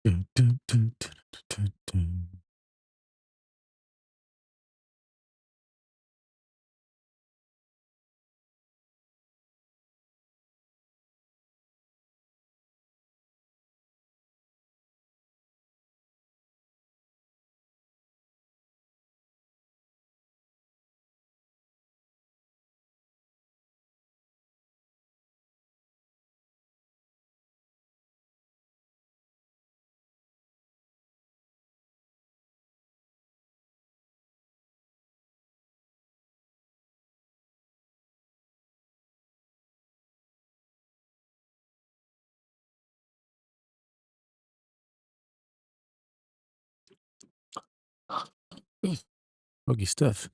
Dun, dun, dun, dun, dun, dun. Foggy stuff.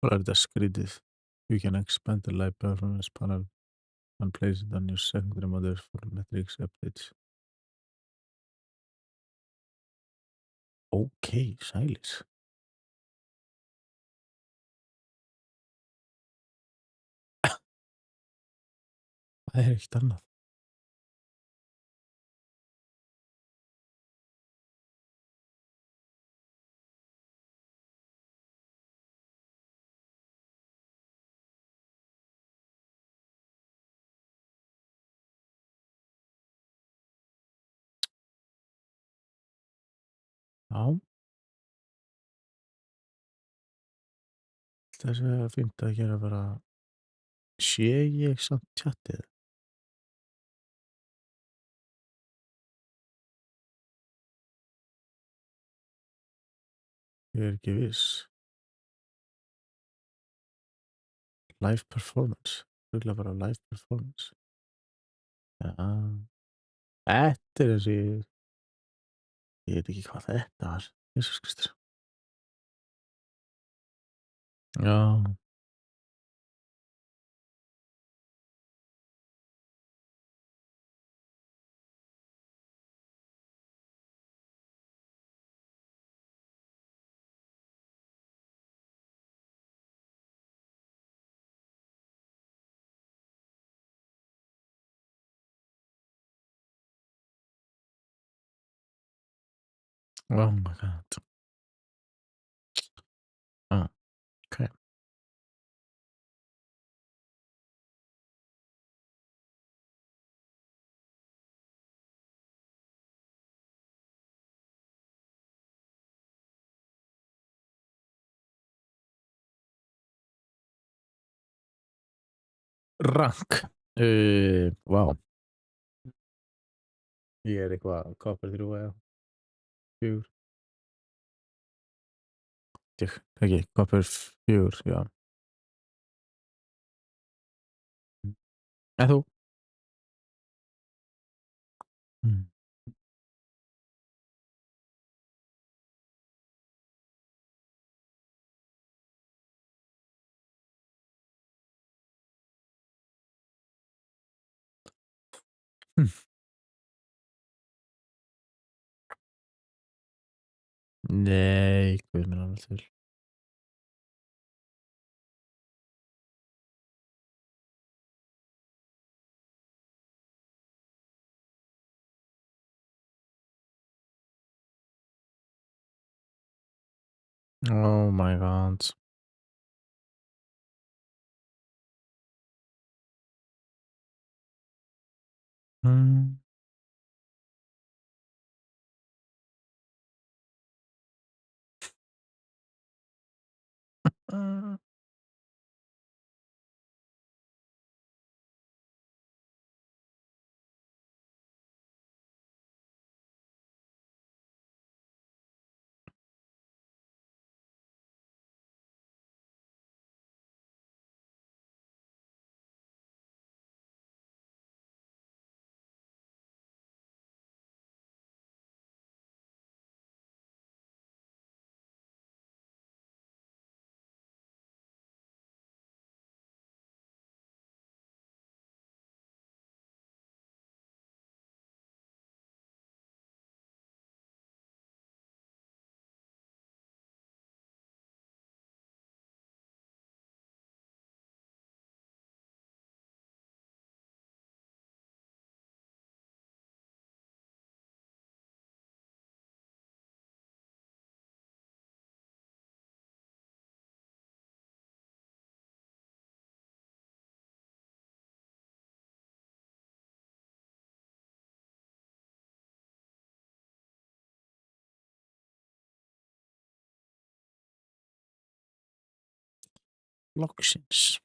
What are the scripts? You can expand the live performance panel and place it on your secondary models for metrics updates. Ókei, sælir. Það er ekkert annað. Já, þess að fínt að gera bara sé ég samt tjattið? Ég er ekki viss. Live performance. Örugglega bara live performance. Já. Þetta er þessi ég veit ekki hvað þetta var. Jesús Kristur. Já, oh my god. Rank. Vá. Ég er eitthvað Copper 3 eða 4. Ekki, Copper 4, já. En þú? Mm. Hm. Nei, guð minn almáttugur. Oh my god. Mm. Mm. Loksins.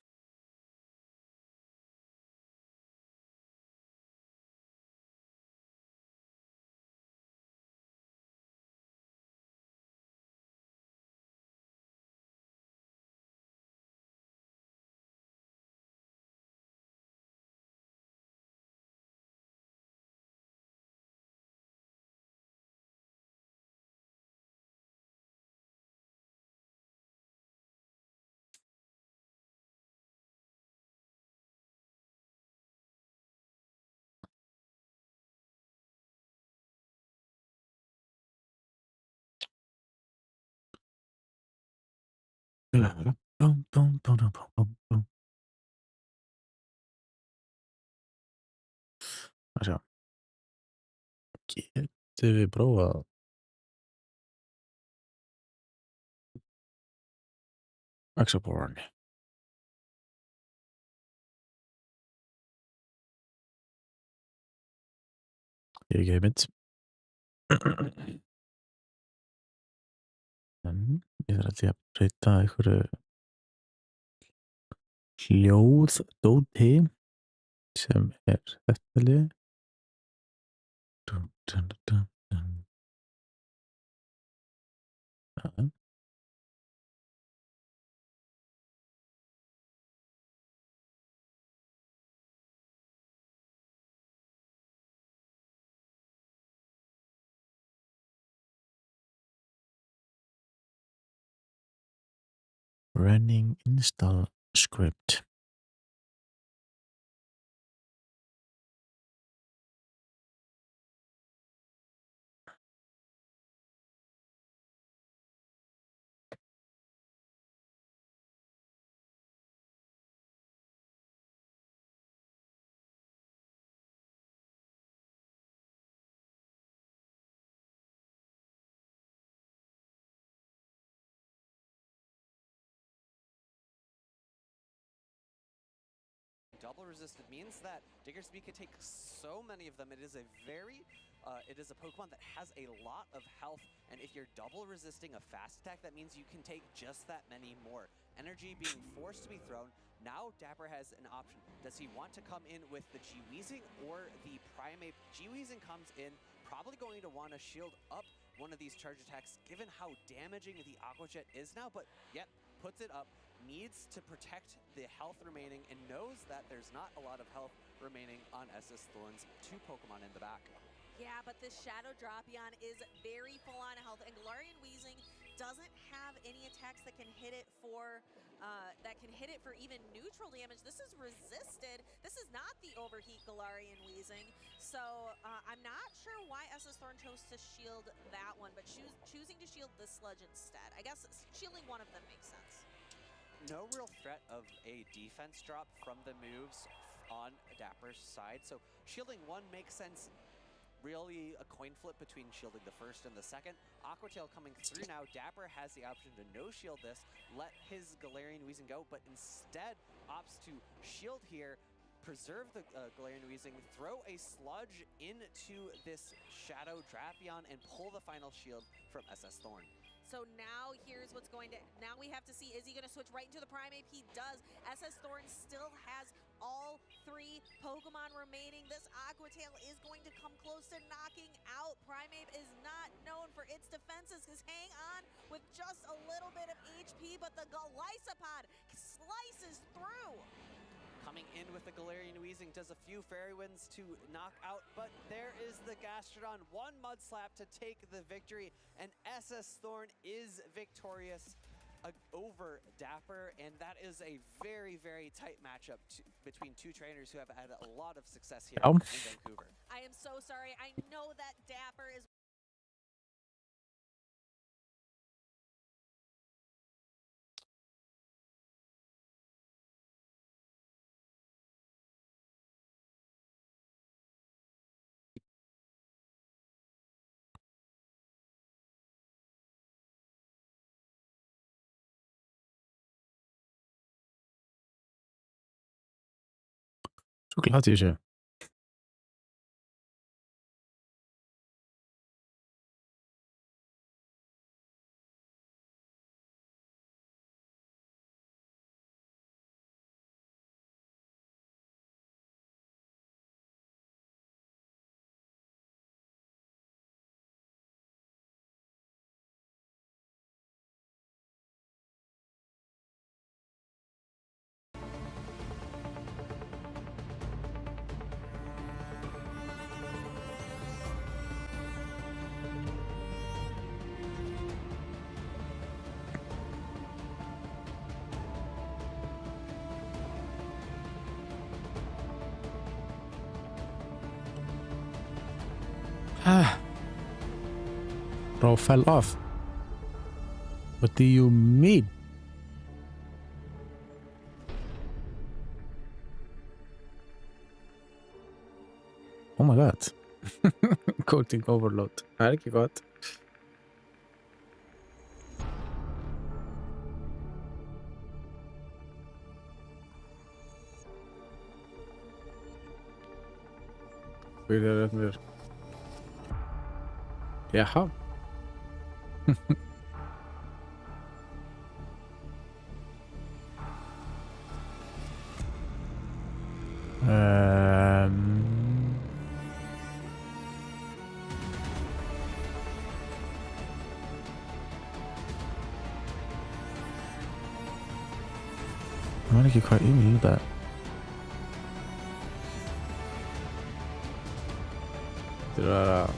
Bum, bum, bum, bum, bum, bum. Sjá. Getum við prófað Exoborn? Ég hef ekki hugmynd. En ég þarf að breyta einhverju hljóðdóti sem er þetta lið. Dun, dun, dun, dun. Ja. Running install script. Double resisted means that Diggersby could take so many of them. It is a Pokemon that has a lot of health, and if you're double resisting a fast attack, that means you can take just that many more. Energy being forced to be thrown, Now Dapper has an option. Does he want to come in with the G-Weezing or the Primeape? G-Weezing comes in, probably going to want to shield up one of these charge attacks, given how damaging the Aqua Jet is now, but yet puts it up, needs to protect the health remaining, and knows that there's not a lot of health remaining on SS Thorn's 2 Pokemon in the back. Yeah, but this Shadow Drapion is very full on health, and Galarian Weezing doesn't have any attacks that can hit it for even neutral damage. This is resisted. This is not the Overheat Galarian Weezing. So I'm not sure why SS Thorn chose to shield that one, but choosing to shield this Sludge instead. I guess shielding one of them makes sense. No real threat of a defense drop from the moves on Dapper's side, so shielding one makes sense. Really a coin flip between shielding the first and the second. Aqua Tail coming through now. Dapper has the option to no shield this, let his Galarian Weezing go, but instead opts to shield here, preserve the Galarian Weezing, throw a Sludge into this Shadow Drapion, and pull the final shield from SS Thorn. So now here's what's going to, now we have to see, is he going to switch right into the Primeape? He does. SS Thorn still has all 3 Pokemon remaining. This Aqua Tail is going to come close to knocking out. Primeape is not known for its defenses, because hang on with just a little bit of HP, but the Golisopod slices through. Coming in with the Galarian Weezing, does a few Fairy Winds to knock out, but there is the Gastrodon. 1 Mud Slap to take the victory, and SS Thorn is victorious over Dapper, and that is a very, very tight matchup between 2 trainers who have had a lot of success here in Vancouver. I am so sorry. I know that Dapper is... Schokoladjeetje. Bro fell off. What do you mean? Oh my god. Coating overload. Það er ekki gott. Byrjar þetta mér. Jaha. Ég man ekki hvað Emil þetta er. Þetta er að vera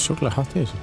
sjúklega hátt í þessu.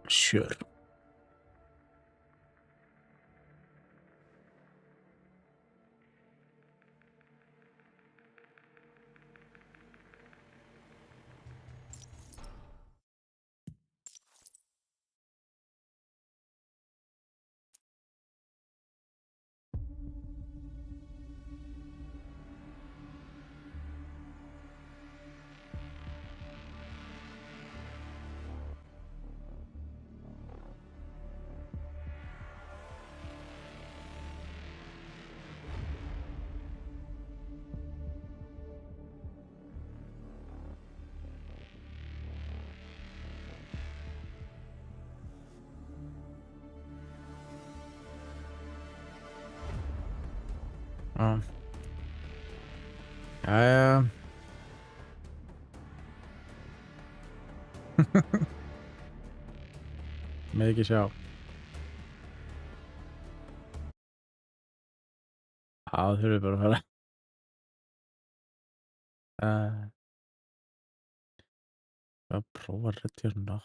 Sure. Já. Jæja. Með ekki sjá. Það þurfum við bara að fara. Að prófa að redda hérna.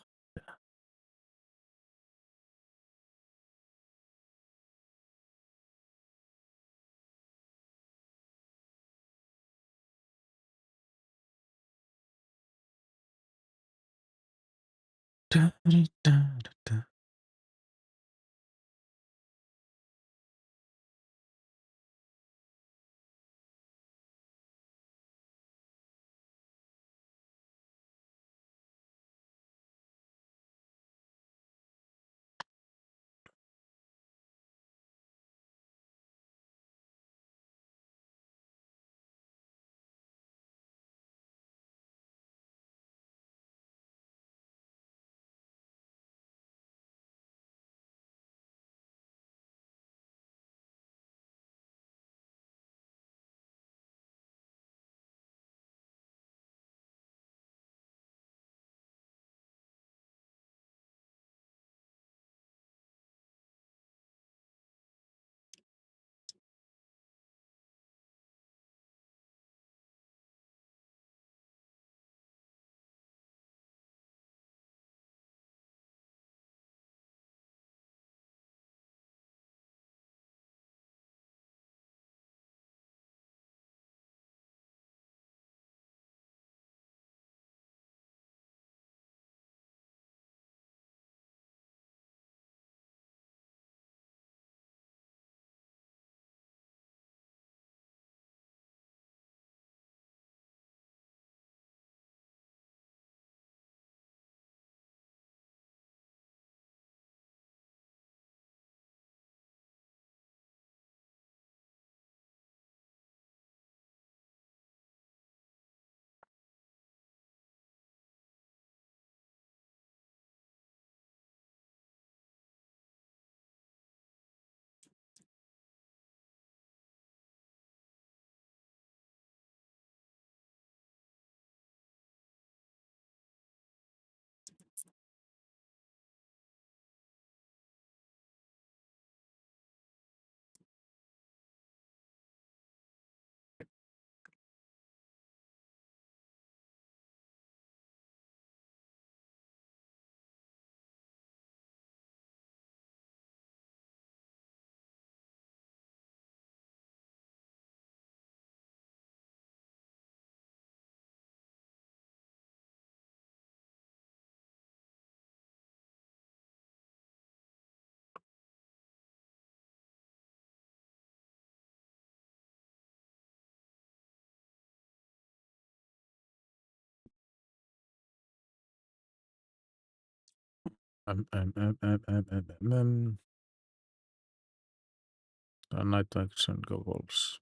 Night action goggles.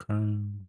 Okay.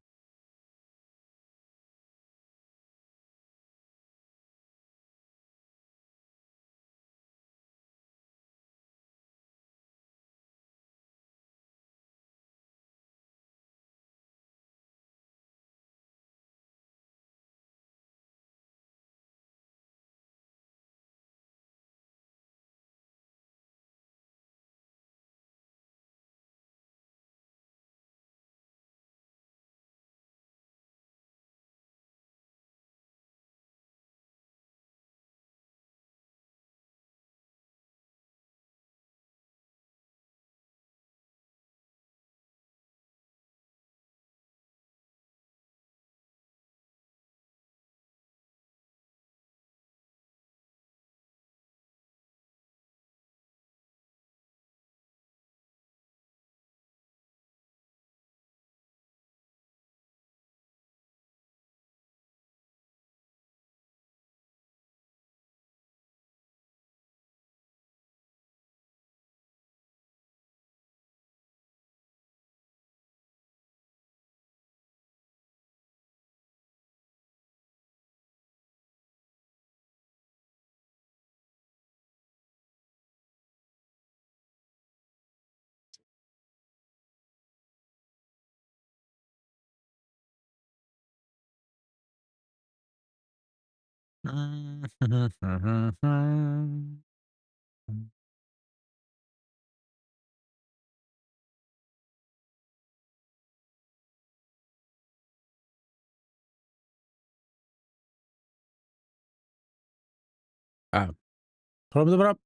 Prova det bara.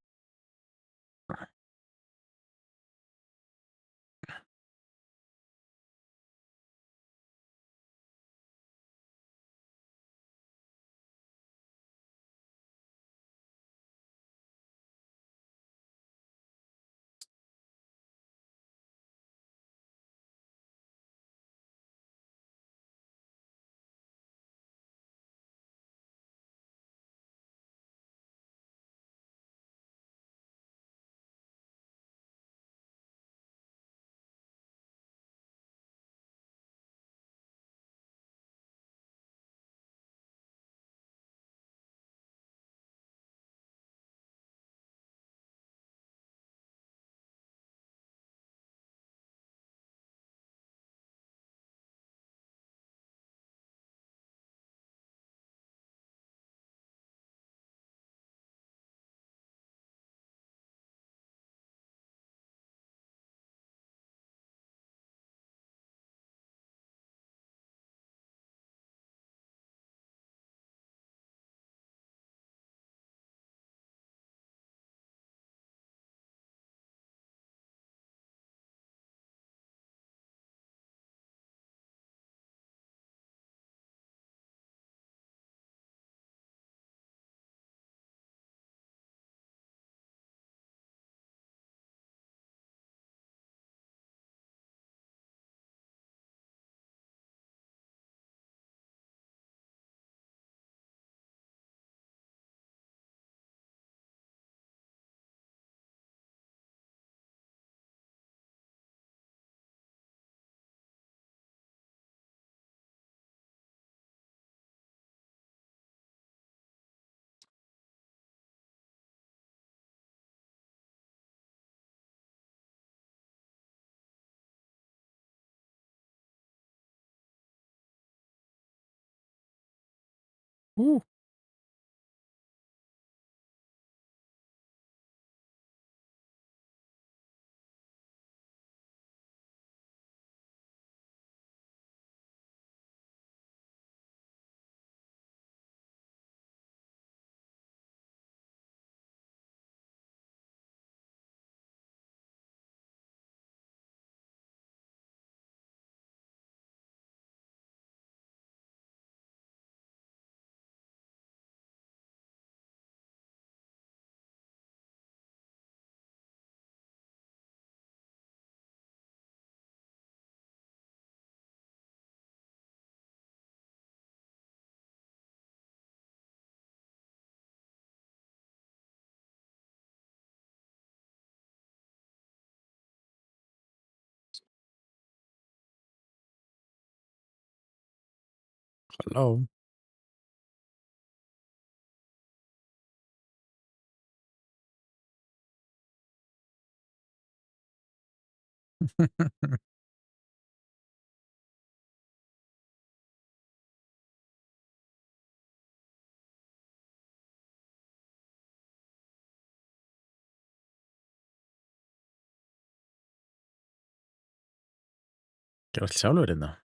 Uh. Hello. Geralt sjálfur hérna?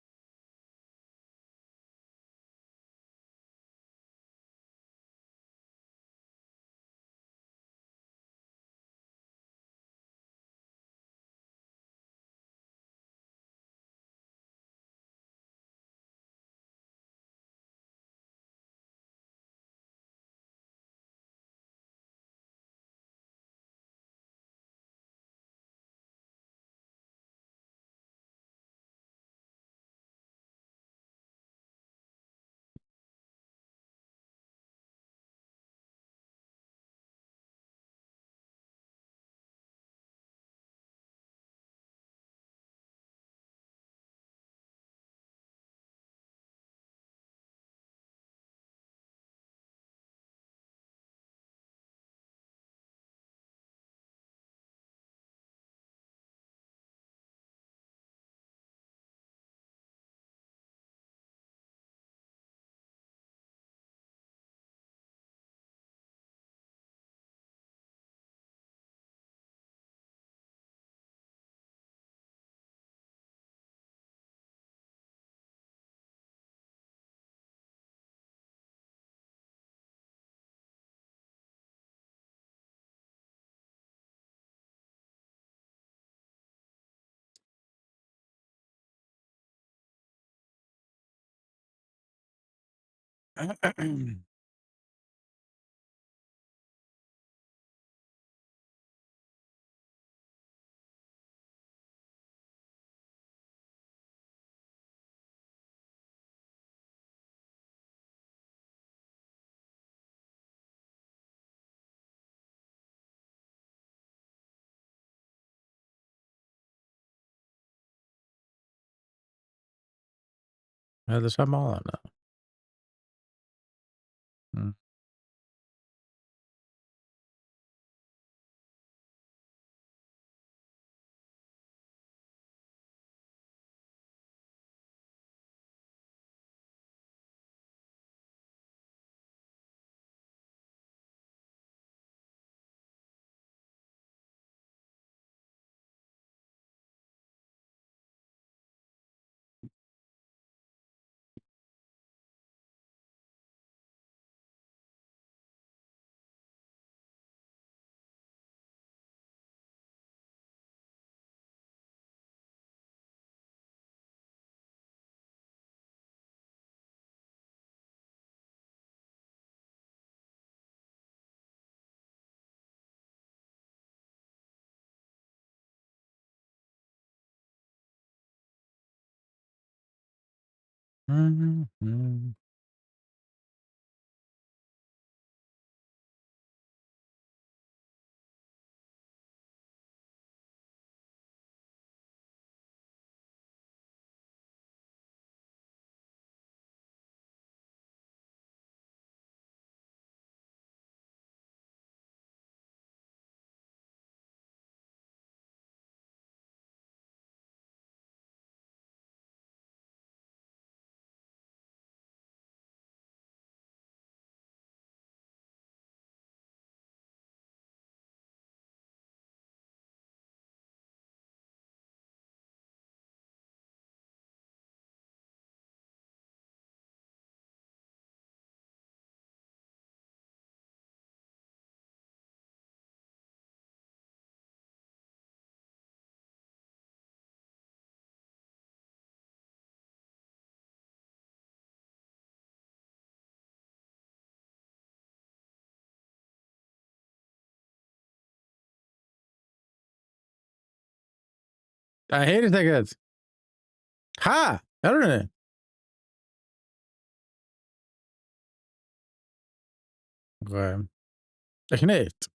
Þetta sama áðan eða? Mm. Mhm. Það heyrist ekkert. Ha? Í alvörunni? Ok. Ekki neitt?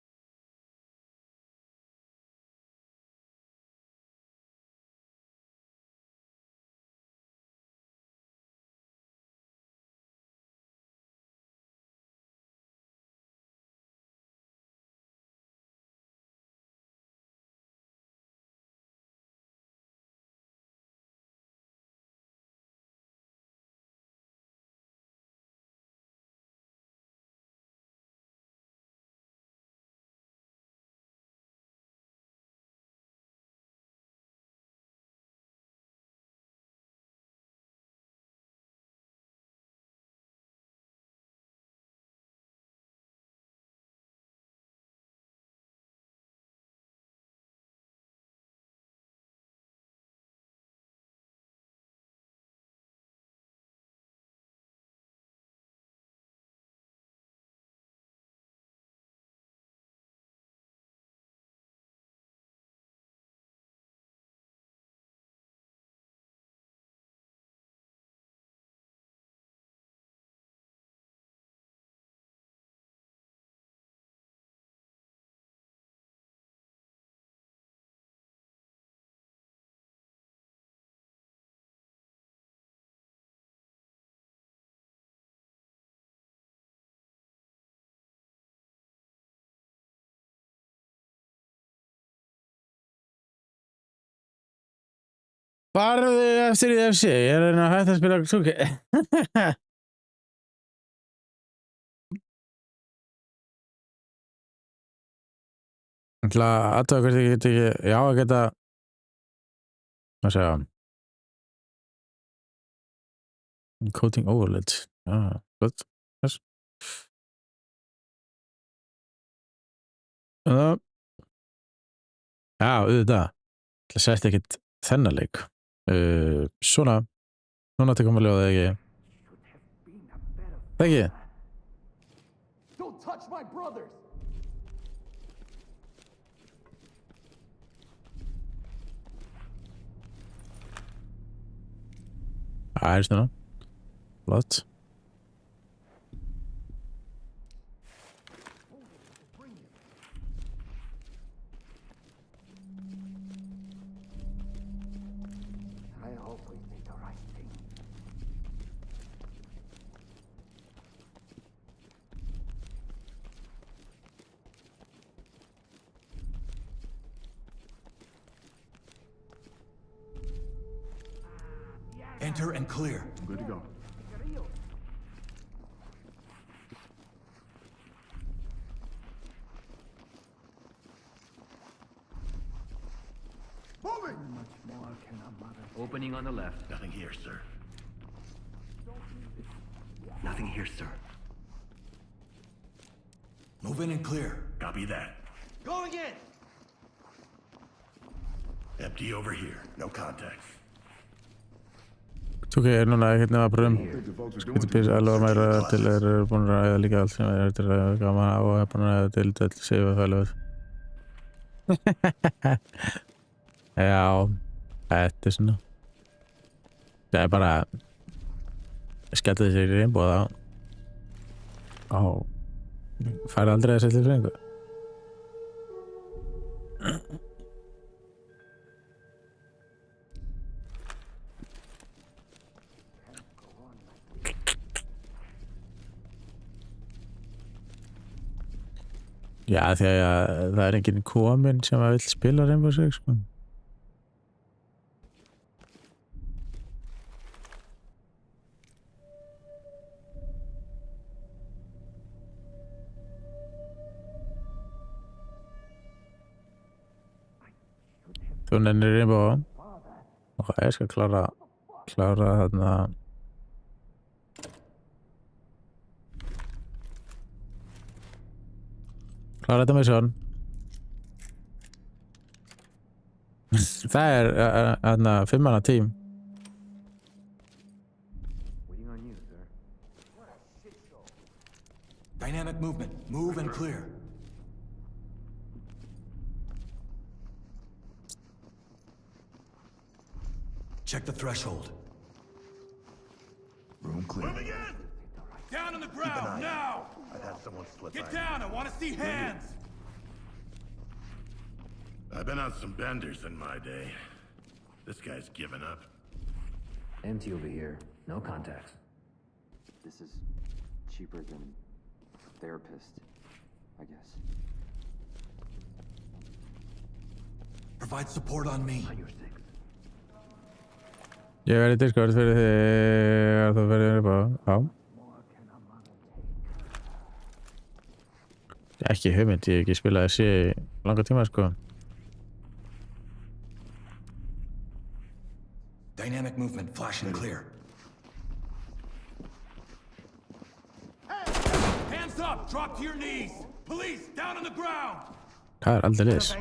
Farðu eftir í FC. Ég er að reyna að hætta að spila 2K. Ég ætla að athuga hvort ég get ekki... Já, að geta... Hvað segja? Coding overload. Já, gott. Yes. Já, auðvitað. Það sést ekkert þennan leik. Svona. Núna tekum við ljóðið ekki. Thank you. Don't touch my brothers! Æ, svona. Flott. I hope we did the right thing. Enter and clear. Good to go. Moving! Much more can a mother Opening on the left. Nothing here, sir. Nothing here, sir. Move in and clear. Copy that. Going in! Empty over here. No contacts. Ok, núna ekkert nema brum. think the folks are doing Getur byrjað alveg meira til búin að ræða líka allt sem til að gaman og búin að ræða til séu að fæla við. Já, þetta svona. Það bara skellti sér í reynbúð á færi aldrei að setja fyrir einhver. Já, því að það enginn kominn sem að vill spila Rainbow Six, sko. Þú nennir Rainbow. Ok, ég skal klára þarna. Klára þetta mission. Það þarna 5 manna tím. Waiting on you, sir. Dynamic movement. Move and clear. Check the threshold. room clear. Moving in! Down on the Keep an ground, eye now! out. I've had someone slip Get by. down, I want to see hands! I've been on some benders in my day. This guy's given up. Empty over here. No contacts. This is cheaper than therapist, I guess. Provide support on me. On your six. Ég verði Discord fyrir þig þú verður Rainbow. Já. Ekki hugmynd, ég hef ekki spilað þessi langa tíma, sko. Dynamic movement, flash and clear. Hands up, drop to your knees. Police, down on the ground. Það aldeilis.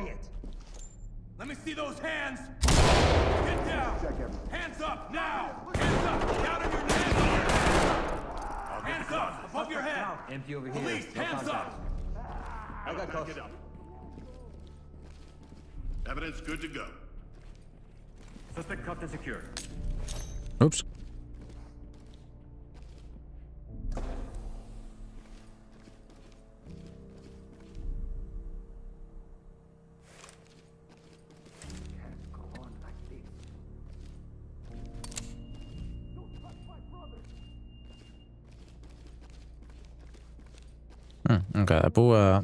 Let me see those hands. Get down. Hands up now. Hands up, down on your knees. Hands up, above your head. Empty over here. Police, No hands contacts. up. I got back it up. Evidence good to go. Suspect cuffed and secured. Oops. Ok, það er búið að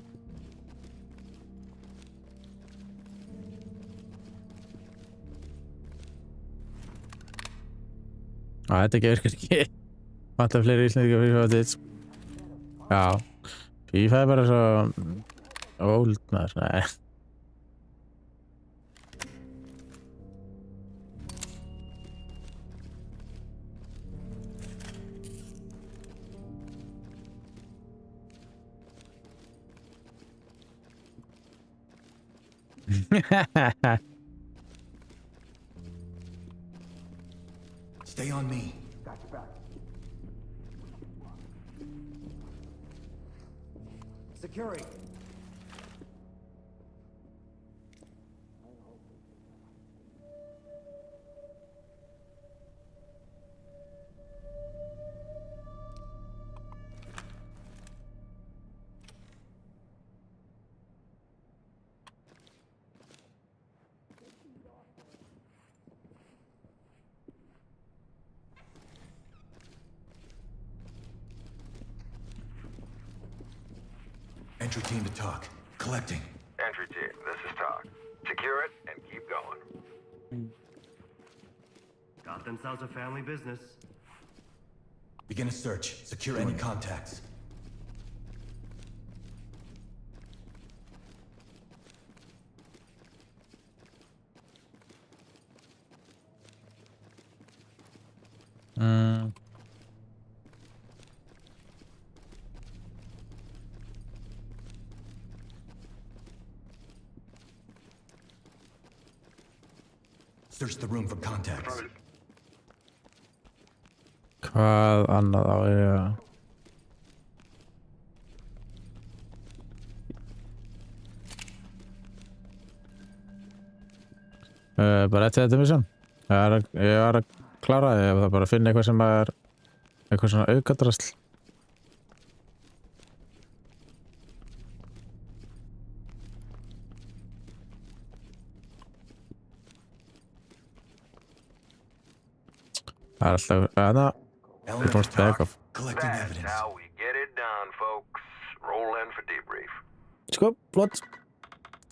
þetta gefur ekki vantar fleiri íslendingar fyrir FIFA Ditch. Já, FIFA er bara svo old maður, nei. Stay on me. Securing. Entry team to talk. Collecting. Entry team, this is Talk. Secure it and keep going. Got themselves a family business. Begin a search. Secure any contacts. Search the room for contacts. Hvað annað á ég að... bara eftir þetta mission. Ég var að klára það, ég var bara að finna eitthvað sem er eitthvað svona aukadrasl. Það er alltaf, þarna, Element Forced to talk. back off. Collecting That's evidence. how we get it done, folks. Roll in for debrief. sko, flott.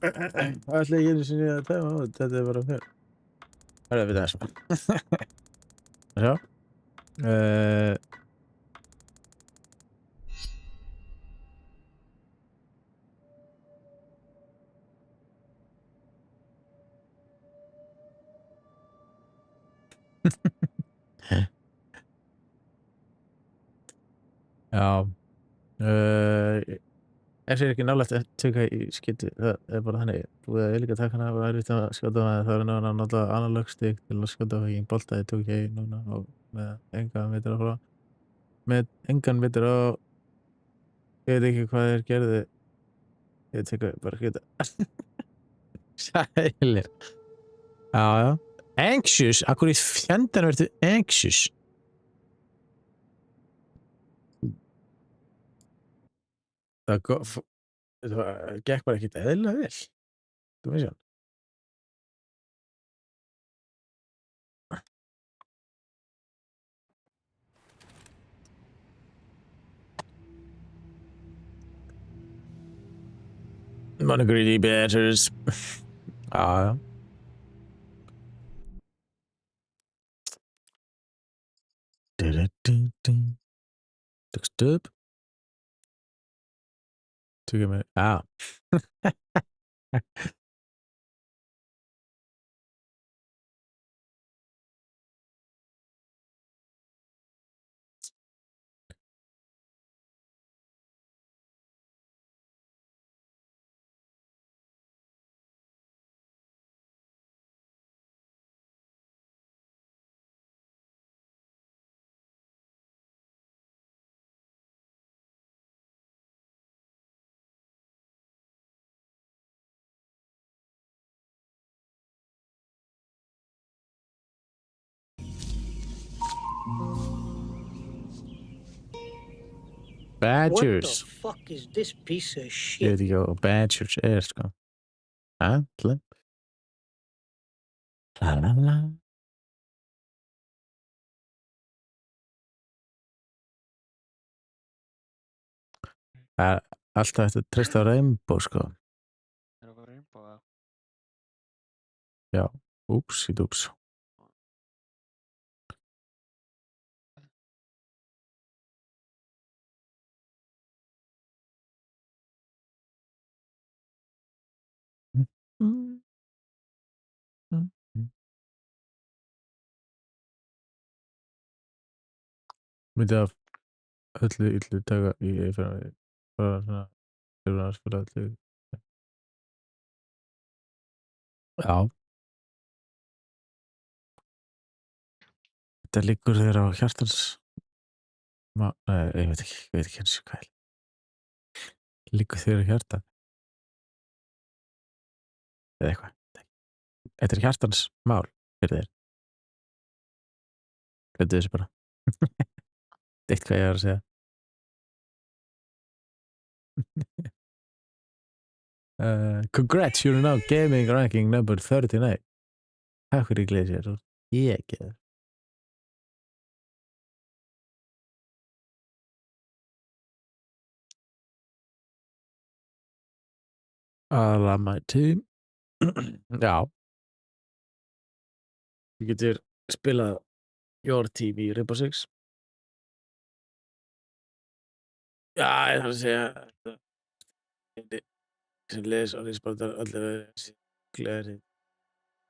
Það ætla ég einu sinni að tæma á, þetta er bara fyrir. Það er við þessum. Sjá. Já. Ef sér ekki nálægt að teka í skyttu, það er bara þannig. Búið að líka taka hana og það er vitt að skjóta með það er náttúrulega analog stick til að skjóta á ekki boltaði tók ég núna og með engan vitur á frá. Með engan vitur á, ég veit ekki hvað þeir gerði. Ég teka bara skjóta. Sælir. Já, já. Anxious? Akkur í fjandan verður anxious? Það gekk bara ekkert eðlilega vel. Þú veist sjálf. Money greedy bastards. Já, já. Tökst upp. Tökja mig. Já. Badgers. What the fuck is this piece of Ég shit? veit ekki hvað Badgers er, sko. Limp. La la la. Það er alltaf eftir að treysta á Rainbow, sko. Er það Rainbow eða? Já. Úps, í dúps. Myndi af öllu illu taka í fyrir bara svona fyrir að spila öllu. Já. Þetta liggur þeir á hjartans... Nei, ég veit ekki eins og hvað. Liggur þér í hjarta? Eða eitthvað. Þetta er hjartans mál fyrir þér. Gleymdu þessu bara. Eitt hvað ég var að segja. Congrats, you're now gaming ranking number 39. Takk fyrir Glacier. Ég geð. Alla my team. Já. Þú getur spilað your team í Rainbow Six. Já, ég þarf að segja þetta. Sem les og lýsbátar allir gleðri.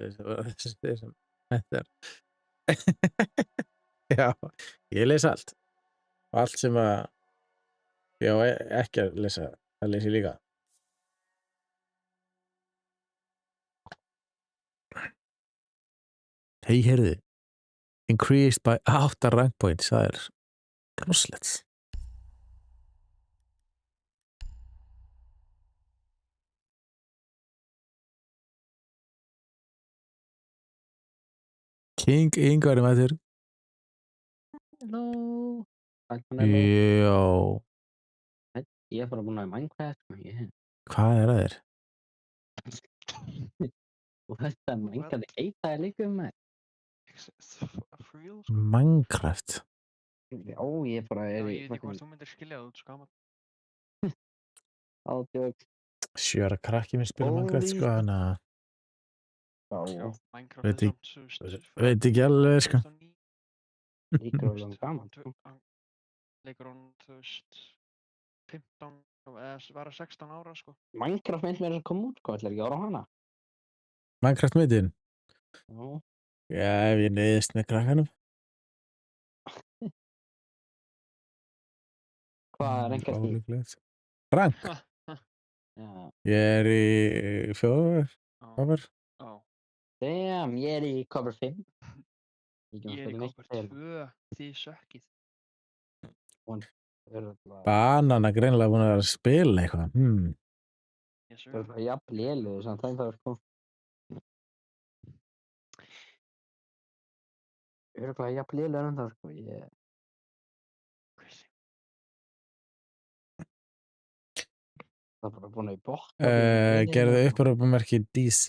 Þessi sem þetta er. Já, ég les allt. Og allt sem að ég á ekki að lesa, það les ég líka. Hei, heyrðu. Increased by 8 rank points. Það er rosalegt. King Ingvar er mættur. Hello. Jó. Ég er bara búinn að Minecraft. Hvað er að þér? Og þetta Minecraft geitaði líka um mig. Minecraft? Já, ég bara Já, ég veit ekki hvort þú myndir skilja það út svo gaman. Ádjók. Sjöra krakki minn spila Minecraft, sko, þannig að Já, Minecraft er samt, þú veist... Veit ekki alveg, sko. Líkur alveg gaman, sko. Leikur hún, þú veist, 15, eða vera 16 ára, sko. Minecraft mynd mér að koma út, sko, ætlar ekki að ára á hana? Minecraft myndin? Já. Já, ef ég neyðist með krakkanum. Hvað er engar því? Ólíklegt. Rank? Já. Ég er í 4. cover. Damn, ég er í cover 5. Ég er í cover 2, þið sökkið. Banana greinilega búin að vera að spila eitthvað. Það er bara jafn lélugur samt það er sko. Það er bara jafn lélugur en það sko. Það er bara búin að í botna. Gerðu upprópumerki DC.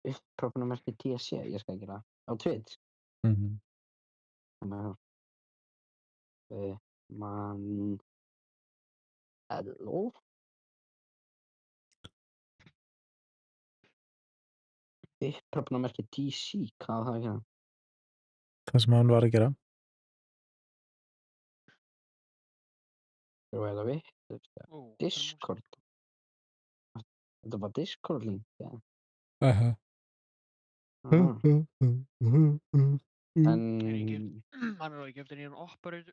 Upprópumerki TSC, ég skal gera á Twitch. Man Hello. Upprópumerki DC, hvað var það að gera? Það sem hann var að gera. Þú veit að við Discord. Þetta var Discord link, já. Hann er ekki eftir nýjan operator.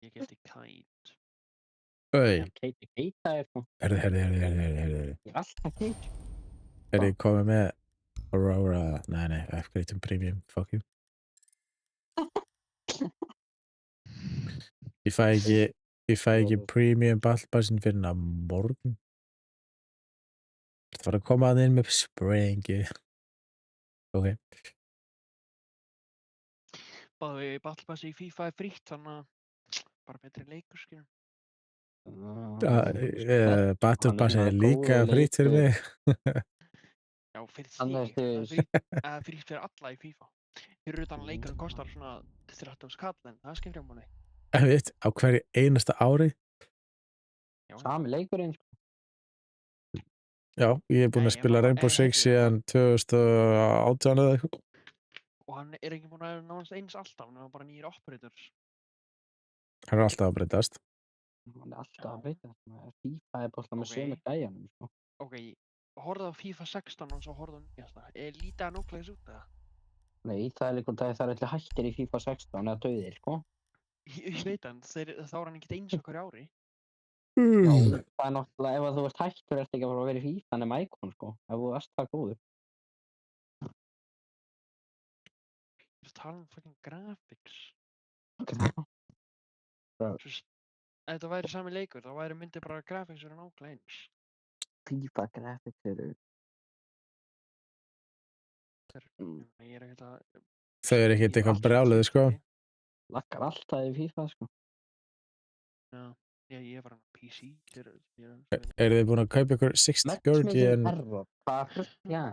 Ég geti Kite. Herðu. Ég er alltaf Kite. Er ég komið með Aurora? Nei, upgrade to premium, fuck you. Ég fæ ekki premium ballpassin fyrir á morgun. Það var að koma að inn með sprengi. Ok. Ballpassi í FIFA er frítt, þannig að bara betri leikur, skilur. Battlepassi er líka frítt fyrir mig. Já, fyrir þig. Frítt fyrir alla í FIFA. Fyrir utan leikurinn kostar svona 30 skall, en það skiptir máli. Ég veit, á hverju einasta ári. Sami leikurinn. Já, ég er búinn að spila Rainbow Six síðan 2018 eða eitthvað. Og hann er ekki búinn að nánast eins alltaf, hann er bara nýjir operators. Hann er alltaf að breytast. Hann er alltaf að breytast. FIFA er bara með sömu gæjanum, sko. Ok, horfðu á FIFA 16 og svo horfðu á nýjasta. Lítið að nógleis út, eða? Nei, það er líka það er allir hættir í FIFA 16 eða dauðir, sko. Ég veit hann, þá er hann ekkert eins okkur ári. Já, það er náttúrulega, ef þú ert hættur eftir ekki að fara að vera í FIFA nema Icon, sko. Ef þú ert það góður. Þú tala fucking graphics. Ef þetta væri sami leikur, þá myndi bara graphics vera nákvæmlega eins. FIFA graphics eru... Ég ekkert að... Þau eru ekkert eitthvað brjáluð, sko. Laggar alltaf í FIFA, sko. Já, ég var á PC. Eru þið búin að kaupa ykkur Sixth Guardian? Já.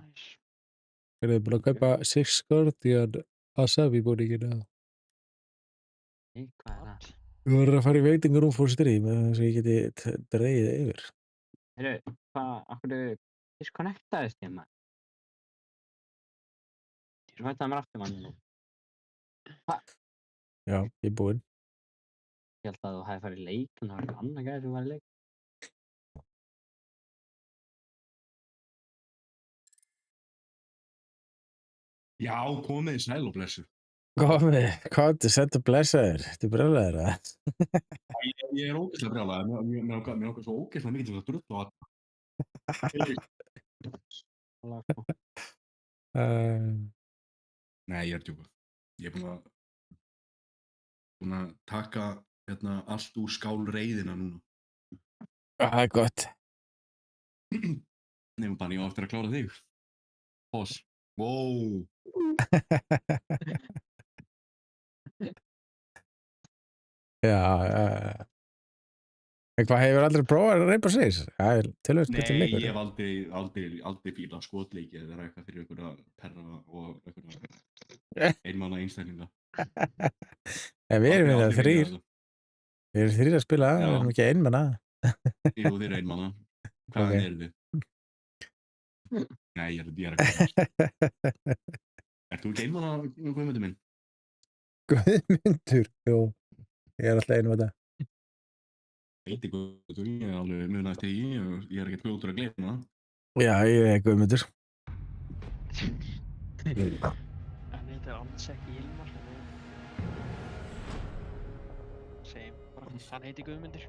Eru þið búin að kaupa Sixth Guardian Asabi búningina? Hvað er það? Þú verður að fara í veitingur for stream þess að ég geti dreigið yfir. Heyrðu, akkur disconnectaðist ég maður? Svo hætti mér aftur manni nú. Já, ég er búinn. Ég held að þú hefði farið í leik, en það var eitthvað annað gæði sem var í leik. Já, komið sæl og blessu. Komið, hvað er þetta blessaður? Þetta er brjálæður, eða? Ég er ógeðslega brjálæður. Mér okkar svo ógeðslega mikið til að drullu á þetta. Nei, ég er djúpa. Ég er búinn að taka allt úr skál reiðina núna. Það er gott. Nefnum bara, ég á eftir að klára þig. Pós. Wow. Já. Hvað hefur aldrei prófað Rainbow Six? Það er tölvöld betur leikur. Nei, ég hef aldrei fílað skotleiki eða eitthvað fyrir einhverja perra og einhverja einmanna einstaklinga. Við erum hérna þrír. Við erum þrír að spila, við erum ekki einmanna. Jú, þið eru einmanna. Hvaðan eru þið? Nei, ég er að koma. Ert þú ekki einmanna, Guðmundur minn? Guðmundur? Jú, ég er alltaf einmanna. Heiti Guðmundur, ég er alveg munað eftir því og ég er ekkert fljótur að gleyma það. Já, ég er Guðmundur. En þetta alls ekki Hilmar. Segjum bara, hann heiti Guðmundur.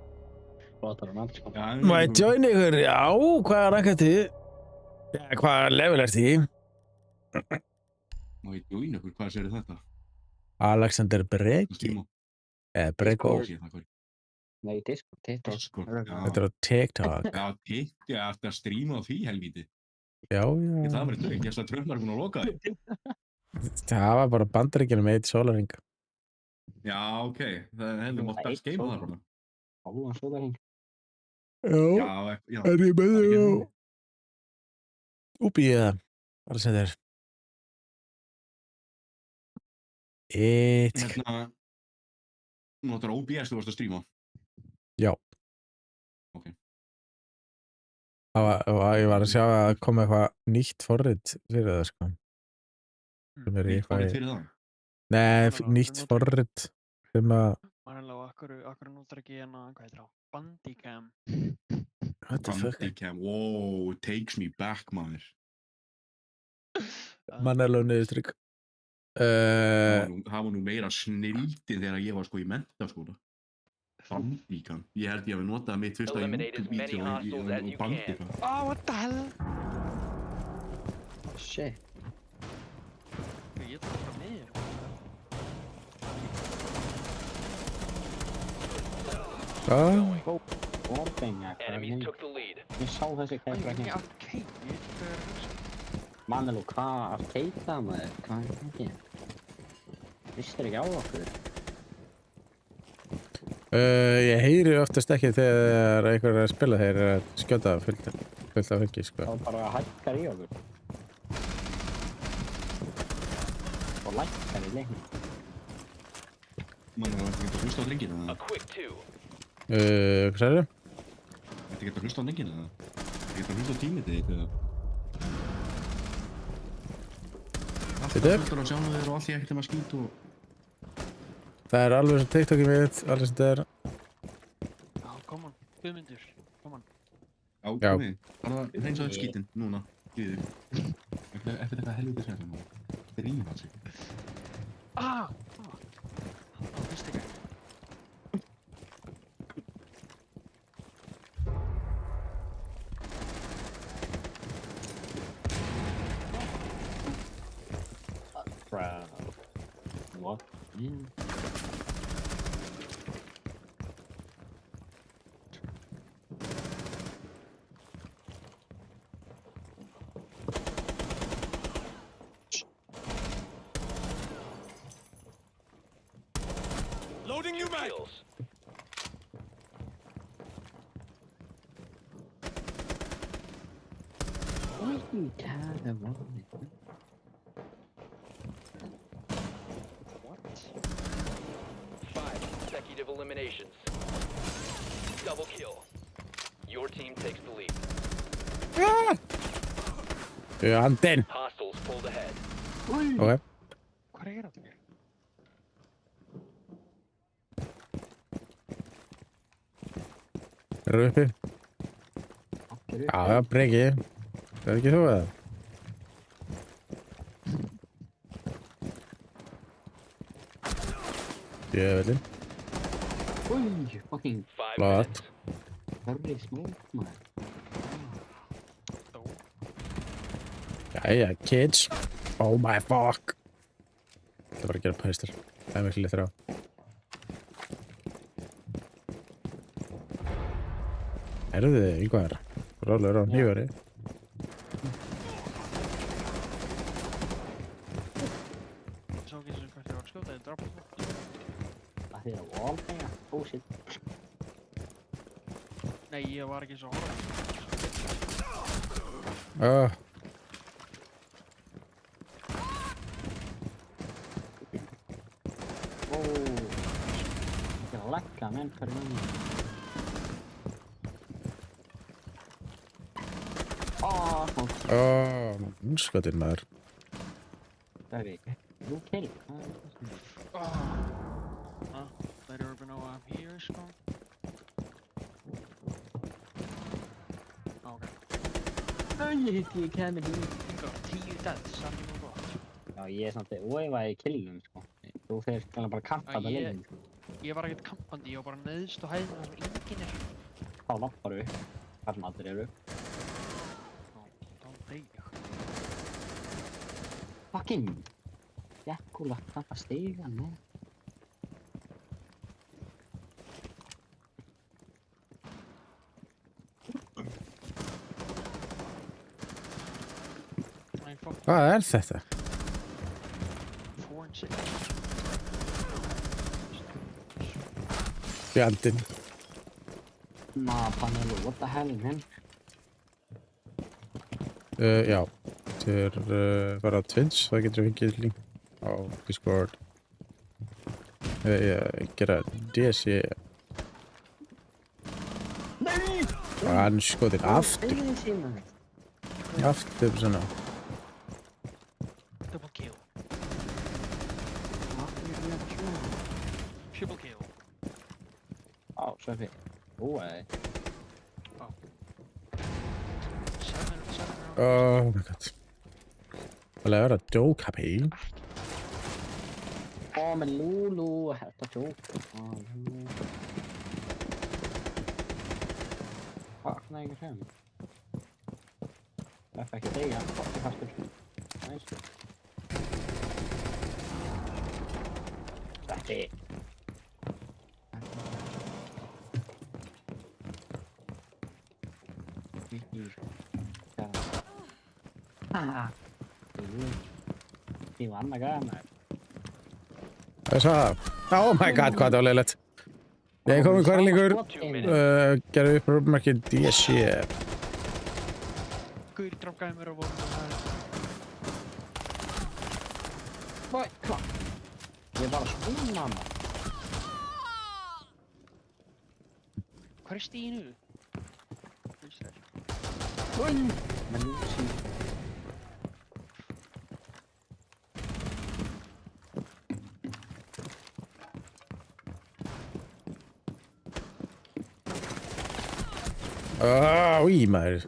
Má ég join ykkur? Já, hvað er rankat þið? Já, hvað level ert þið? Má ég join ykkur? Hvað sér þetta? Alexander Breki. Breko. Nei, Discord, TikTok. Þetta er á TikTok. Já, þetta stríma á því helvíti. Já. Það var eitthvað, ég held að Trump var búinn að loka þig. Það var bara Bandaríkjunum með 1 sólarhring. Já, ok. Það hefði mátt að skeima það bara. Hálfan sólarhring. Já. Er ég með þig á Ubi eða? Hvað er það sem þetta er? Nú þetta er OBS þú varst að stríma. Já. Ok. Ég var að sjá að koma eitthvað nýtt forrit fyrir það, sko. Nýtt forrit fyrir það? Nei, nýtt forrit sem að... Mannlega, akkur notar ekki hvað heitir það? Bandicam. Bandicam, wow, takes me back, maður. Mannlega niðurstrykk. Það var nú meira snildin þegar ég var sko í menntaskóla. Bandicam. Ég held ég að við notaði mitt fyrsta YouTube-vídeó í Bandicam. What the hell? Shit. Ég tók það með þér. Ég sá þessi kæfra hérna. Mannelú, hvað arcade það maður? Hvað er það? Vistir ekki á okkur? Ég heyri oftast ekki þegar einhver er að spila þeir eru að skjóta fullt af fylgi, sko. Það bara hækkar í okkur. Og lækkar í leiknum. Mannelú, þetta getur hlusta á drengina, eða? Hvað sagðirðu? Þetta getur hlusta á drengina, eða? Þetta getur hlusta á tímið þig, eða? Alltaf fullt á sjánu þeir og allt ég ekkert að skýt og... Það er alveg sem TikTokið mitt, alveg sem þetta er. Já, kom on, Guðmundur, kom on. Já, komið. Bara reynsaðu skítinn, núna, í þig. Eftir þetta helviti sér það, þetta er ríma sig. Það finnst ekki. What? Loading new mag. Five consecutive eliminations. Double kill. Your team takes the lead. Anten. Hostiles pulled ahead. Okei. Hvað er það mér? Eru uppi? Já, breki. Það ekki þú eða? Djöfullinn. Oj, fucking. Flott. Hörri smók, maður. Jæja, kids. Oh my fuck. Það var að gera pæstur. Það er miklu léttir á. Herðu þið, yngvar. Rólegur á nýjari. Sá ekki sem hvert ég var að skjóta, ég drapa það. Það er að wallbanga. Oh shit. Nei, ég var ekki svo horfð. Ég er að leggja menn hverju manni. Skotinn maður. Það er ekki. Jú, kill. They don't even know I'm here, sko. Okay. Ég hitti ég kemur í. 10 deaths, samt í nú gott. Já, ég er samt óefaði í killum, sko. Þú fyrir skala bara kampa þetta liðin. Ég var ekkert kampandi, ég var bara neðst og hæðin þar sem enginn er. Þá lappar upp. Þar sem allir eru. Þá deyja. Fucking. Jekkúla, kampa stigan, með. Hvað er þetta? 4 and 6. Fjandinn. Panelu, what the hell, man? Já. Þeir fara á Twitch, það getur við fengið link á Discord. Gera DC. Nei! Hann skotinn aftur. Aftur svona. Double kill. Triple kill. Sveppi. Óæði. Oh my god. Það er að djóka pí. Men Lulu, þetta djók. Fuck, nei, ekki sem. Það er ekki degja, ekki fastur. Nice. Sveppi. Ég var annað gæða. Það er það. Oh my god, hvað það var leiðilegt. Ég kom í hverlingur. Gerðu upp rúpmarkið DC. Guður drafgaði mér á vóðum og það. Hvað? Ég var að spuna hana. Hvað er Stínu? Men Lucy. Új, maður.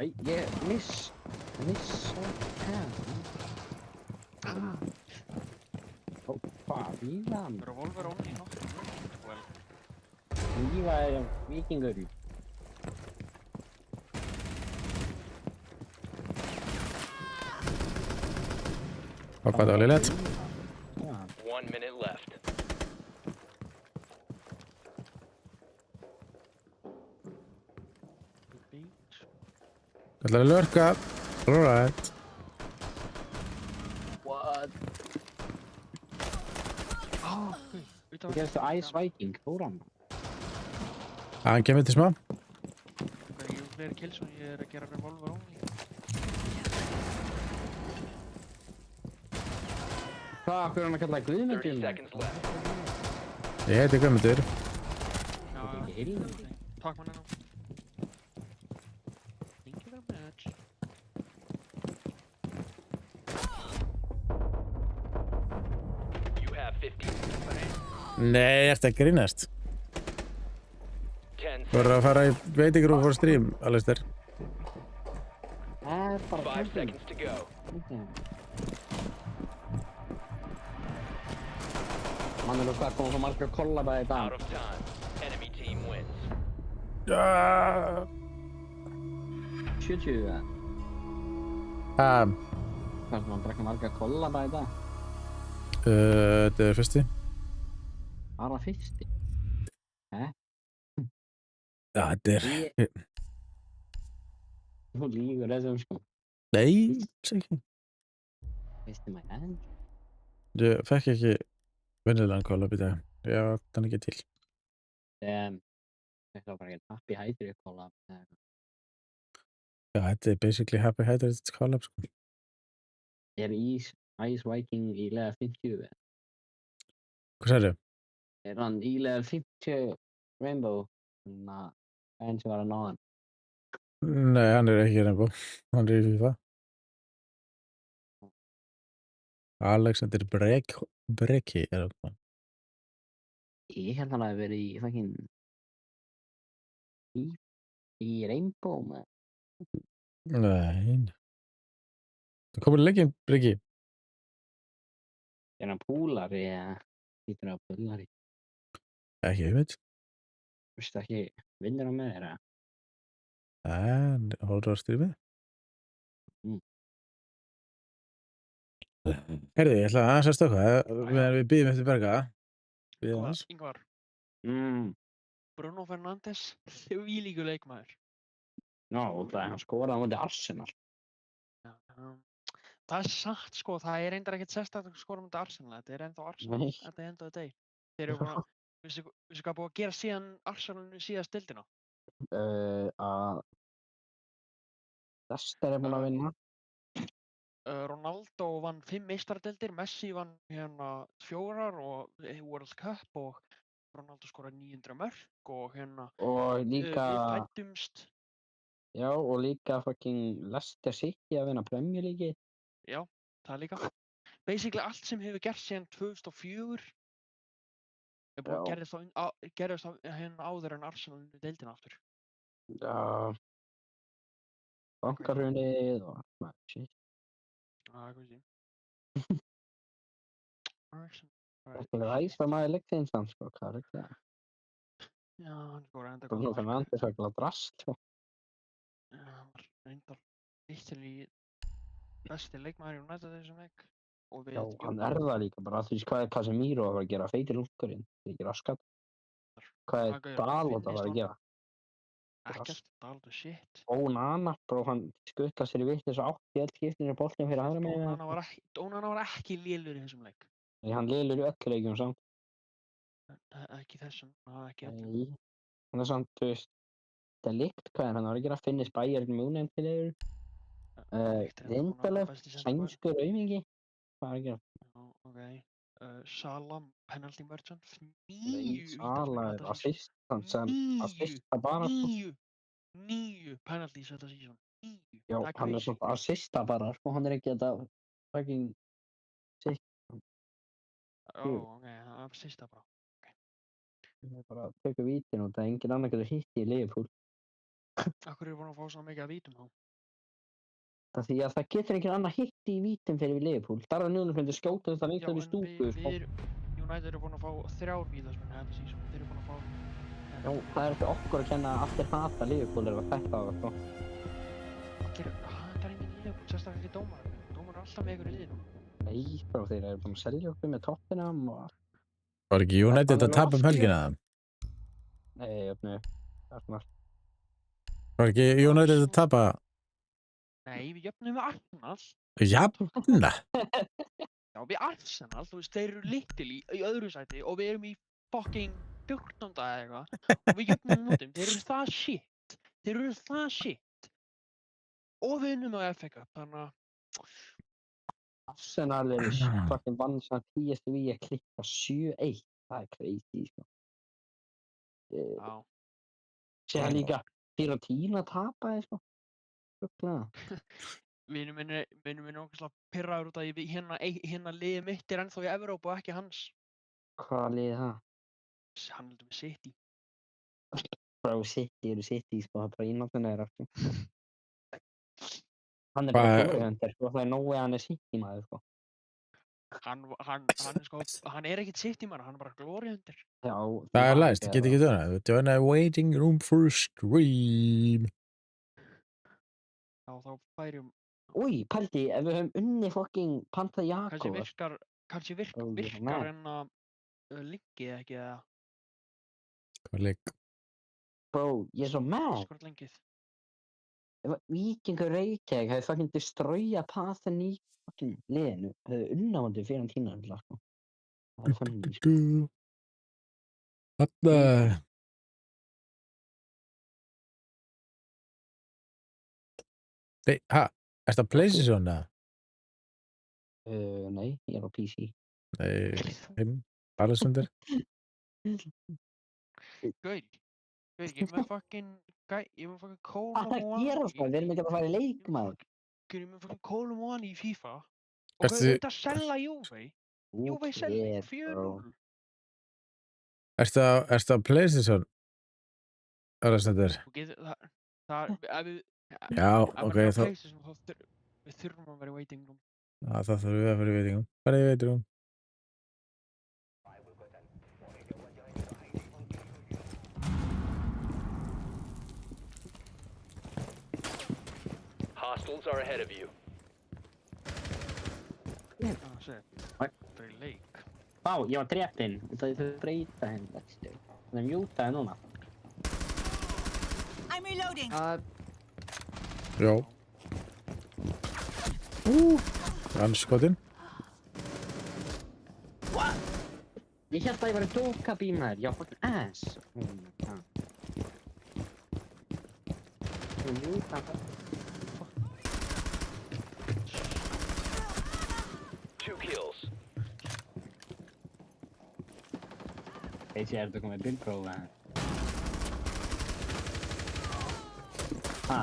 Æ, ég miss svo hæg. Hvað, víðan? Revolver only, not well. Víða er vikingur. Hvað það var leiðilegt. 1 minute left. Það ætlar að lurka. Alright. god. Þú gerðist þú Ice Viking, fóran. Hann kemur til smá. Ok, ég fleiri kills og ég að gera revolver only. Hvað, hvað hann að kalla Guðmundur? Ég heiti Guðmundur. Takk mann ennum. Thank you very much. You have 15. Nei, ertu að grínast? Þú verður að fara í veitingrúf og stream, Alistair. Það bara 5 seconds to go. Mannur hvað komum svo margir að kollaba í dag. Out of time. Enemy team wins. 70 eða? Hvað sem hann drekka margir að kollaba í dag? Þetta fyrsti. Bara fyrsti? Já, þetta Þú lígur þessum sko. Nei, ekki. Fyrsti maður enn. Ég fekk ekki venjulegan kollab í dag. Ég átti hann ekki til. Þetta var bara ekki Happy Hydrate kollab. Já, þetta basically Happy Hydrate kollab, sko. Ice Viking í level 50 eða? Hvað sagðirðu? Hann í level 50 Rainbow? Þannig að einn sem var að ná hann. Nei, hann ekki Rainbow. Hann í FIFA. Alexander Breki það. Ég held hann að vera í fucking í Rainbow með. Nei. Það komur leikinn, Breki. Hann púlari eða hýtur á púlari? Ekki, ég veit. Vistu ekki, vinnur hann með þér eða? En, hóru að strímið? Heyrðu, ég ætla aðeins að stökkva. Við bíðum eftir Berga. Ingvar. Bruno Fernandes, þvílíkur leikmaður. Já, hann skoraði á móti Arsenal. Það satt sko, það reyndar ekkert sérstakt að skora á móti Arsenal. Þetta ennþá Arsenal, þetta end of the day. Þeir eru bara, veistu hvað búið að gera síðan Arsenal síðast deildina? Að Leicester búin að vinna. Ronaldo vann 5 meistaradeildir, Messi vann 4 og World Cup og Ronaldo skoraði 900 mörk og og líka við fæddumst. Já, og líka fucking Leicester City að vinna Premier League. Já, það líka. Basically allt sem hefur gerst síðan 2004 er búið að gerðist áður en Arsenal deildina aftur. Já. Bankarhrunið og allt shit. Hvað sé. Þetta er æs var maður leiksins hann sko, hvað það? Já, hann skoraði enda Bruno Fernandes var ekki drast sko. Já, hann var reyndar í besti leikmaður í United þessum leik. Já, hann það líka bara því hvað er Casemiro að fara að gera, feitir lúkkurinn, það er ekki raskat. Hvað er Dalot að fara að gera? Ekkert, Dalot er shit. Onana, hann skutla sér í vitnis og 80 skiptinir í boltinu fyrir hægra megin. Onana var ekki lélur í þessum leik. Nei, hann lélur í öll leikjum samt. Ekki þessum, ekki öllum. Nei, hann samt, þú veist, það er líkt hvað hann var að gera, Finnis Bayern Múnen til þeir. Lindelöf, sænskur aumingi, hvað er að gera? Já, ok. Salah, penalty merchant, 9. Salah er assist, hann sem assista bara. 9 penalties þetta season, 9. Já, hann er svona assista bara, sko, hann er ekki þetta fucking sick. Ok, hann er assista bara. Það er bara að tökja vítin og það er engin annar getur hitt í Liverpool. Akkur búin að fá svona mikið að vítum þá? Það því að það getur engin annar hitt í vítum fyrir Liverpool. Darwin Núñez myndi skjóta þetta lengt í stúku. United eru búin að fá 3 vítaspyrnur þetta season. Þeir eru búin að fá... Já, það er ekki okkur að kenna að allir hata Liverpool er að þetta á það, sko. Allir hatar engin Liverpool, sérstaklega ekki dómar. Dómar eru alltaf með ykkur í liðinu. Nei, bara þeir eru búin að selja okkur með Tottenham og allt. Var ekki United að tapa helgina það? Nei, öfnu. Arsenal. Var ekki United að tapa? Nei, við jöfnum með Arsenal. Jafna? við Arsenal, þú veist, þeir eru lítil í öðru sæti og við erum í fucking 14. eða eitthvað og við jöfnum mótum, þeir eru það shit og við unnum á FA Cup, þannig að Arsenal eru fucking vann samt PSV að klikka 7-1, það er crazy, sko. Já. Sér líka Fiorentina tapaði, sko. Ruglaða. Vinur minn er ógeðslega pirraður út af því hérna liðið mitt er ennþá í Evrópu og ekki hans. Hvaða lið er það? Hann heldur með City. Bro, City eru City, sko, það er bara ímáttunni þeirra, sko. Hann er bara glóriðhundur, sko, það er nógu að hann er City maður, sko. Hann er ekkert City maður, hann er bara glóriðhundur. Já. Það er læst, ég get ekki dönað. Join a waiting room for stream. Já, þá færum... Új, pældi, ef við höfum unni fucking Panta Jakov. Kannski virkar enna linkið ekki, eða... Hvað link? Bro, ég er svo mad. Skort linkið. Ef Víkingur Reykjavík hefði fucking destroyað Pathan í fucking liðinu, hefði unnávandi fyrir hann tína, sko. Það er þannig, sko. Þarna... Ertu að PlayStation eða? Nei, ég er á PC. Nei, bara stundir. Gaur, ég er með fucking Call of Það gerast það, við erum ekki að fara í leik, maður. Gaur, ég er með fucking Call of Duty í FIFA. Og hvað er þetta að selja Juve? Juve selja 4-0. Ertu að PlayStation? Bara stundir. Já, ok, þá... Við þurfum að vera í waiting room. Já, það þurfum við að vera í waiting room. Hvað er í waiting room? Hostiles are ahead of you. Það er í leik. Vá, ég var drepinn. Það er breyta henni. Það er mjútaði núna. I'm reloading. Já. Rannskotinn. Ég held að ég var í dókabí maður. Já, fucking ass. Það er mjútaði. 2 kills. Þessi er þetta komið bildprófa. Ha?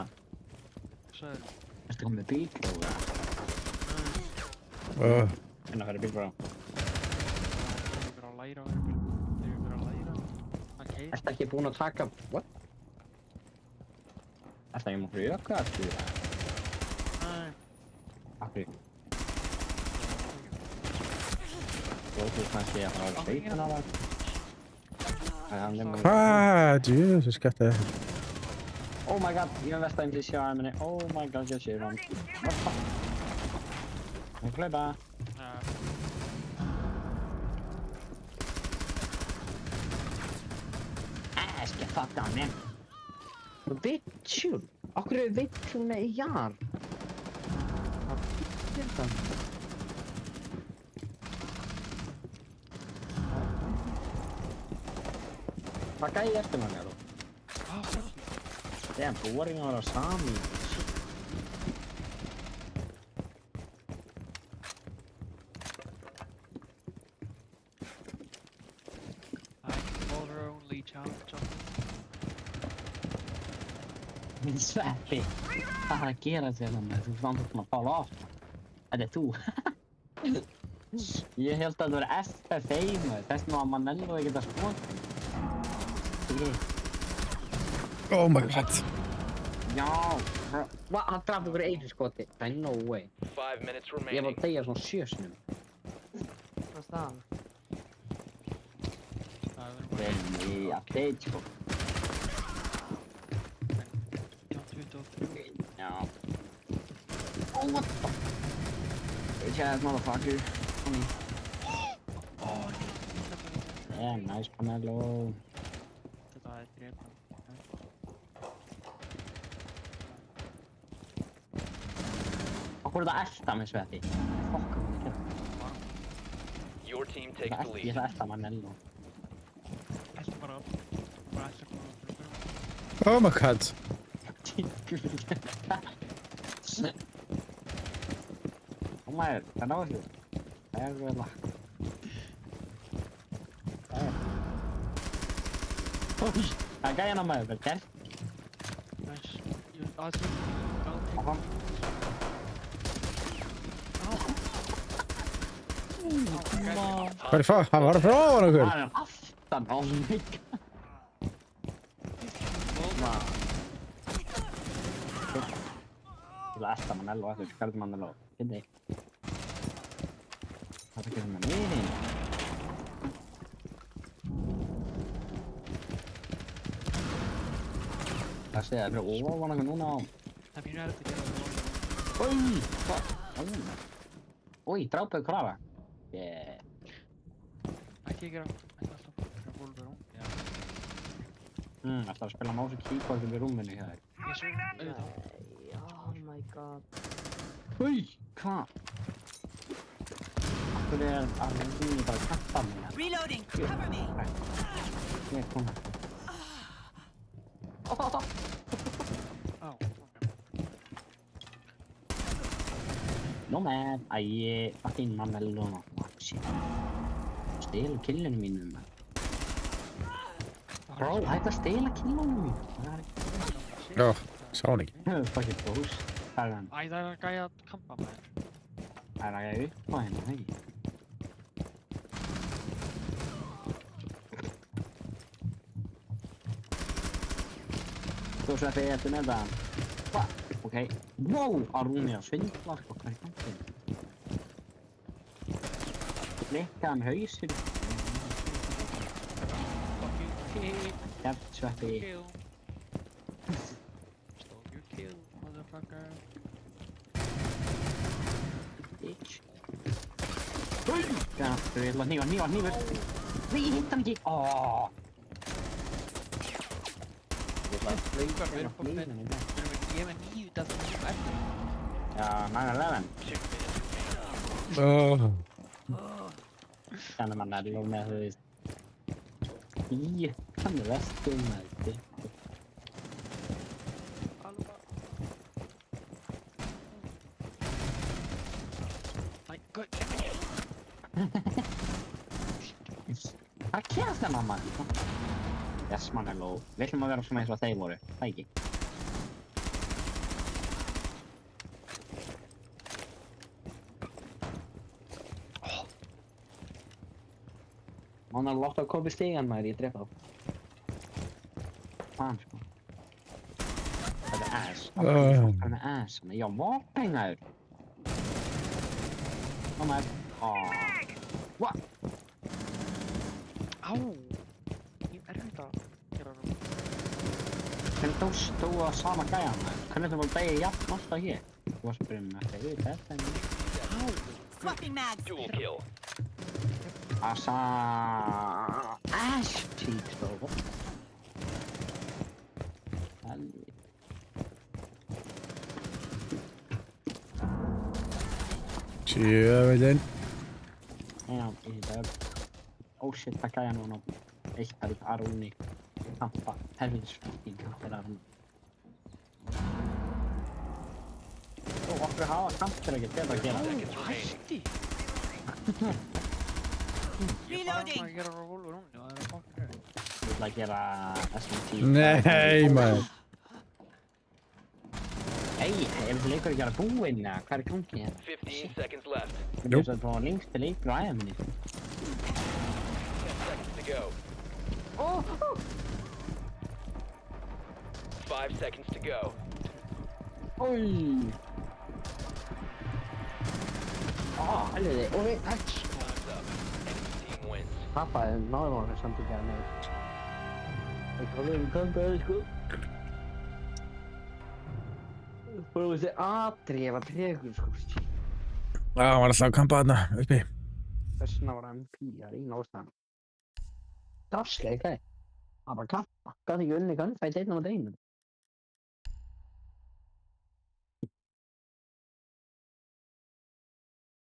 Sæður. Ertu komið bildprófa? Hvernig að fara bildprófa? Þeir eru að læra að keyra. Ertu ekki búinn að taka... What? Ertu ekki múið fyrir ökka að stjúra? Nei. Akkur. Þú veist kannski að það var sveitin á það. Hvað? Djúðis, skætti það. Oh my god, jag var nästan inte köra men oh my god, jag kör dem. Vad fan? Jag får bara. Ska fatta men. Bitchul. Akkur är bitchul med jar. Vad kan jag efter man då? Det är en boring av Sami. Water only challenge. Min Sveppi. Vad gerar sig med? Du får inte komma fall av. Är det du? Jag helt att det var FF med. Fast nu har man ändå inte spårt. Oh my god. Já, hann draf ykkur einu skoti. Það er no way. 5 minutes remaining. Ég var að deyja svona 7 sinnum. Hvað er staðan? Venni, Atletico. Já. Oh, what the fuck? Bitch ass motherfucker. Kom í. Yeah, nice Panello. Þetta er drepa. Akkur er það elda með Sveppi? Fokk. team takes the lead. Ég ætla Manello. Eltu bara eltu bara Oh my god. Kom maar, ga nou eens. Hij is weer lachen. Oei, ga jij naar mij, bekend? Nice. Awesome. Aha. Hvað er það? Hann var frá hann okkur. Hann er aftan á mig. Ég vil elta Manello eftir, skarði Manello. Fyndi. Það er ekki sem að miðin. Það sé að það er ofan okkur núna á. Það er mjög erfitt að gera það. Oi, hvað? Oi, drápaðu krafa. Yeah. Ætti ég að gera Ætlar að spila mouse og keyboard í rúminu hjá þér. Ég svo auðvitað. Oh my god. Oi, hvað? Akkur er að reyna bara að kappa mig. Reloading, cover me. Ég er konar. No man, fucking Manello. Shit. Stela killinu mínum. Bro, hætti að stela killinu mínum. Já, sá hann ekki. Fucking bros. Hvað er hann? Æ, það er að gæja að kampa með þér. Það er að gæja upp á henni, hei. Þú svo eftir eftir með það. Hvað? Ok. Wow, Arúni að svindla, sko. Hvað er það? Klikkaði með hausinn. Kæft sveppi. Stole your kill, motherfucker. Bitch. Gaftur, ég ætla að hnífa. Nei, ég hitt hann ekki. Åh. Við erum að gefa 9 dætt eftir. Já, 9/11. Þannig mann er lóð með þú veist. Hann er vestum með þetta. Æ, guð. Hvað kæðast það mamma? Yes, mann er lóð. Við ætlum að vera svona eins og þeir voru. Það ekki. Hann har látt að koma í stigan maður, ég drepa þá. Fan sko. Það er ass. Það er ass. Já, varpengar. Kom her. What? Á. Ég er erfitt að gera það. Hvernig þú stóð á sama gæjan maður? Hvernig þú var begið jafn alltaf hér? Þú varst að byrja með þetta við þetta en... Swapping mags. Dual kill. Assa... Ass cheeks though. Helvið. Sjövelin. Já, það er... Oh shit, það gæja núna. Eitt er Arúni. Kampa. Helvitis fucking kampa er Arúni. Og okkur hafa kampir ekkert betra að gera. Hætti! Ég bara ætla að gera revolver núna og það er fucking rauð. Ég ætla að gera SMT. Nei, maður. Hey, er þessi leikur ekki að búinn eða? Hvað er gangið hérna? 15 seconds left. Þetta er svo lengsti leikur á æðminni. 10 seconds to go. 5 seconds to go. Oi! Helviti. Oi, ætt. Time's up. Enemy team wins. Pappa er náðurinn samt ekki að með. Það komið kampaði sko. Bara þessi atrið var tregur sko. Já, hann var alltaf að kampa þarna uppi. Þessna var MP, það er eina ástæðan. Drafslega, hvað? Það var kampa. Gat ekki unni gunfight einn á einum.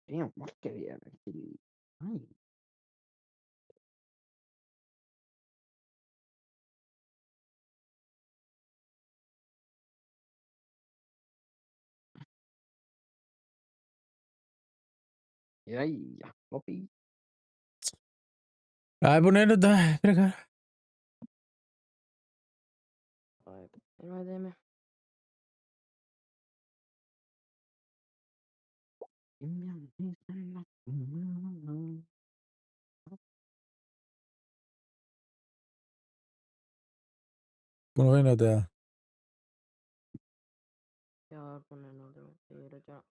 Já, margir ég ekki. Æ. Jæja, Bobby. Það er búin einu dag, frekar. Invite me. Búin að vinna þetta. Já, búin að nota mig. Ég er ekki að...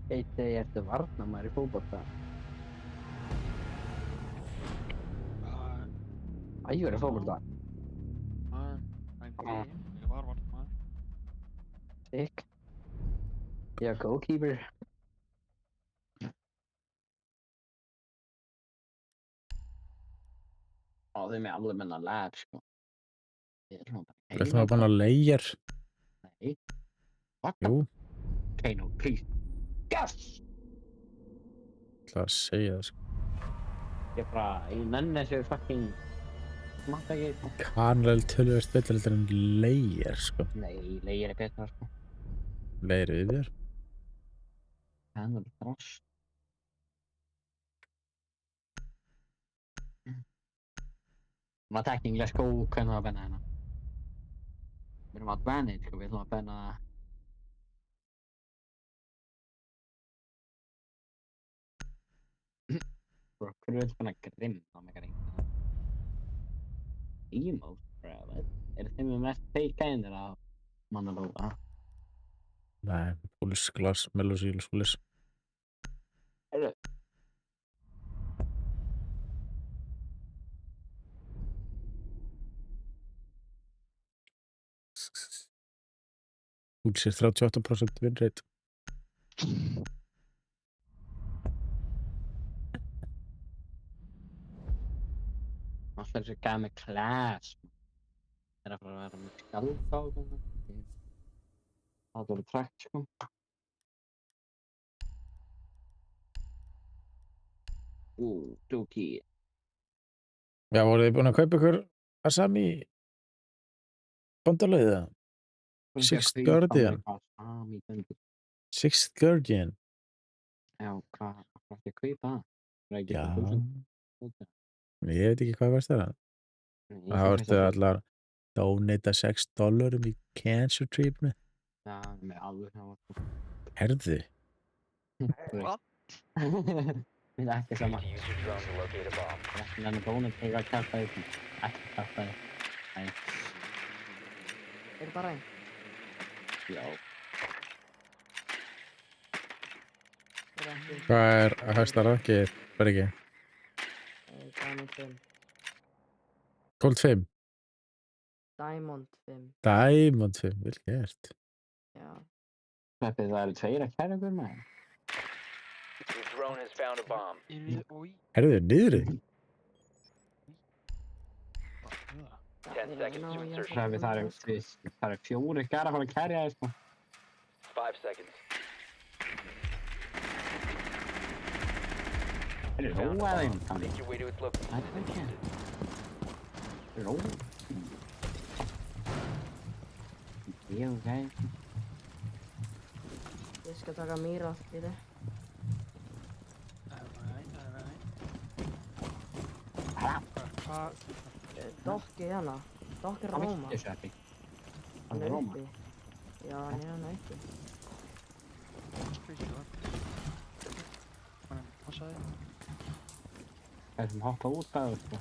Eitt degi ertu varnarmaður í fótbolta. Ægjur í fótbolta. Ég var varnarmaður. Sick. Ég er goalkeeper. Þeir með alveg menna lab, sko. Þú ætlum að banna leigjar. Nei. What? Jú. Okay, no, please. Yes! Það að segja það, sko. Ég nenni þessu fucking... Smatta ekki, sko. Kanræl tölvöld betur heldur en leigjar, sko. Nei, leigir er betra, sko. Leigir við þér. Það er dross. Maður tekning, let's go, hvernig að benna hérna. Við erum advantage, sko, við ætlum að benna... Bro, hverju vil benna grimm á mig að reynda? Emote, bro, þeim við mest fake gænir á mannalóa? Nei, púlis, glas, melosíl, skúlis. Heyrðu. Púlis er 38% vinnreit. Alltaf þessu gæði með class. Það er að fara að vera með skjálta og svona. Það voru trakt, sko. Dúki. Já, voruð þið búin að kaupa ykkur Asami bandalögið það? Sixth Guardian. Sixth Guardian. Já, hvað ætti að kaupa það? Já. Ég veit ekki hvað verðst það. Það verður allar donata $6 í cancer treatment. Já, með alveg það. Herðu. What? Við erum ekki saman. Ekki nenni donata eiga að kæfta því. Ekki kæfta því. Nei. Er bara einn? Já. Hvað er að hæsta rankið, Bergi? Diamond 5. Gold 5? Diamond 5. Diamond 5, vel gert. Já. Sveppið, það eru tveir að kæra ykkur með. Your drone has found a bomb. Herðu, niðri? 10 seconds to insertion. Sveppið, það eru fjóri gæra að fara að kæra þér, sko. 5 seconds. Er það róa þeim? Make your way to its location. Það er ekki. Róa. Ég, ok. Ég skal taka mýra allt í þið. Hvað? Dokki hérna. Dokki er Róma. Hann er Sveppi. Hann er uppi. Já, hann er hann uppi. passaði. Það sem hoppa út af sko.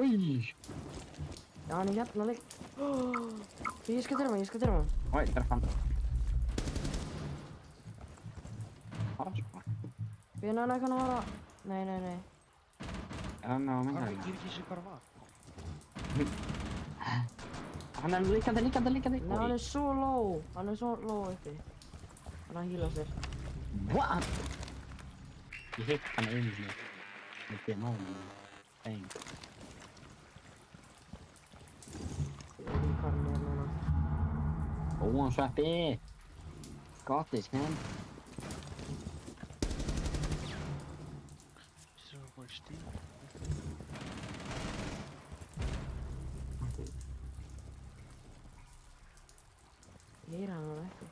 Új! Já, hann er hérna líka. Ég skal dyrma, ég skal dyrma. Oj, treff han. Björn, hann kann vara... Nej, nej, nej. Ja, men vad menar Hvað du? gerir ekki sér bara var? Han är likande. Nej, han är så low. Han är så low uppi. Han har healat sig. What? Jag hittade han in med det någon. Bang. Jag kan ner någon. Oh, han släppte det. Got this, man. Så var det stil. Heyr hann var ekki.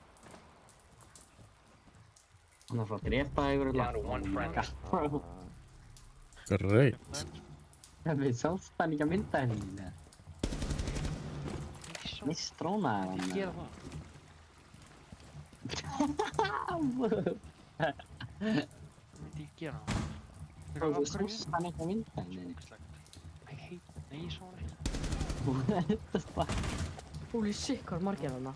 Han har fått repa över Down to one friendly. Great. Jag blir så spännande mynta här inne. Misstråna Ekki han. gera það. Myndi ég gera það. Jag blir så spännande mynta här inne. Nei, svona ekki. What the fuck? Holy shit, hvað er margir þarna?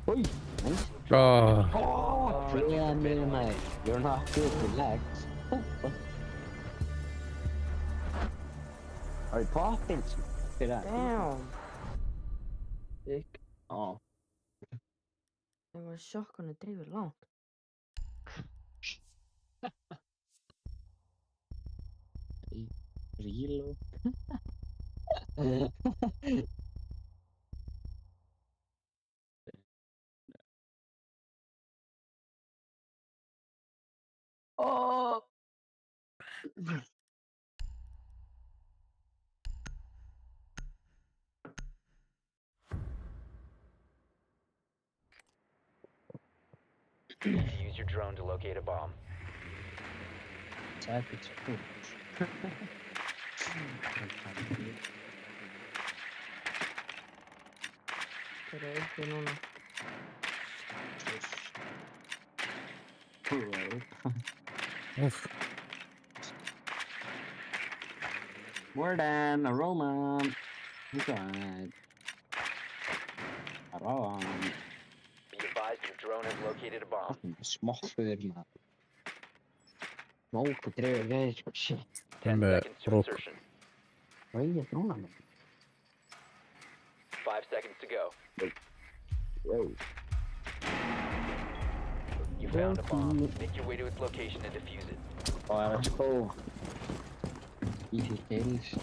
Oj! Nice. Oh. Freeland me, mate. You're not good, relax. Are you popping? Look at that. Damn! Sick. Ja. Det var shotgunni drifur langt. Reload. Oh! Use your drone to locate a bomb. Säkert så. Það er uppi núna. Uff. More than a Roman. Right. Around. Be advised your drone has located a bomb. Småför man. Smoke och tre grejer. Shit. 10 med seconds to bråk. insertion. Vad är det från honom? 5 seconds to go. Whoa. You found a bomb. Make your way to its location and defuse it. Oh, let's go. Easy kills.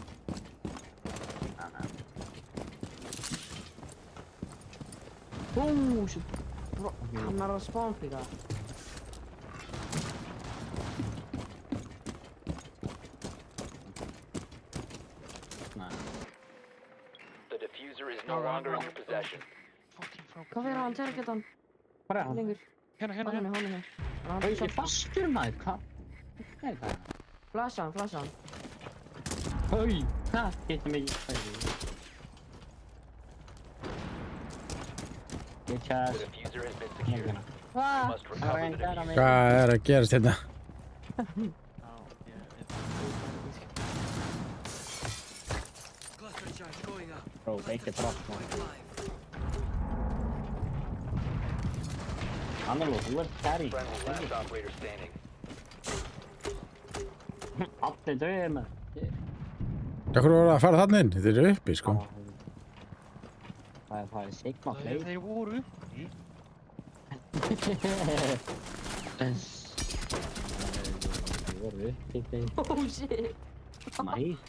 Oh shit. Bro, han har spawnpicka. The diffuser is no longer in your possession. Hvað fyrir hann tergetan? Var är han? Lengur. Hérna. Hann er hérna. Vad är det fastur mig? Vad är det? Flashan. Oj! Ha! Hitta mig. The diffuser has been secured. You must recover the diffuser. Hvað er að gerast hérna? Bro, take it off. Han är låg carry. Friendly last operator standing. Allt är död med. Hvað voru að fara þarna inn? Þetta eru uppi, sko. Það er sigma play. Þeir voru uppi. Þeir voru uppi. Oh shit. Nice.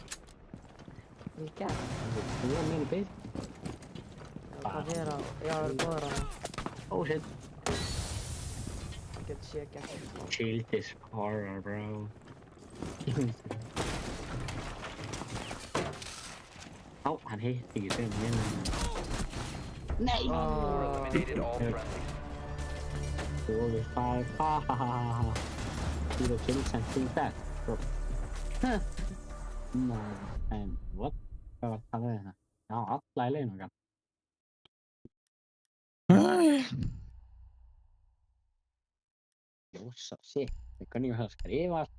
Vilka? Það er mjög bit. Hvað er það? Já, það eru góður hana. Oh shit. Ég get sék ekki. Chill this horror, bro. Ó, hann hitti ekki þeim hérna. Nei! Eliminated all friendlies. 4-5, ha ha ha ha. 0 kills and 3 back, bro. No, and what? Hvað var það hérna? Já, alla í leiðinu okkar. så shit. Det kunde ju ha skrivit.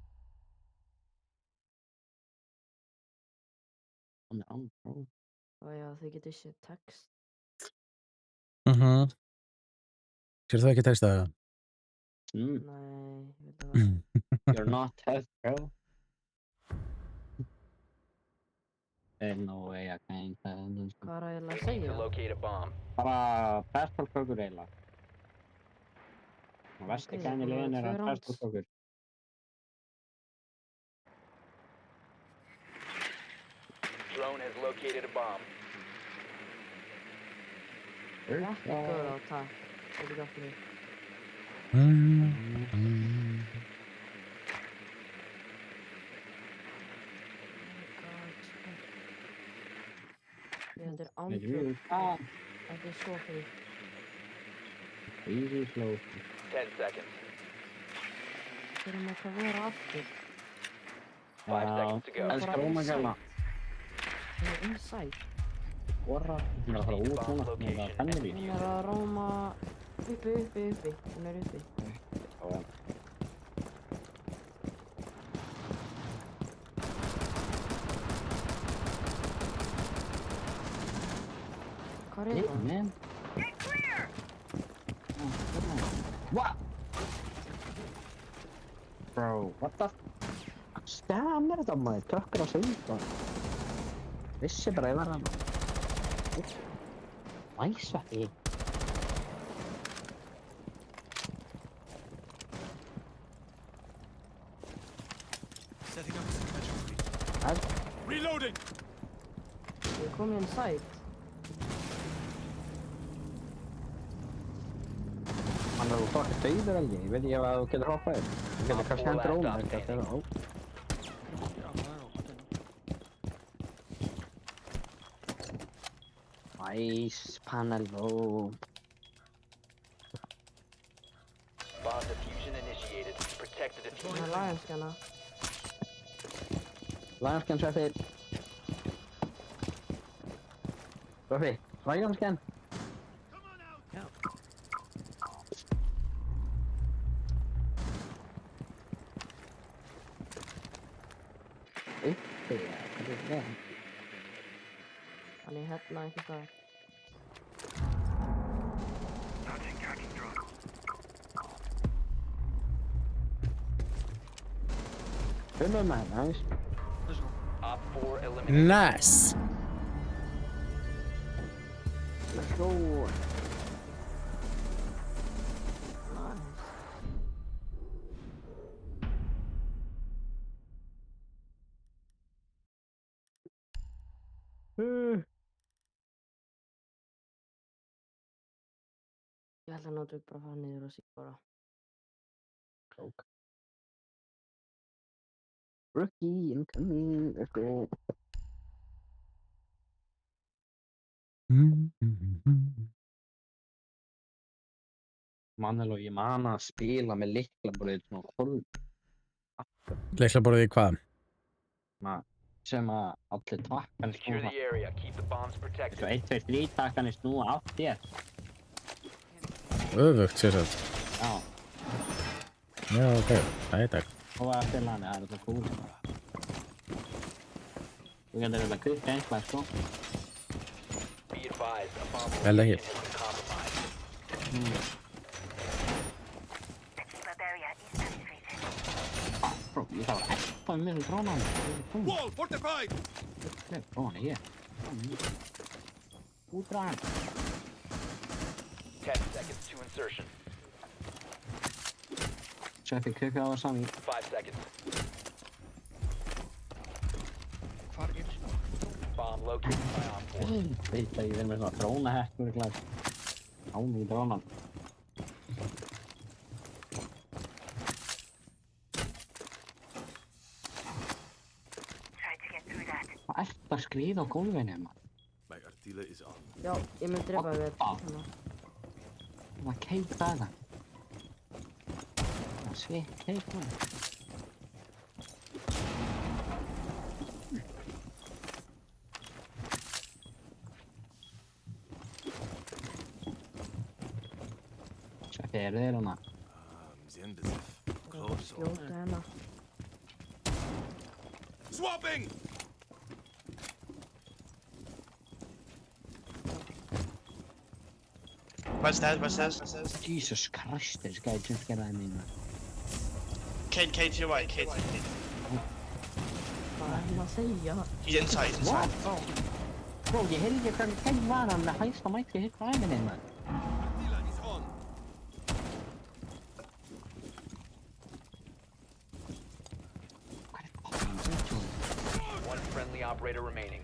Og já, þið getur séð text. Sér það ekki texta það? Mm. Nei, ég veit það. You're not tough, bro. There's no way I can tell. Hvað er eiginlega að segja? Locate a bomb. Bara pressbólkökur eiginlega. Og versti kennilegin að pressbólkökur. Drone has located a bomb. Góður á, takk. Það er gott fyrir. Þetta er andrúr. Þetta er svo fyrir. Easy flow. 10 seconds. Þurfum ekki að vera aftur. 5 seconds to go. Elskar ómægæla. Það er inside. Orra. Hún er að fara út núna. Hún er að fennir í. Hún er að róma uppi. Hún er uppi. Hvað er það? Man. What? Bro, what the? Stammer þetta maður, tökkar á sig út. Vissi bara ég var hann. Væsvætti. Setting up the catch. Reloading! Ég kom inside. Hann er fucking dauður alveg, ég veit ekki ef þú getur hoppað þér. Þú getur kannski hendur óna eitthvað. Nice, panel, Bomb diffusion initiated. Protect the Hún er diffuser. laganskjana. Lionscan Sveppi. Sveppi, Lionscan. Uppi, hvað er það? Hann er hérna einhvers staðar. Man, nice. Op 4 eliminated. Nice! Let's go. Ég ætla að nota upp bara að fara niður og síðan bara. Okay. Rookie incoming. Let's go. Manel og ég man að spila með lyklaborðið svona hólf. Lyklaborðið í hvað? Sem að allir takkanir Secure the area. Keep the bombs protected. Svo 1, 2, 3 takkanir snúa átt þér. Öfugt, sér sagt. Já. Já, ok. Það er takk. Og að spila hann, það er þetta cool. Þú getur þetta kvippt einhvað, sko. Be advised, a bomb Vel ekki. has been compromised. Bro, ég þarf að ekka með mér drónan. Wall fortified! Drónan er hér. Útræðan. 10 seconds to insertion. Sveppi, kvikka á það sami. 5 seconds. Hvar er það? Bomb located by Op 4. Veit að ég verð með svona drónahekkur í glæð. Án í drónan. Hvað ert að skriða á gólfinu, maður? My artillery is on. Já, ég mun drepa þér. Það keip það. Það sveit keip það. Sveppi, eru þeir hana? Sehen besef. Skjóta hérna. Swapping! What's that? Jesus Christ, this guy just got at me, man. Kate to your right, Kate. Vad är det man säger? He's inside. What? Oh. Bro, you hit your friend. Take one on the heist. I might hit climbing in, man. He's on. One friendly operator remaining.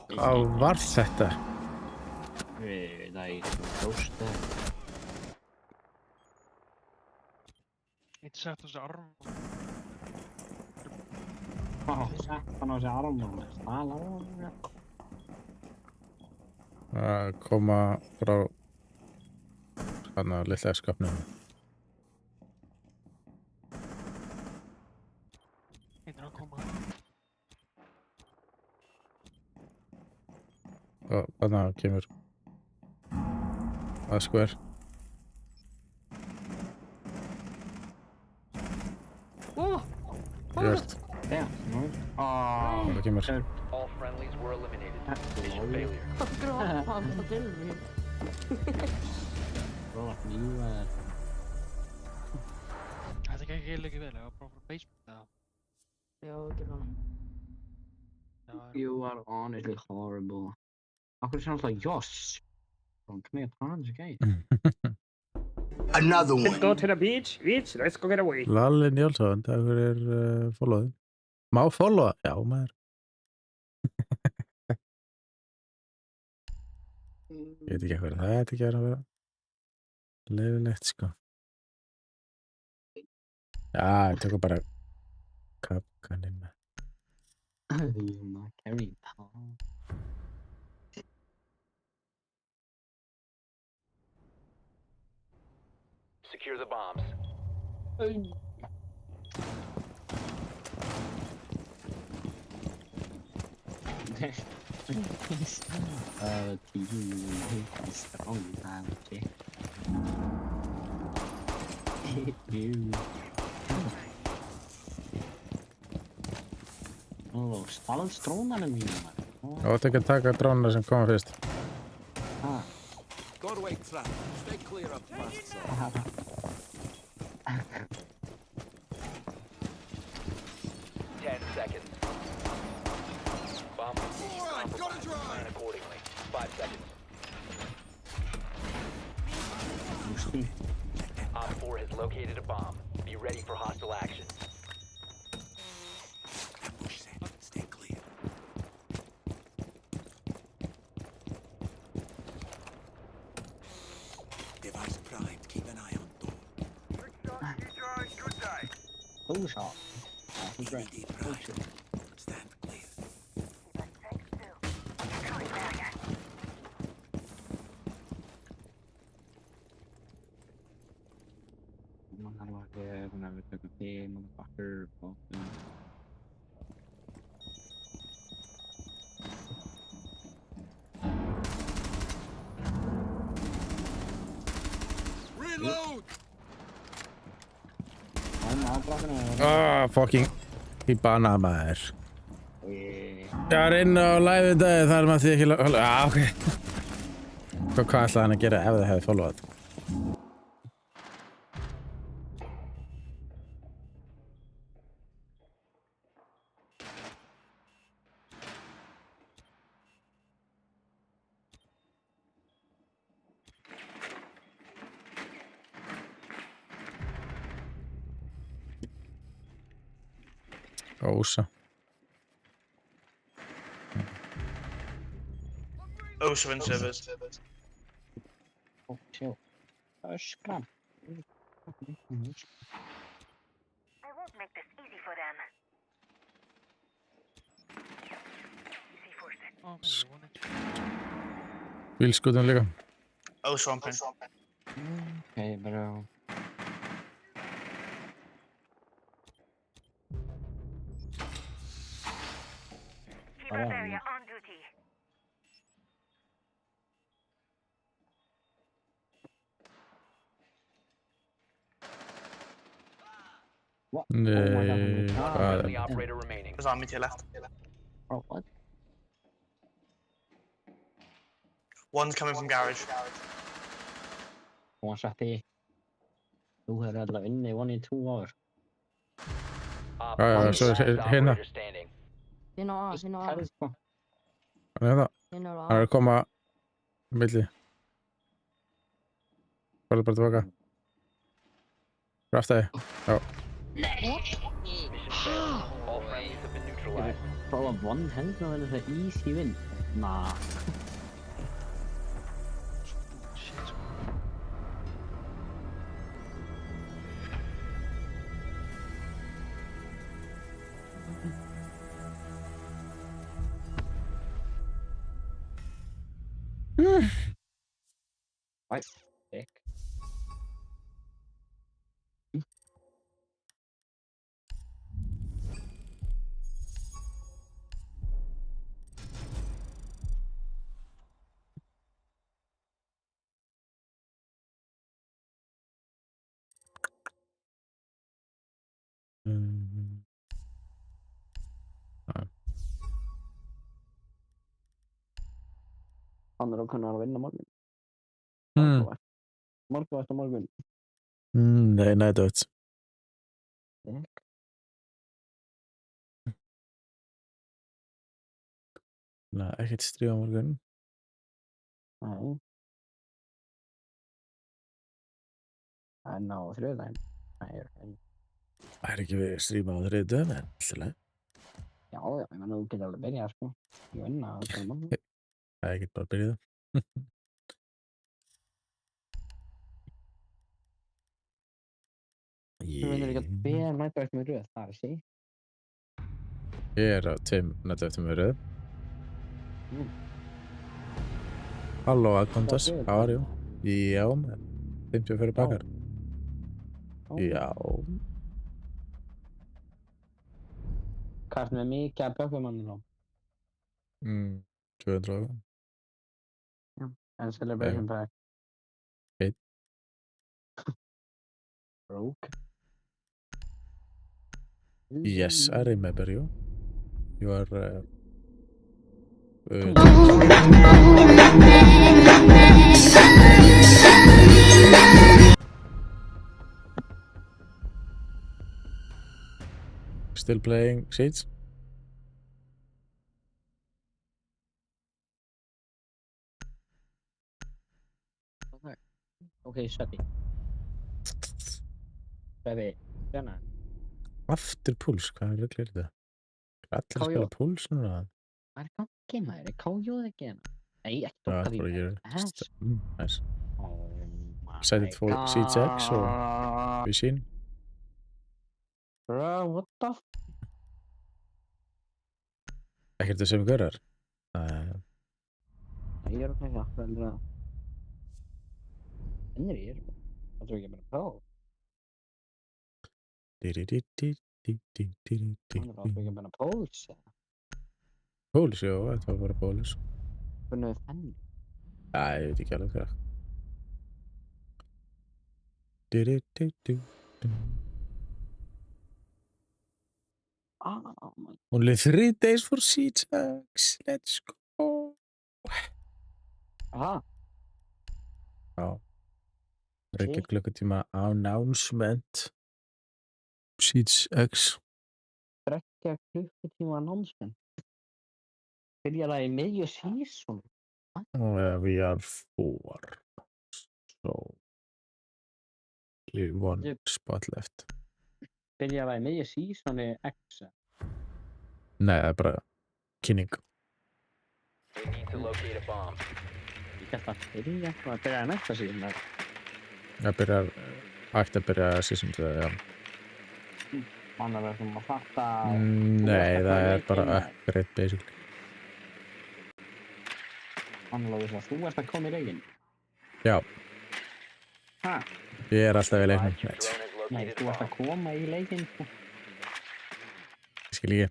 Hvað var þetta? Það er ghost. Eitt sett á þessi arm. Sett hann á þessi arm, man. Stala á hann. Að koma frá hana litla skapnum. Einn að koma. Og hana kemur að skver. Gjört. Yeah, no. Það kemur. All friendlies were eliminated. Mission failure. Bra, fan på till mig. Bro, you Þetta gekk ekki vel, ég var bara frá basement eða. Já, ekki hann. You are honestly horrible. Akkur sounds like Josh from Command Hans again. Another one. Let's go to the beach. Let's go get away. Lalli Njálsson, takk followin. Má followa? Já, maður. Ég veit ekki hvað það ekki að vera leiðilegt, sko. Já, ég tökum bara kapkaninn með. You're not carrying power. Secure the bombs. Stala strónarnir mínu, man. Þú átt ekki að taka drónuna sem koma fyrst. Doorway trap. Stay clear of past. 10 seconds. Bomb compromised. Plan accordingly. 5 seconds. Op 4 has located a bomb. Be ready for hostile action. Ambush set. Stay clear. Device primed. Keep an eye on door. Good day. Full shot. ED primed. Stand clear. Motherfucker. Reload. Fucking í bana maður. Ég var inn á live dagi þar maður því ekki ok. Hvað ætlaði hann að gera ef þið hefði followað? Ósa. Osa in service. Oh, chill. Scram. I won't make this easy for them. Bílskútan líka. Osa ramping. Okay, bro. Keep area on duty. What? Nei, hvað er Friendly þetta? operator remaining. There's army to your left. Oh, what? One's coming from garage. Hún setti þú hefur alltaf unnið 1 in 2 hours. Op Já, four, svo er last hérna. operator standing. Hinn á A, hinn á A. Kærð, sko. Hann er það. Hinn á Hann er A. að koma á milli. Farðu bara tilbaka. Raftaði. Já. Mission failed. All friendlies have been neutralized. Prófa one hand og verður það easy win. Nah. Right. Dick. Hann er okkur að vinna morgun. Morgunvægt á morgun. Nei, nædögt. Dick. Nei, ekkert stríð á morgun. Nei. Það er ná þriðdægin. Nei, ok. Það er ekki verið að stríma á þriðdögum, en alltaf leið. Já, ég menn þú getur alveg byrjað, sko. Ég vinna að það er morgun. Það er ekki bara að byrja það. Þú vinnur ekki að byrja nættuvægt með röð, það er sí. Ég er á 2 nædögtum með röð. Halló, Akondas. How are you? Já, 54 bakar. Já. Hvað ertu með mikið að bökkumannir á? 200. Já, en celebration pack. 1. Broke. Yes, I remember you. You are... Still playing Seeds? Ok, Sveppi. Sveppi, hérna. Aftur púls, hvað er rugl þetta? Allir að spila púls núna? Hvað er gangi maður? Er KJ ekki hérna? Nei, ekki Já, dokka því. bara ég Ass. Nice. Oh my Excited for Seeds X og við sín. Bro, what the f... Ekkert það sem görar? Nei, ég er að taka aftur að... Ennir ég er... Það tror ég bara próf. Hann er bara ekki bara póls, eða? Púls, já, þetta var bara púls. Hvernig er fenni? Já, ég veit ekki alveg hvað. Only 3 days for Seeds X, let's go. Aha. Já. Reykja klukkutíma announcement. Seeds X. 3 klukkutíma announcement. Byrjar það í miðju season? We are 4. So. One spot left. Byrjar það í miðju seasoni X? Nei, það er bara kynning. We need to locate a bomb. Ég gæti að byrja eitthvað að byrja næsta season. Það byrjar, ætti að byrja season 2, já. Man er verið að fatta... Nei, það er bara upgrade basically. Man er að þú ert að koma í leikinn? Já. Hæ? Ég er alltaf í leiknum. Nei, þú ert að koma í leikinn? Ég skil ekki.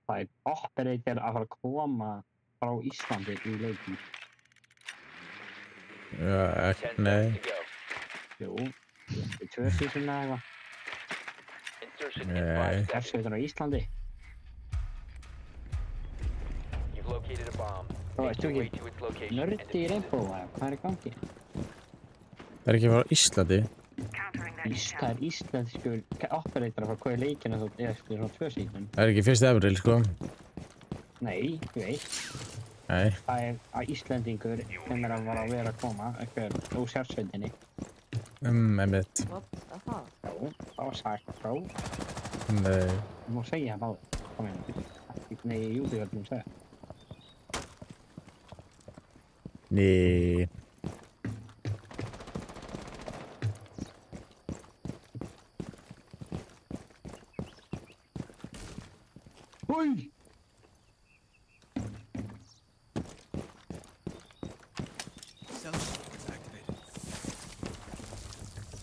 Það er operator að fara að koma frá Íslandi í leikinn. Já, ekki, nei. Jú, í 2 season eða eitthvað. location in 5 Nei. seconds. Hersveitin á Íslandi. You've located a bomb. Bro, Make ertu your way ekki to its location and nördi í defuse it. Rainbow eða? Hvað er í gangi? Það er ekki frá Íslandi. Það er íslenskur operator frá hvaða leikina þú eða svona 2 síðan. Það er ekki 1. apríl, sko. Nei, ég veit. Nei. Það er að Íslendingur sem var að vera að koma, eitthvað úr sérsveitinni. Einmitt. What? Er það? Já, það var sagt frá. Nei. Þú má segja það. Kom inn. Nei, jú, þið verðum að segja. Nei. Oi!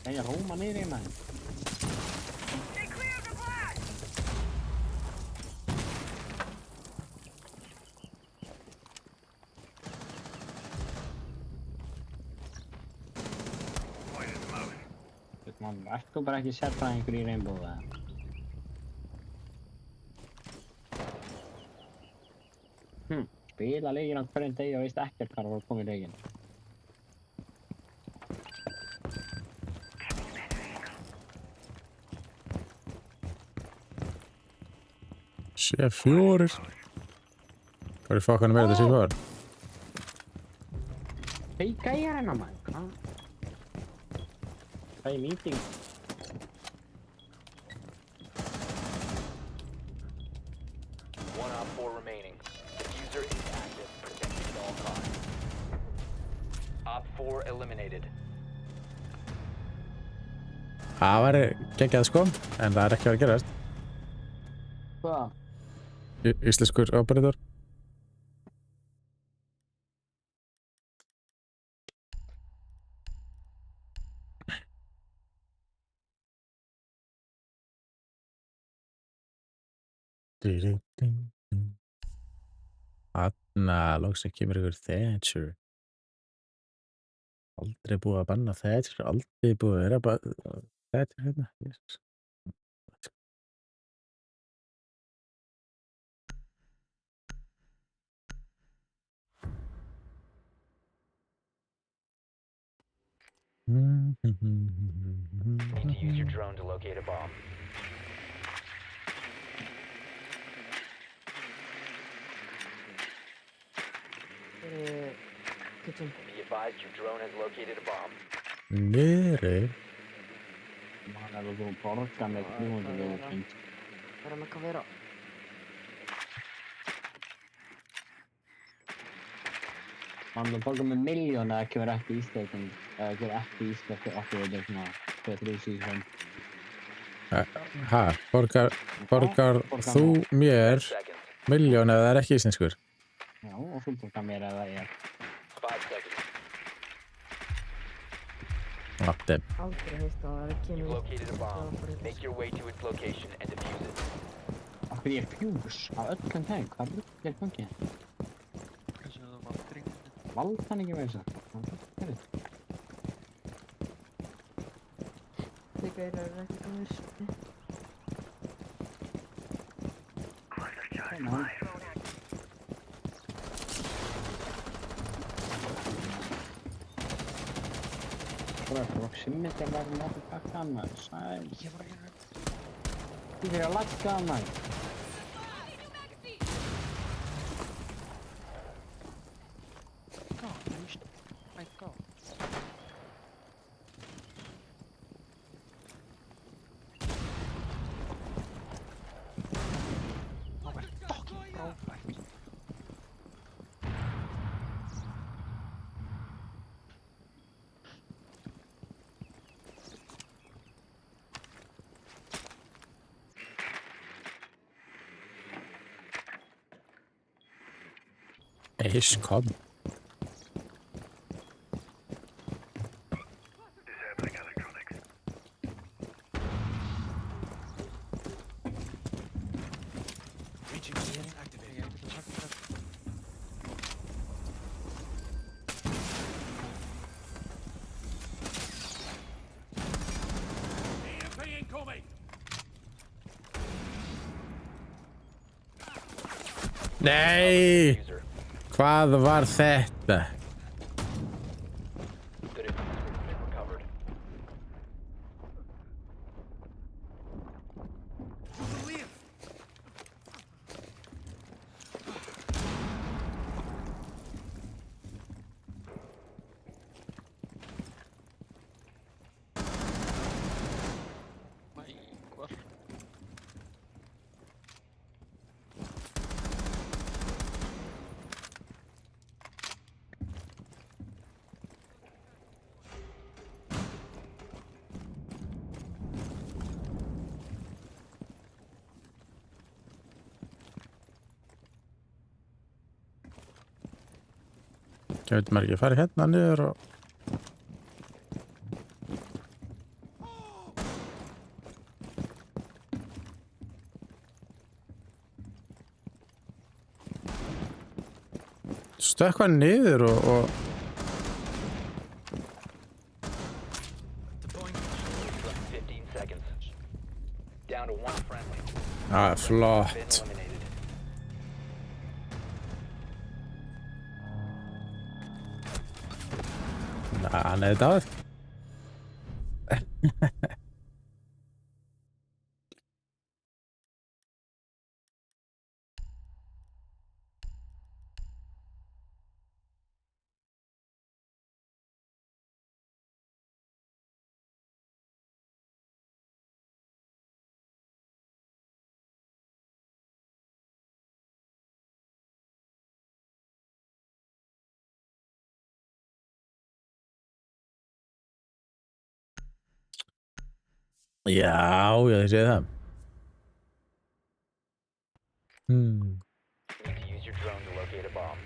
Nei, ég róma niður í mann. Ert þú bara ekki sérfræðingur í Rainbow eða? Spila leikinn á hverjum degi og veist ekkert hvað var að koma í leikinn. C4. Hvað er fokkanum verið þetta C4? Hei, gæjar hennar maður, hvað? Það er meeting. One op 4 remaining. Diffuser is active, protected at all costs. Op 4 eliminated. Það var geggjað, sko. En það er ekki að gerast. Hvað? Íslenskur operator. Þarna loksins kemur ykkur Thatcher. Aldrei búið að banna Thatcher, aldrei búið að vera Thatcher hérna. Jesus. Need to use your drone to locate a bomb. Kitchen. Be advised your drone has located a bomb. Nere. Man er þú borga með 300.000. Vera með hvað vera. Man er borga með 1.000.000 eða ekki vera ekki íslenskan. Eða ekki vera ekki íslenskan operator svona 2-3 síðan. Ha, borgar þú mér 1.000.000 ef það er ekki íslenskur? Já, og þú borgar mér ef það er. 5 seconds. Aftur. Aldrei heist að það kemur. You've located a bomb. Make your way to its location and defuse it. Af hverju er fuse á öllum þeim? Hvað er gangið? Þessu þú valdir einhvern. Vald hann ekki með þess að? Þið gæra eru ekki komið. Proximity var nokkuð pakka hann maður, sæl. Ég var ekki raun. Þú fyrir að lagga hann maður. My god. Það var fucking frábært. Ace kom. Nei! Hvað var þetta? The diffuser has been recovered. Gæti maður ekki að fara hérna niður og... Stökkva niður og... 15 seconds. Down to one friendly. Flott. Hann er dáið. Já, ég sé það. Need to use your drone to locate a bomb.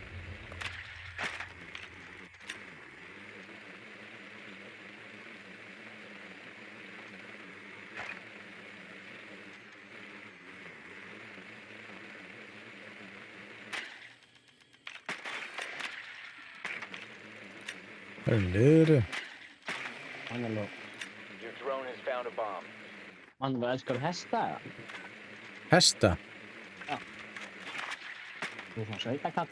Niður. Hann er lóð. Your drone has found a bomb. Hann elskar hesta, eða? Hesta? Já. Þú er svona sveitakall.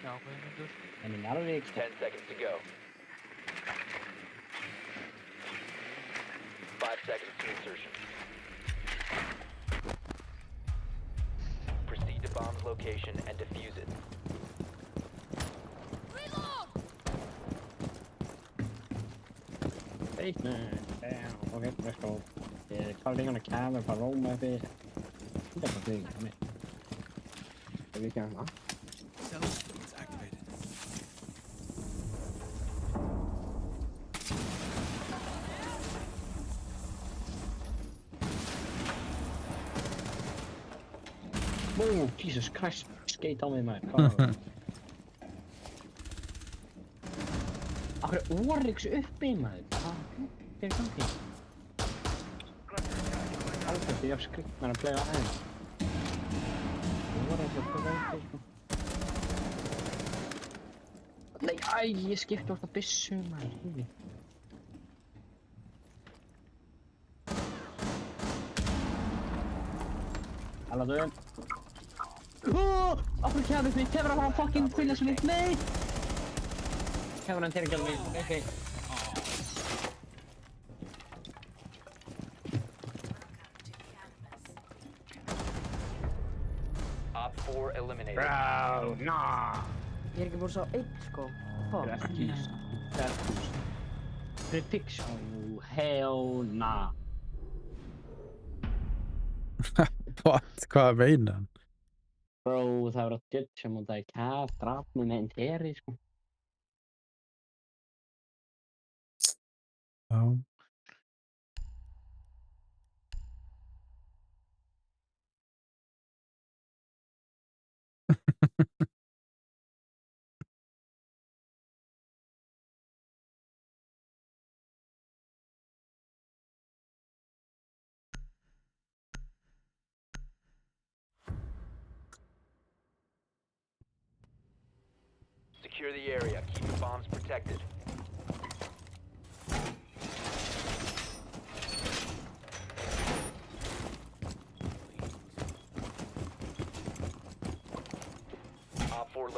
Já, hvað er myndur? En í Njarðvík. 10 seconds to go. 5 seconds to insertion. Proceed to bomb's location and defuse it. Damn, okay, let's go. Calling on a cab and parole maybe. That's a thing, I mean. We can, huh? It's activated. Oh, Jesus Christ. Skate on me, my car. Akkur er Oryx uppi, maður? Hvað er gangi? Alveg, ég hef skrikt mér að playa aðeins. Oryx er hvað gangi, sko. Nei, ég skipti orðið að byssu, maður. Alla döðum. Akkur kemur því, kemur að fara fucking fylgja svo mitt, nei! Kemur hann til að gera mig, ok. Op 4 eliminated. Bro, nah. Ég er ekki búin að sá einn, sko. Refuse. Prefix. Oh, hell nah. What? Hvað meina hann? Bro, það var að djödd sem það er kæft, draf mig með einn teri, sko. Já. Secure the area. Keep the bombs protected.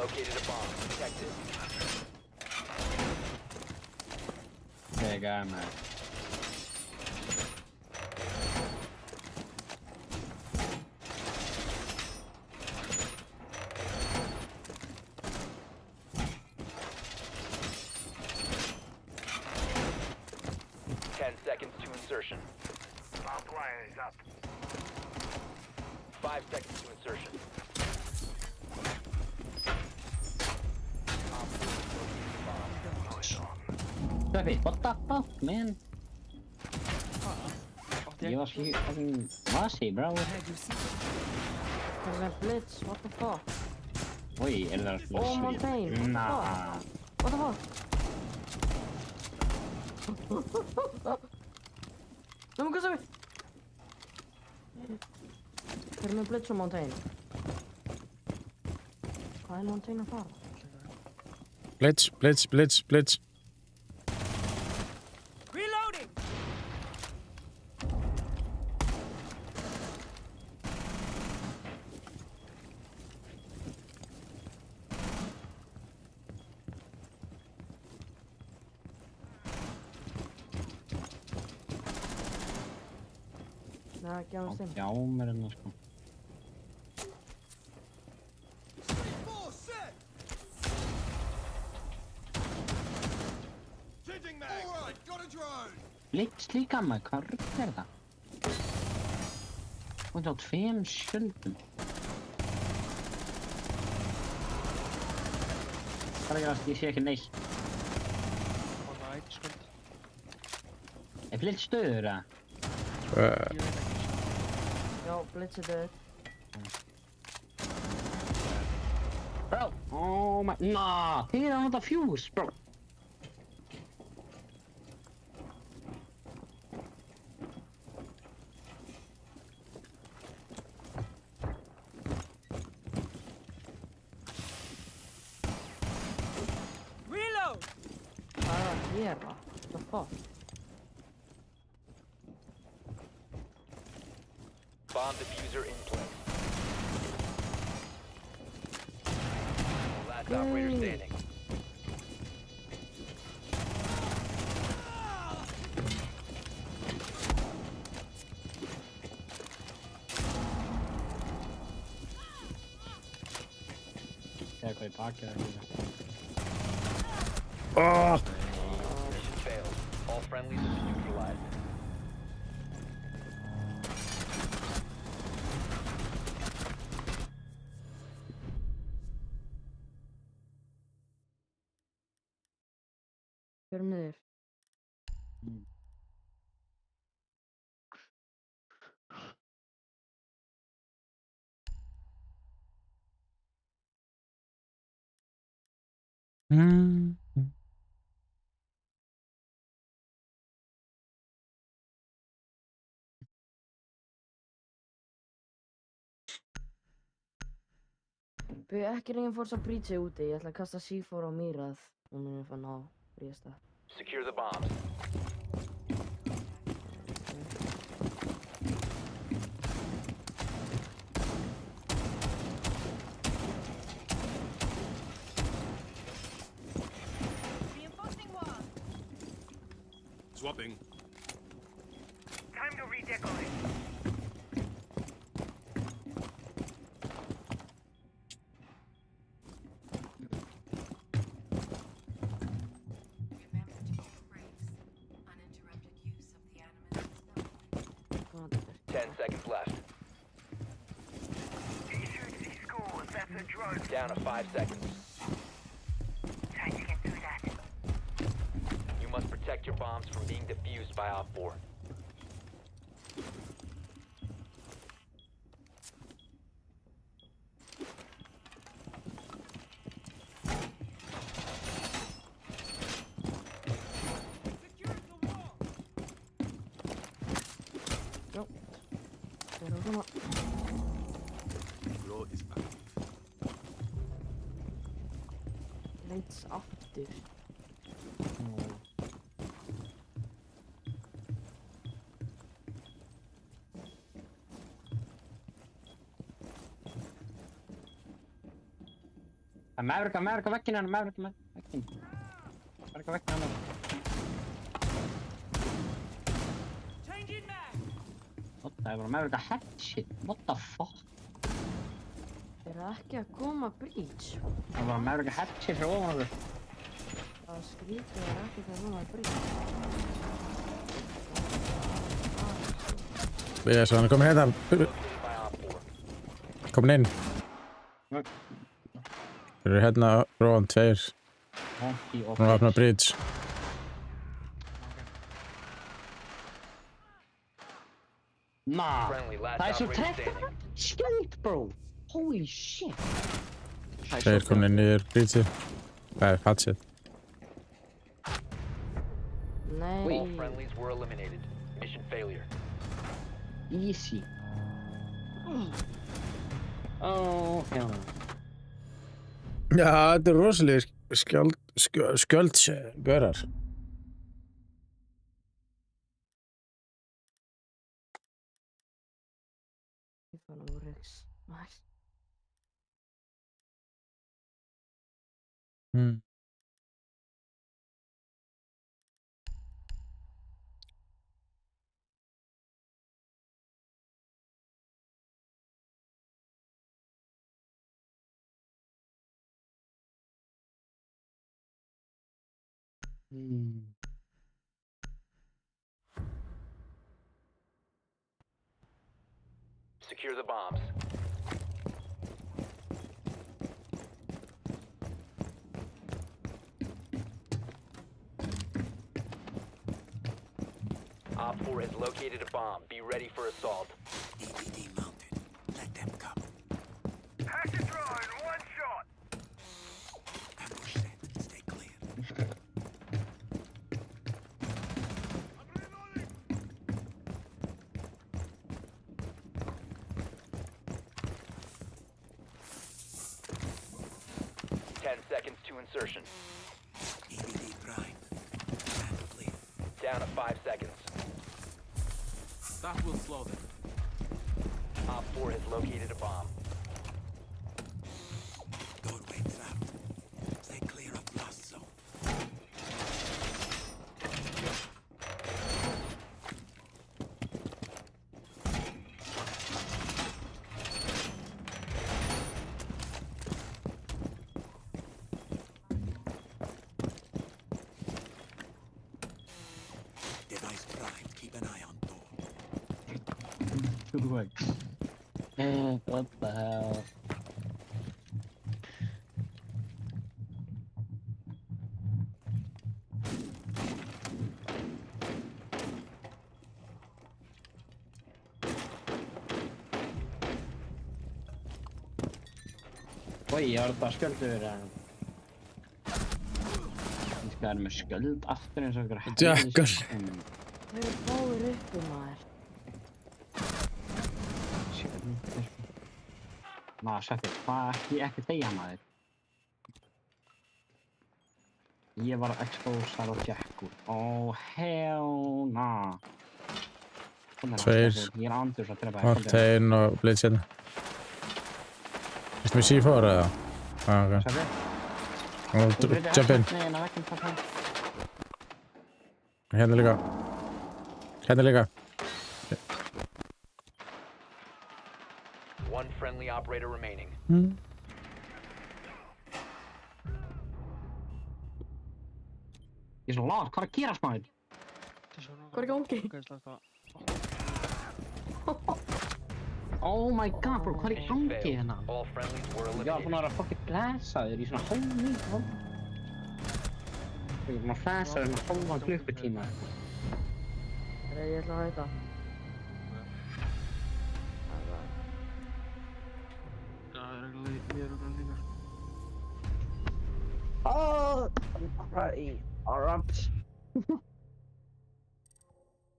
located a bomb. Protect it. Pega, man. Insertion. Barbed wire is up. 5 seconds to insertion. Pepe, what the fuck, man? You was hier fucking washy, bro. There's a blitz, what the fuck? Oj, eller Oh, Montaigne, what the Nah. fuck? What the fuck? Nej men cosa? Är det med blitz och Montaigne? Vad är Montaigne för? Blitz. Reloading! Nej, kan jag stämma? Ja, med den här sko. Blitz lika med korrekter da. Och då 5 skylten. Paragraf, die zeker niet. Alright, skuld. Är Blitz döda? Ja, blitz är död. Bro! Oh my... Nah! He don't have a fuse, bro! Reload! Here, what the fuck? Bomb diffuser in place. Last operator standing. Jag kan ju packa det här. Mission failed. All friendlies have been neutralized. Hur med Ekki reinforce að brýta sig úti, ég ætla að kasta C4 á Mýrað og hún er fann á ríðasta. Secure the bombs. Reinforcing wall. Swapping. Time to redecorate. Remember to use breaks. Uninterrupted use of the animals is not 10 seconds left. T-30 scores, that's a drone. Down to 5 seconds. Time to get through that. You must protect your bombs from being defused by Op 4. Já. Þeir eru svona. Floor is active. Leits aftur. Maverick á vegginn hann, Maverick á vegginn. Maverick á vegginn hann. Það er bara Maverick að headshit. What the fuck? Er það ekki að koma breach? Það er bara Maverick að headshit fyrir ofan okkur. Það skrítið er ekki að koma breach. Við erum svona komin hérna. Komin inn. Við erum hérna róan 2. Nú að opna bridge. Nah, það er svo trekkt skjult, bro. Holy shit. 2 komin inn niður bridge. Það er hatchet. Nei. All friendlies were eliminated. Mission failure. Easy. Hell no. Já, þetta er rosalegir skjöldsgörar. Ég fann Oryx. Nice. Secure the bombs. Op 4 has located a bomb. Be ready for assault. EBD mounted. Let them come. Hack it draw in one shot. Ambush set. Stay clear. 10 seconds to insertion. EBD prime. Stand clear. Down to 5 seconds. That will slow them. Op 4 has located a bomb. Doorway trapped. Stay clear of blast zone. Device primed. Keep an eye on door. Good work. What the hell? Oj, ég var bara sköldur að... Ég skal vera með sköld aftur eins og okkur helvítis- Jackal. Þau eru báðir uppi, maður. Ná, sættir, hvað ekki þegja maður? Ég var að exposar á Jackur. Oh, hell nah. Tveir. Ég er andur svo að drepa Martein og Blitz hérna. Ertu með C4 eða? Ok. Jump in. Hérna líka. Hérna líka. One friendly operator remaining. Ég er svo lágt, hvað er að gerast maður? Hvað er í gangi? Oh my god, bro, hvað er í gangi hérna? All friendlies were Ég var eliminated. búinn að vera fucking blessaður í svona hálfum. Ég er búinn að blessaður í svona hálfan klukkutíma. Ég ætla að hætta. Oh, alright, alright.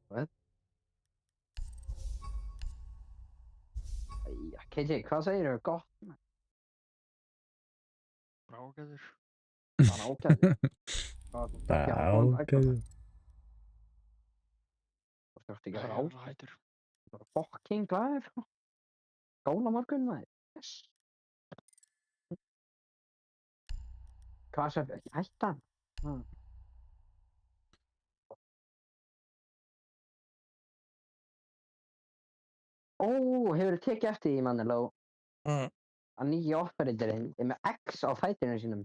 What? KJ, hvað segir þau? Gott? Brágæður. Bara ágæður. Ágæður. Þú þarft ekki að fara ágæður. Þú er fucking glæður, sko. Góla morgun, maður. Yes. Hvað sem hætta? Ó, hefur þið tekið eftir því, Maneló? Að nýja operatorinn er með X á fætinum sínum.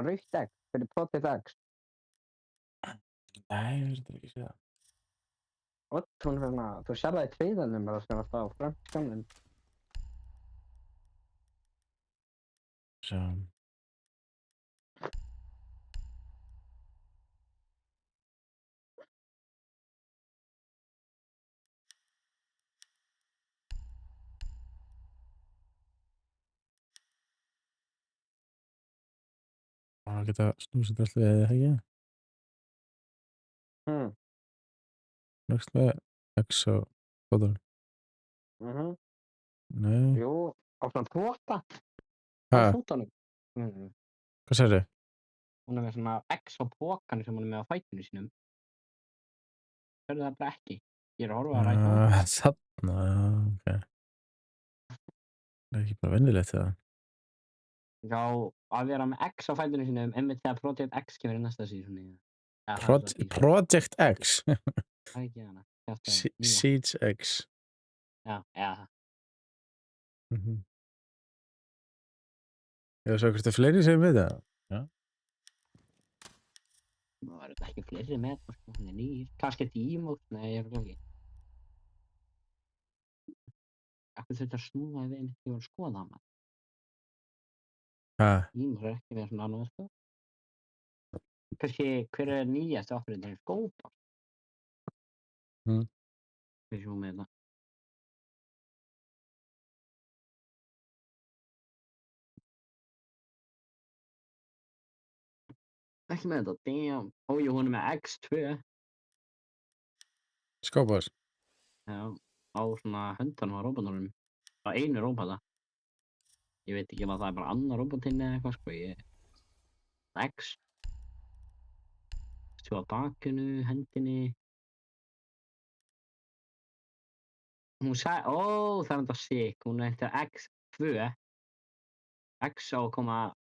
Rautt X, fyrir Protect X. Nei, ég veit ekki séð það. Og hún er svona, þú sér það í trailerunum bara sem alltaf á framskjámnum. Sjá. Það geta snúsið allt við eða ekki? Next með X á fótunum. Nei. Jú, á svona póka. Á Ha? fótunum. Hvað sagði? Hún er með svona X á pókanum sem hún er með á fætinu sínum. Hörðu það bara ekki. Ég er að horfa að ræta á. Þarna, ok. Það er ekki bara venjulegt það. Já, að vera með X á fætinu sínum, einmitt þegar Project X kemur í næsta sísoni. Project X. Það er ekki hana. Siege X. Já. Ég svo hvort það fleiri sem við það. Já. Það var ekki fleiri með það, sko. Hann er nýr. Kannski Dímót? Nei, ég er ekki. Akkur þurfti að snúa við einmitt þegar ég var að skoða hann. Dímót er ekki með svona annað, sko. Kannski, hver er nýjast operatorinn? Skópa? Við sjáum með það. Ekki með þetta, damn. Ó, jú, hún er með X2. Skópar. Já, á svona höndanum á róbótunum. Á einu róbóta. Ég veit ekki það er bara annar róbótinn eða eitthvað, sko. X. Svo á bakinu, hendinni. Hún sagði, það er enda sick. Hún er eftir X2. X á að koma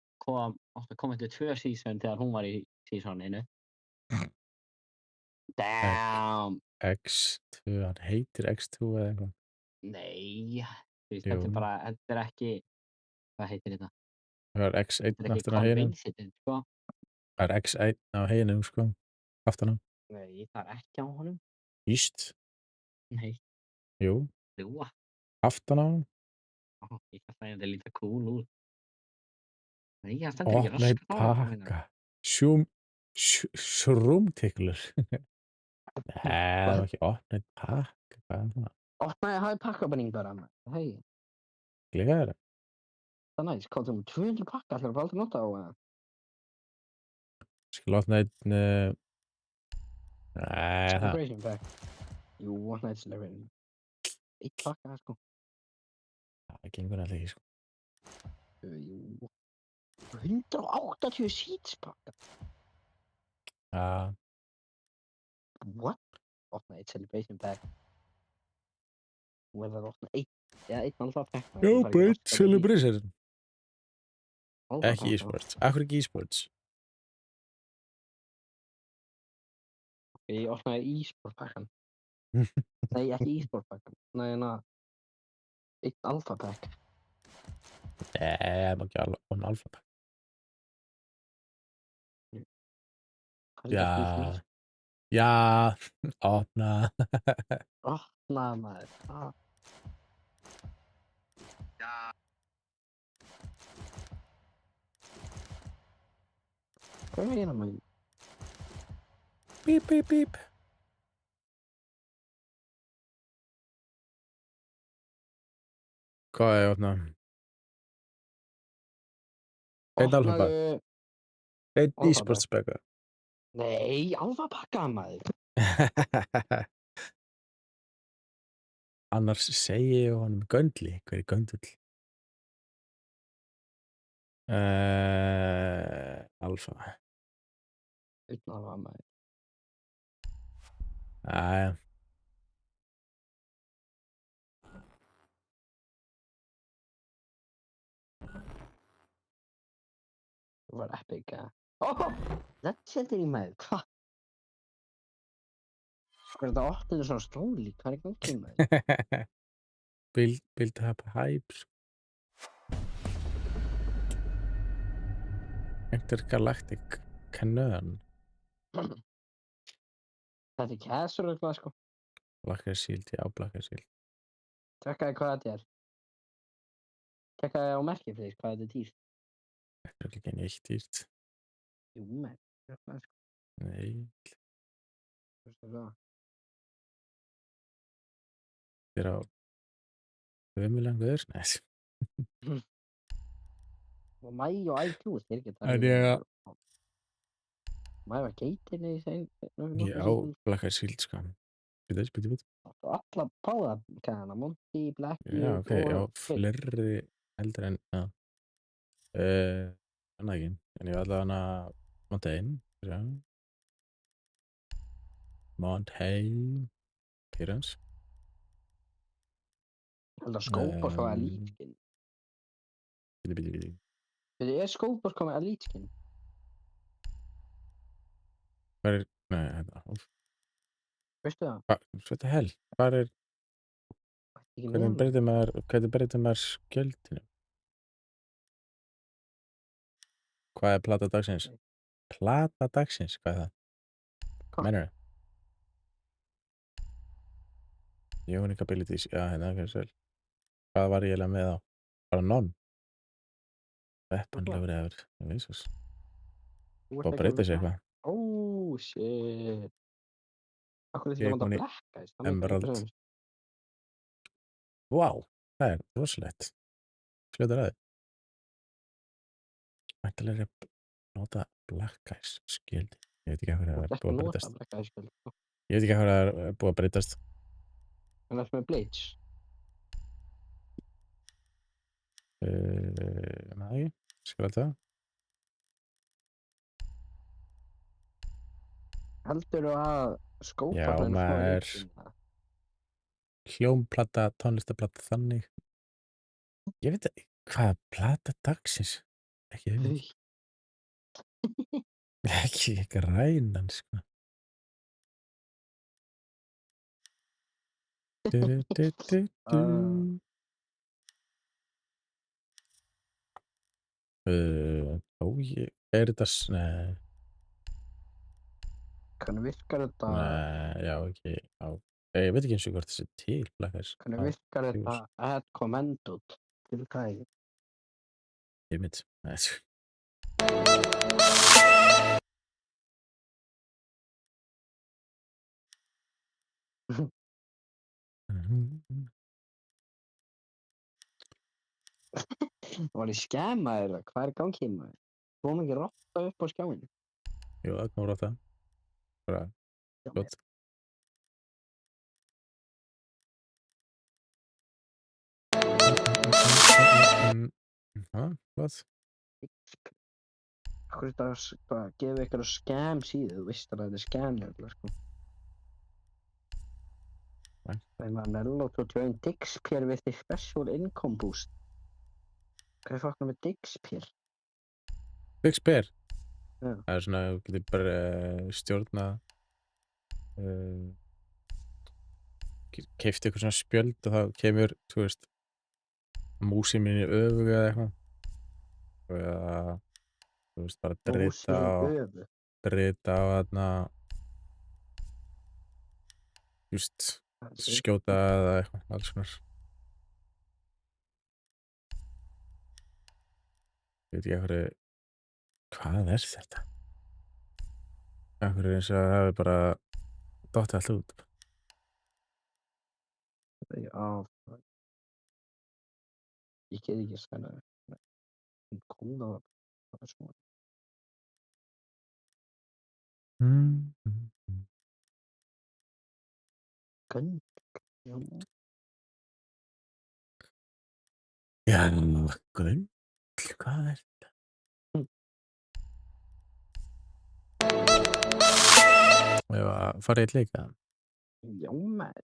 eftir 2 season þegar hún var í seasoninu. Damn. X2, hann heitir X2 eða eitthvað. Nei, þetta er bara, þetta er ekki, hvað heitir þetta? Það er X1 Þetta er ekki aftan á heginum. convinced, sko. Það er X1 á heginum, sko. Aftan á. Nei, það er ekki á honum. Víst. Nei. Jú. Ljúga. Aftan á honum. Ég ætla að segja þetta líta cool út. Nei, það stendur ekki Nei, raskat á pakka. Shrúmtiklur. Nei, það var ekki opnið pakka. Hvað er það? Opnaði að hafa pakkabenning bara, hei. Glega er það. Það er næst, hvað er 200 pakka, ætlar bara aldrei nota á það? Skal opna einn... Nei, það... Celebration pack. Jú, opnaði einn celebration. Eitt pakka, sko. Það gengur alltaf ekki, sko. Jú. 180 seats pakka. Já. What? Opnaði einn celebration pack. Þú verður að opna einn alfa pack. Já, bara einn celebration. Ekki e-sports. Akkur ekki e-sports? Ég opnaði e-sport pakkan. Nei, ekki e-sport pakkan. Nei, einn alfa pack. Nei, það má ekki opna alfa pack. Já. Já, opna. Opna, maður. Já. Hvað er það, maður? Bíp, bíp, bíp. Hvað er opna? Einn alfa pack. Einn e-sports pakka. Nei, alfa pakka, maður. Annars segi ég honum göndli. Hver er göndull? Alfa. Einn alfa, maður. Jæja. Það var epic, Þetta er í maður, hvað? Hvað er þetta óttinu svona slóli? Hvað er í gangi maður? build up hype. Intergalactic Cannon. Þetta er Castle eitthvað sko. Black Shield, já, Black Shield. Trekkaði hvað þetta er. Trekkaði á merkið fyrir hvað þetta er dýrt. Þetta er ekki neitt dýrt. Jú maður, trekkaði sko. Nei. Veistu það? Þetta er á ömulegur. Nei. Og Mæ og IQ, þeir geta En ég að Mæ var geitinni í þeim. ég á Black Shield, sko. Bíddu. Alla báða kæðana, Monty, Blackie Já, ok, já, og fleiri heldur en, já. Annað ekki. En ég var allavega Montaigne, já. Montaigne. Pyrrhans. Held að Skópos var Elite Skin. Bíddu. Þetta er Skópos komið Elite Skin. Hvar er, nei, hérna, Veistu það? What the hell? Hvar er, hvernig breytir maður skjöldinu? Hvað er plata dagsins? Plata dagsins, hvað er það? Hvað? Meinarðu? Unique abilities, já, hérna, ok, svo vel. Hvað var ég eiginlega með á? Bara none? Veppanlegur eður, Jesus. Búið að breyta sér eitthvað. Oh, shit. Akkur Ég þetta er komin í Black Eyes. Emerald. Vá, það er rosalegt. Fljótur aðeins. Væntanlega er ég að nota Black Eyes skildi. Ég veit ekki hvað það er búið að breytast. Ég veit ekki hvað það er búið að breytast. En það er með Blades. Nei, skilja það. Heldurðu að Skópos Já, maður hljómplata, tónlistaplata þannig. Ég veit ekki, hvað er plata dagsins? Ekki hugmynd. Ekki grænan, sko. Er þetta nei. Hvernig virkar þetta? Nei, já, ekki á. Ég veit ekki eins og hvort þessi til Black Eyes. Hvernig virkar þetta add commando til hvað? Ég veit, nei. Var ég skemaður? Hvað er gangið maður? Kom ekki rotta upp á skjáinu? Jú, það kom rotta. Bara, gott. Hvað? Akkur þetta bara gefa ykkur á scam síðu, þú veist að þetta er scam nefnilega sko. Þegar maður Nello to join Dixpier with the special income boost. Hvað er fokknum með Dixpier? Dixpier? Já. Það er svona, þú getur bara stjórna keypt ykkur svona spjöld og þá kemur, þú veist, músin mín í öfugu eða eitthvað. Eða, þú veist, bara drita á þarna, just, skjóta eða eitthvað, alls konar. Ég veit ekki eitthvað, hvað er þetta? Eitthvað eins og það hefur bara dottið allt út. Já, ég get ekki skæna kóða það svona. Gunn, já. Já, Gunn, hvað er þetta? Ég var að fara í eitt leik, eða? Já, maður.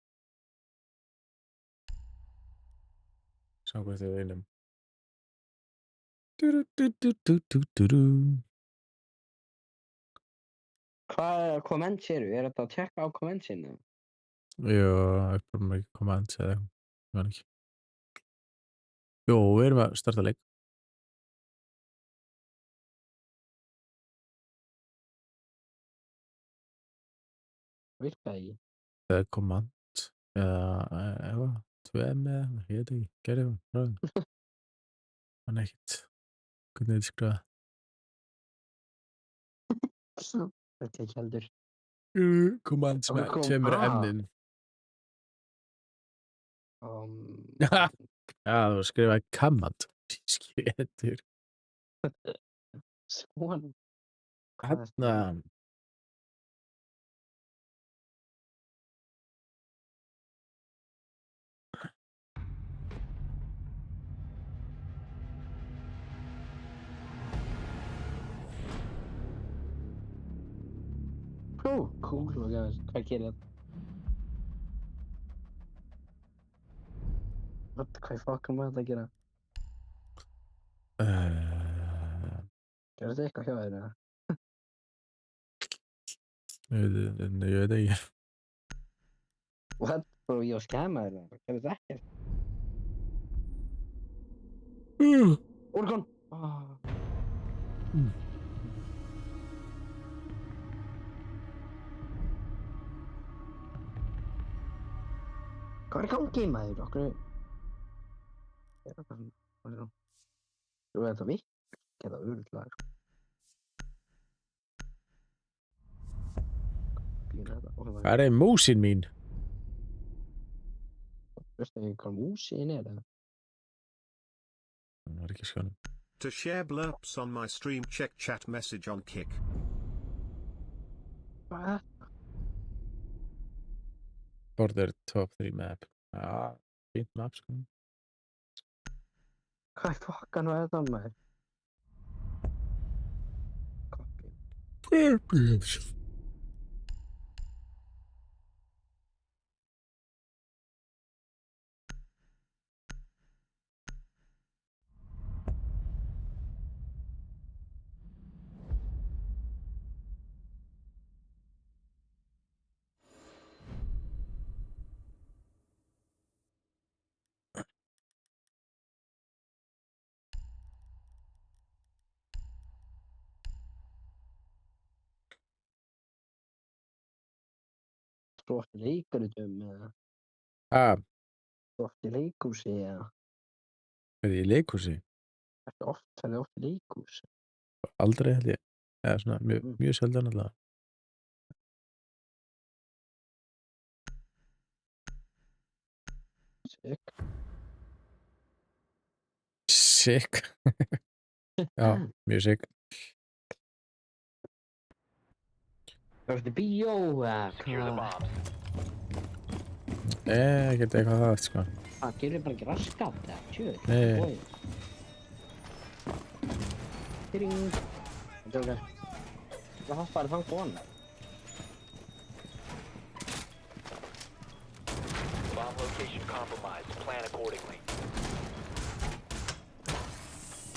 Sjá hvað þið viljum. Hvað komment séru? Þetta að tjekka á komment sínu? Jú, upprum ekki komment eða eitthvað. Ég man ekki. Jú, við erum að starta leik. Virkaði ekki. Eða komment eða eitthvað. 2M eða eitthvað. Ég veit ekki. Gerði eitthvað. Ráðum. Man ekkert. Hvernig þetta skrifa? Þetta ekki heldur. Komment sem Kom- kemur ah. emnin. Já, þú skrifaði command. Skétur. Svona. Hérna. Cool, hvað gerir þetta? Hvað í fokkan var þetta að gera? Gerðu þetta eitthvað hjá þér eða? Ég veit ekki. What? Bro, ég var skæmaður eða? Gerðu þetta ekkert? Orgon! Hvað er í gangi maður? Okkur... Er þetta svona... Þú veit þetta vikk? Geta örugglega, sko. Hvað er músin mín? Veistu ekki hvað músin er eða? Það var ekki skjánum. To share blurps on my stream, check chat message on Kick. Hvað? Border top 3 map. Já, fínt map sko. Hvað í fokkan var þetta maður? Þú oft í leikaritum eða? Þú oft í leikhúsi eða? Er ég í leikhúsi? Ferðu oft í leikhús? Aldrei held ég. Eða svona mjög sjaldan allavega. Sick. Já, mjög sick. Það er bíó eða Ekkert eitthvað það, sko. Það gerir bara ekki raskat eða tjöð. Nei. Tring. Það hoppar þann góðan. Bomb location compromised. Plan accordingly.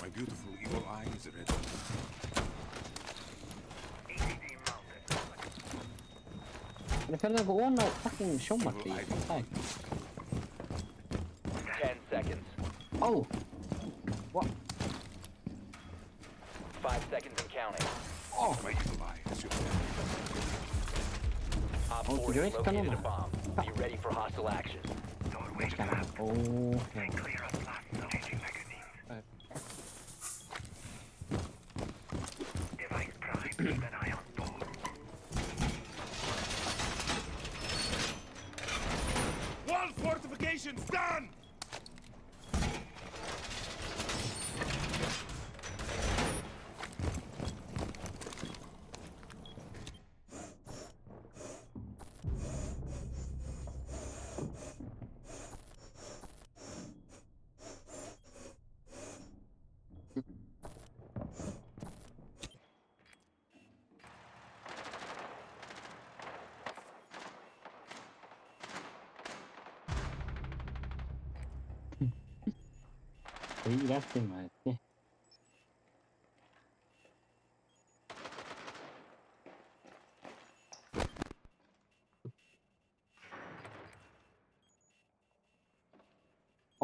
My beautiful evil eye is ready. Það ferði eitthvað ón á fucking sjónvarpi. Það ekki. 10 seconds. Oh! What? 5 seconds and counting. Oh! My evil eye is your Op 4 has located a bomb. Be ready for hostile action. Oh. Device prime, keep an eye on board. Wall fortifications done! Því eftir maður.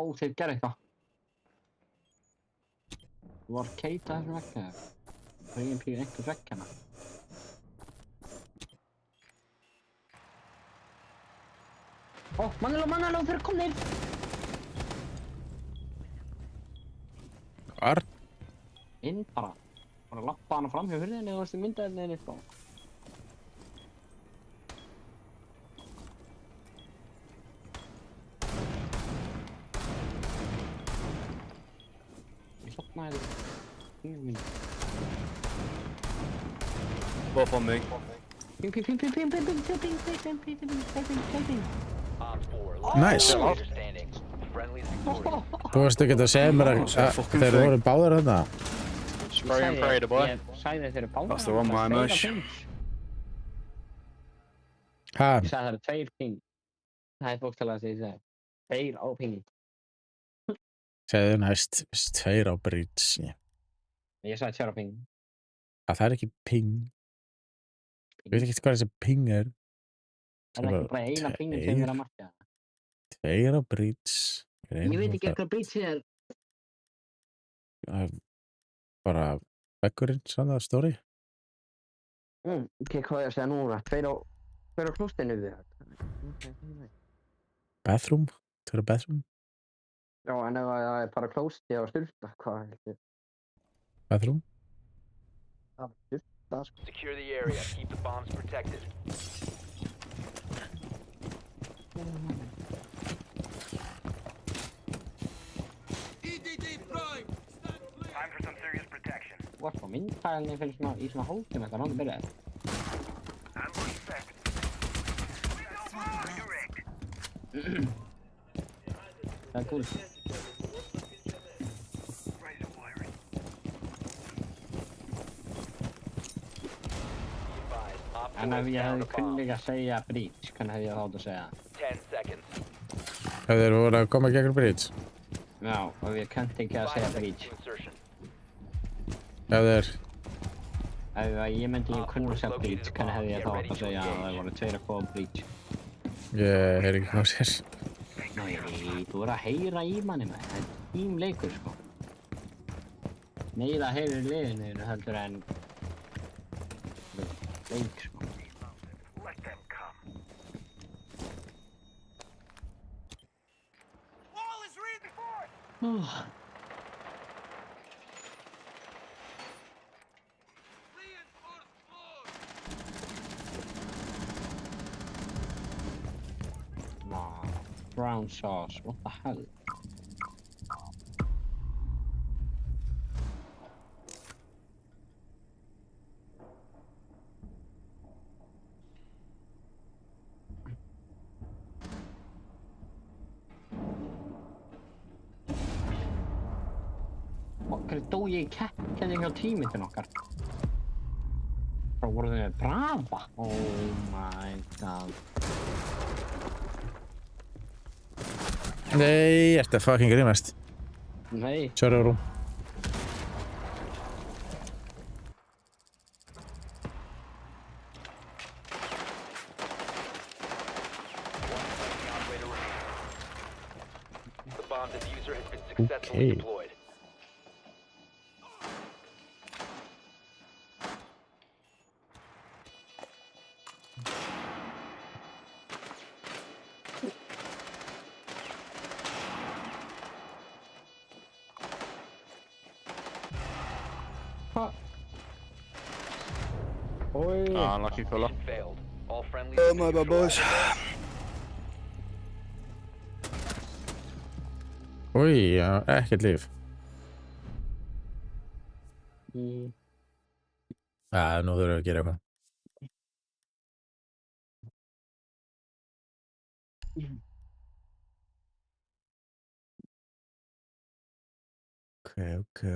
Ó, þeir gerðu eitthvað. Þú var keita þessum veggja. Það er einhver veggjana. Ó, mannaló, þeir eru komnir! Hvar? Inn bara. Bara lappa hana fram hjá hurðinni og þessi myndaðinni er eitthvað. Ég sopnaði þetta. Both on me. Ping. Nice. Þú varst ekki að segja mér að þeir voru báðir þarna. Spray and pray, boy. Ég sagði þeir eru báðir. That's the one, my mush. Ha? Ég sagði það eru 2 ping. Það er bókstaflega sem ég sagði. 2 á ping. Segðu næst 2 á breach. Ég sagði 2 á ping. Það er ekki ping. Ég veit ekki hvað þessi ping er. Það er ekki bara eina pingin sem er að marka. 2 á breach. Ég veit ekki hvað breach er. Bara veggurinn, svona stóri. Ok, hvað er að segja núna? 2 á klóstinu við það. Bathroom? 2 á bathroom? Já, en ef það er bara klósti á styrta, hvað heldur? Bathroom? Það er styrta, sko. Secure the area. Keep the bombs protected. Time for some serious protection. Þú varst á myndtælni fyrir svona, í svona hálftíma eftir að hann byrjaði. Ambush set. Direct. Það er cool. En ef ég hefði kunnið að segja breach, hvernig hefði ég þátt að segja? 10 seconds. Þeir voru að koma gegn breach? Já, og ég kunni ekki að segja breach. Ef ég myndi ekki kunni að segja breach, hvernig hefði ég þátt að segja að það voru 2 að koma breach? Ég heyr ekki hvað sér. Nei, þú voru að heyra í manni með. Það er tímleikur, sko. Meira heyrir í liðinu heldur en leik, sko. Let them come. Wall is reinforced. Nah, brown sauce, what the hell? Hvernig dó ég í keppkenningu á tímitinn okkar? Bara voru þau með Brava? Oh my god. Nei, ertu að fucking grínast? Nei. Server room. The bomb diffuser has been successfully Okay. deployed. Oi. Ah, unlucky fella. Mission failed. All friendlies Oh have my been bad, boys. Új, ekkert líf. Nú þurfum við að gera eitthvað.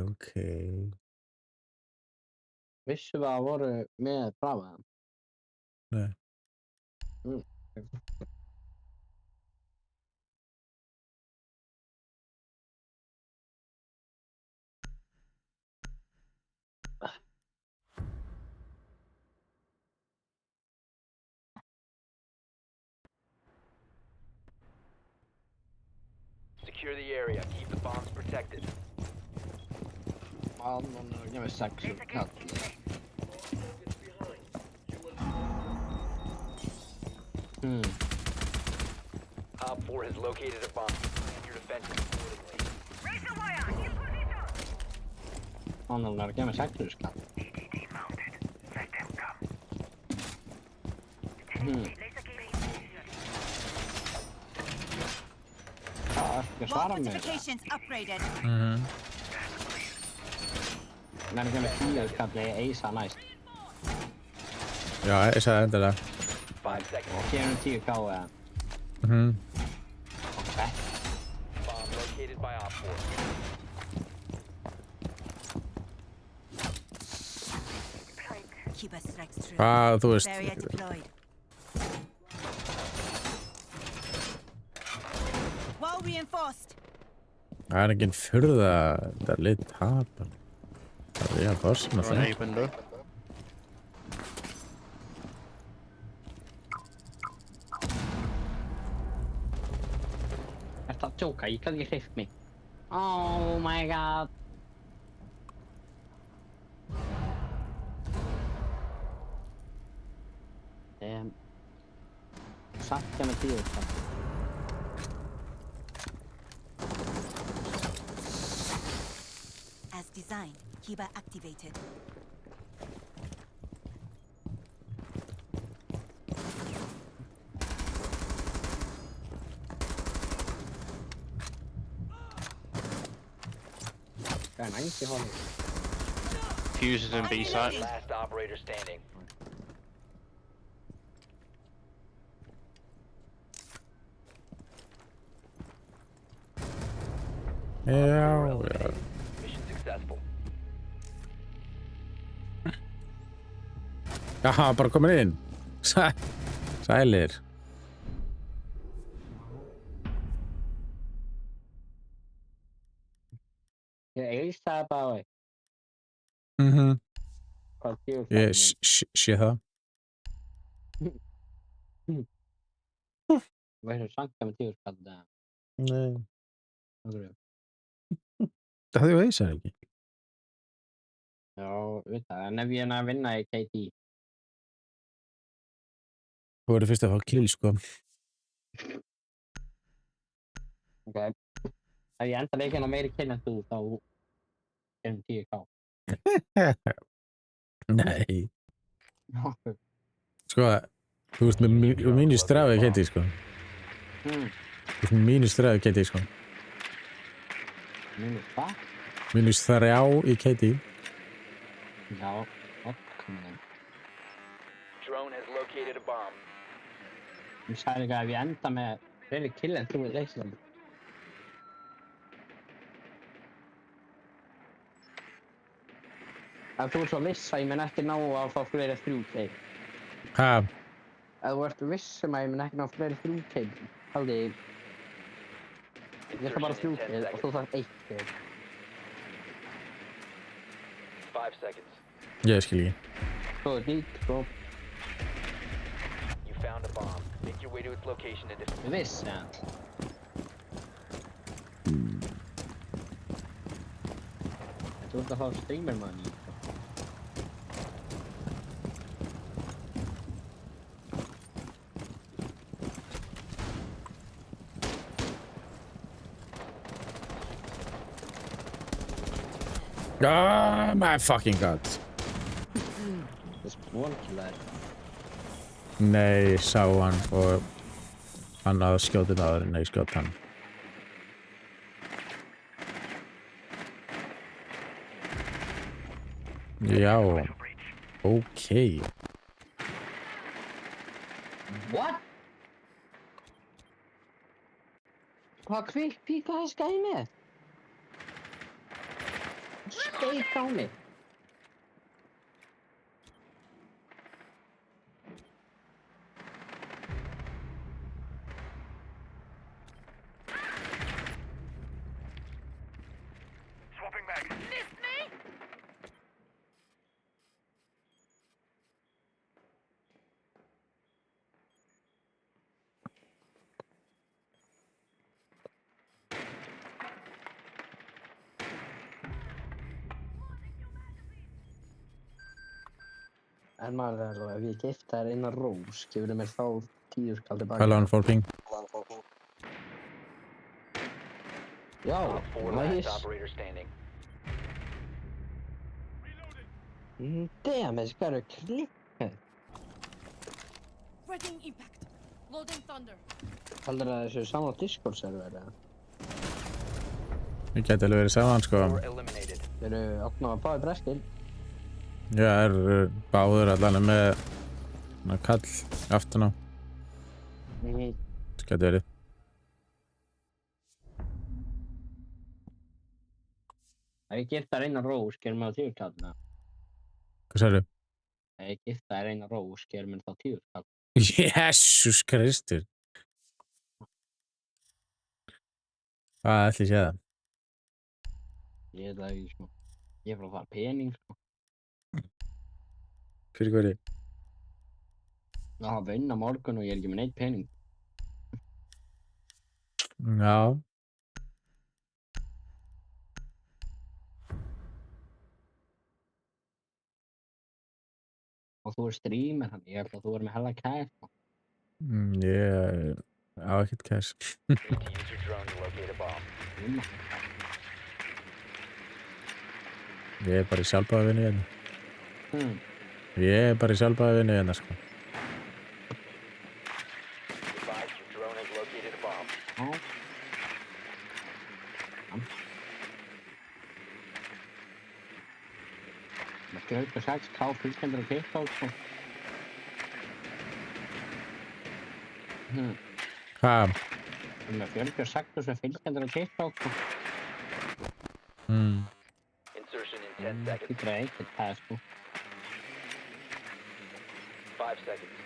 Ok. Vissu við að voru með Brava? Nei. Secure the area. Keep the bombs protected. Ja, men jag vill sagt katt. Op 4 has located a bomb. Plan your defenses accordingly. Annorlunda kan jag sagt katt. Ja, jag svarar med det. Men det kan vara 10 katt, det är Ace nice. Ja, Ace endilega. 5 seconds. Och 10k är... Bomb located by Op 4. Þú veist. Það er enginn furða þetta lið tapar. Það er að bossa með það. Ert að djóka? Ég kann ekki hreyft mig. Oh my god. Sakta með 10 katt. As designed, Kiba activated. Very nice, you hold it. Fuse is in B site. Last operator standing. Já. Mission successful. Jaha, bara komin inn. Sælir. Ég eils það bara. Hvað gefur það? Ég sé það. Verður sakta með 10 katt. Nei. Okkur. Það hefði þú Ace ekki? Já, veit það. En ef ég er að vinna í KT. Þú verður fyrst að fá kill, sko. Ok. Ef ég enda leikinn á meiri kill en þú, þá erum 10k. Nei. Sko, þú ert með mínus 3 í KT, sko. Þú ert með mínus 3 í KT, sko. Mínus hvað? Mínus 3 í KT. Já, okkur. Drone has located a bomb. Ég sagði ekki að ef ég enda með fleiri kill en þú í leiknum. Ef þú ert svo viss að ég mun ekki ná að fá fleiri 3 kill. Hæ? Ef þú ert viss að ég mun ekki ná fleiri 3 kill, haldi ég. Ég ætla bara 3 kill og þú þarf 1 kill. 5 seconds. Ég skil ekki. Svo er nýtt, sko. You found a bomb. Make your way to its location and defuse. Viss, ja. Þú ert að fá streamer money. Oh my fucking god. Þess vonkilar. Nei, sá hann og hann að skjóta náður en ég skjóta hann. Já, ok. What? Hvað kvikk píkaði skæði með? Skeið frá mig. Swapping back. Missed me? En maður er alveg, ef ég gift þær eina rós, gefur þið mér þá 10 skall tilbaka. Hello, Forping. Já, Op 4 last nice. operator standing. Damn, þessi gæri klikkað. Readying impact. Loading thunder. Heldur að þessu saman á Discord-server, eða? Ég gæti alveg verið saman, sko. Þeir eru opnað að báði breskil. Já, báður allan með kall aftan á. Það gæti verið. Ef ég gift þær eina rós, gefur mér þá 10 skall. Hvað sagðirðu? Ef ég gift þær eina rós, gefur mér þá 10 skall. Jesús Kristur. Hvað ætli ég sé það? Ég veit það ekki, sko. Ég er frá það pening, sko. Fyrir hverju? Það hafa vinna morgun og ég er ekki með neitt pening. Já. Og þú er streamer, þannig ég held að þú er með hella cash, sko. Ég á ekkert cash. Need to use your drone to locate a bomb. Ég er bara í sjálfbæðavinnu hérna. Ég er bara í sjálfbæðavinnu hérna, sko. Advise your drone has located a bomb. Með 46k fylgjendur á TikTok, sko. Hvað? Með 46.000 fylgjendur á TikTok, sko. Insertion in 10 seconds. Það er ekkert það, sko. 5 seconds.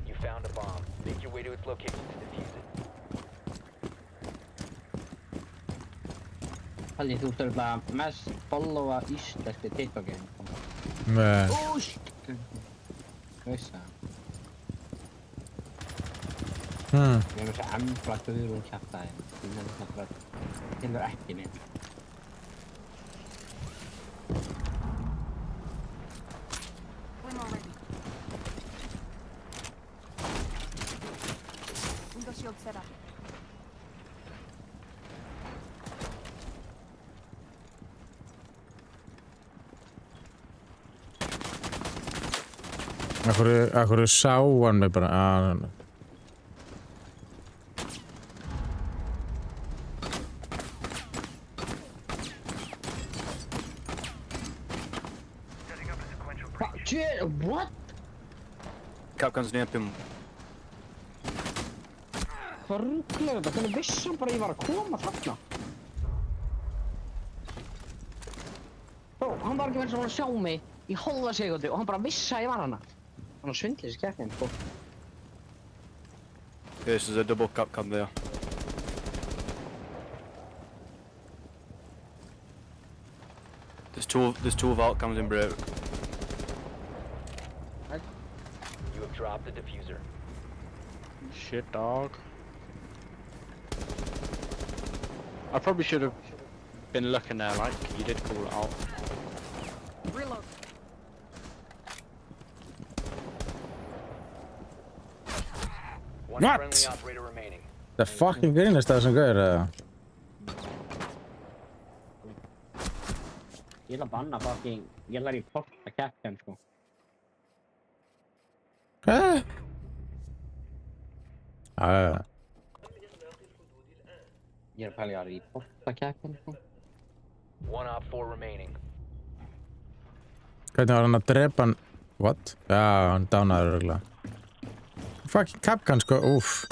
You found a bomb. Make your way to its location to defuse it. Halli, þú þurft að mest followa íslensku TikTok-in. Nei. Shit! Veist það. Ég er með þessi embla Guðrún kjaftaði. Því með þetta bara kemur ekki neitt. Window ready. Window shield set up. Akkur sá hann mig bara að... What? Capcan's near him. Hvað rugglar þetta? Hvernig vissi hann bara að ég var að koma þarna? Bro, hann var ekki verið svona að sjá mig í hálfa sekundu og hann bara vissi að ég var hana. Hann var svindlið þessi keppnin, sko. Yes, there's a double Capcan there. There's two vault cams in break. You have dropped the diffuser. Shit, dog. I probably should have been looking there, like, you did call it out. Reload. One What? friendly operator remaining. Það fucking grínast það sem gauður, eða? Ég ætla að banna fucking... Ég ætla að reporta keppnin, sko. Hvað? Ég er að pæla að reporta keppnin, sko. One op 4 remaining. Hvernig var hann að drepa hann? What? Já, hann dánaður örugglega. Fucking Capcan, sko, úff.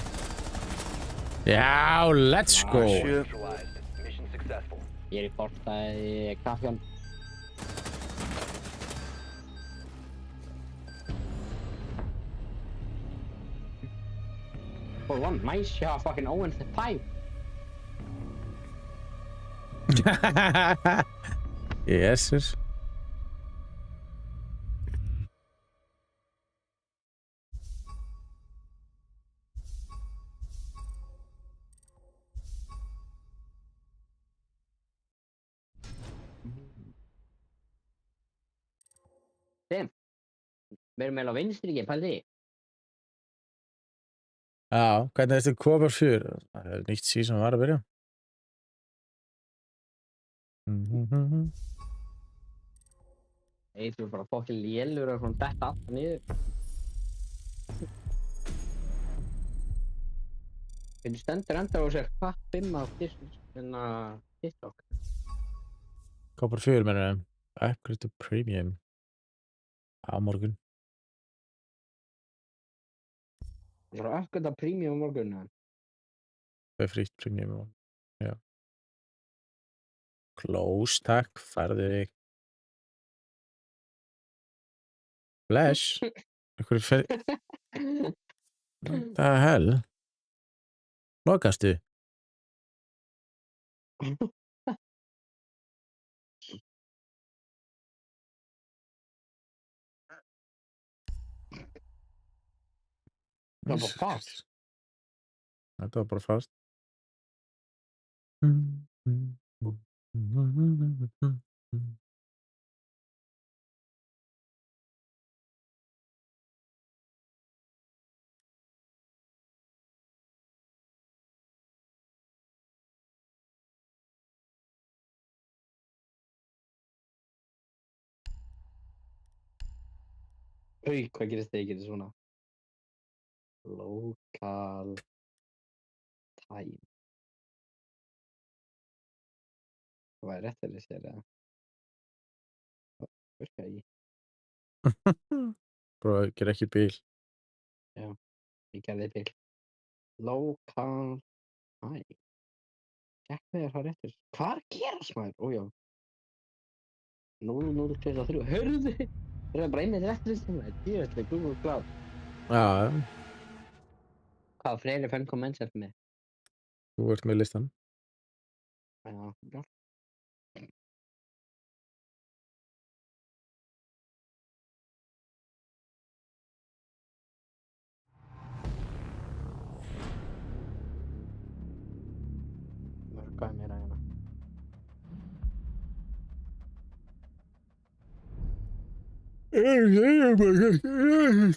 Já, let's go! Mission successful. Ég reportaði Capcan. For one, nice, you have fucking Owen the 5. Jesus. Við erum meðal á vinstri ekki, pældi. Já, hvernig er þetta Cover 4? Það er nýtt season var að byrja. Þú er bara fokkin lélur og svona detta alltaf niður. Hvernig stendur enda á sér hvað 5 af TikTok? Cover 4 mennur þeim. Upgrade to Premium. Á morgun. Það er upgrade to Premium á morgun. Það er frýtt Premium. Já. Close, takk. Færðu þig. Flash. Hvað the hell? Lokastu? Það var bara fast. Þetta var bara fast. Hvað gerist þegar ég gerir svona? Local time. Hvað er rétt fyrir sér eða? Virka ég? Bara gera ekki bíl. Já, ég gerði bíl. Local time. Gekk með það rétt fyrir. Hvað er að gerast maður? Ójá. 0023. Hörðu! Það er bara einmitt rétt fyrir sér maður. Dýrastlega Google Cloud. Já. Hvað fleiri fenn comments eftir mig? Þú ert með listan. Já, bra. Mörgaði mér að hérna.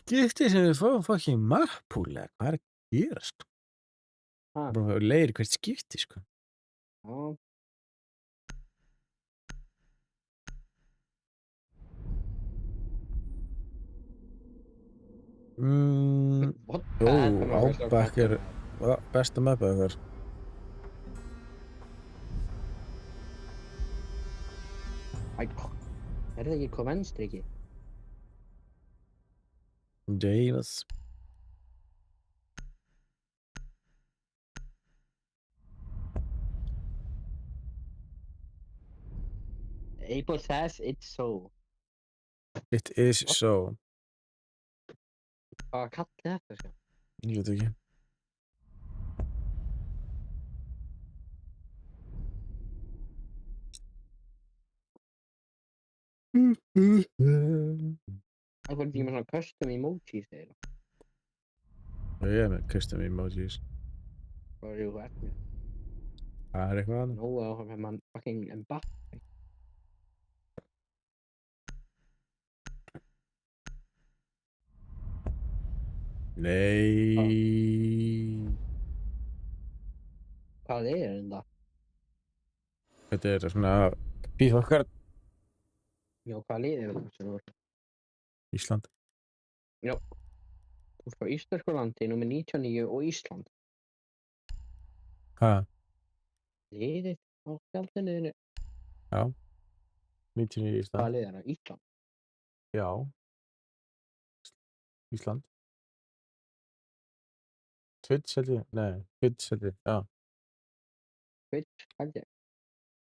Skipti sem við fáum fucking mappúlega. Hvað er að gerast? Bara leiðir hvert skipti, sko. Já. Jú, Outback er besta mappa okkar. Er það ekki hvað venstri ekki? Davis. April says it's so. It is so. Hvað kalli þetta, sko? Ég veit ekki. Það er ekki með svona custom emojis eða? Ég er með custom emojis. Hvað er þú ert með? Það er eitthvað annað. Nú að það mann fucking Mbappe. Nei. Hvað er þetta? Þetta er svona FIFA okkar. Já, hvað lið er þetta sem þú ert? Ísland. Já. Þú ert frá íslensku landi, númer 99 og Ísland. Hæ? Liðið á skjaldinu þínu. Já. 99 Ísland. Hvað lið er það? Ísland? Já. Ísland. Twitch held ég? Nei, Twitch held ég, já. Twitch held ég?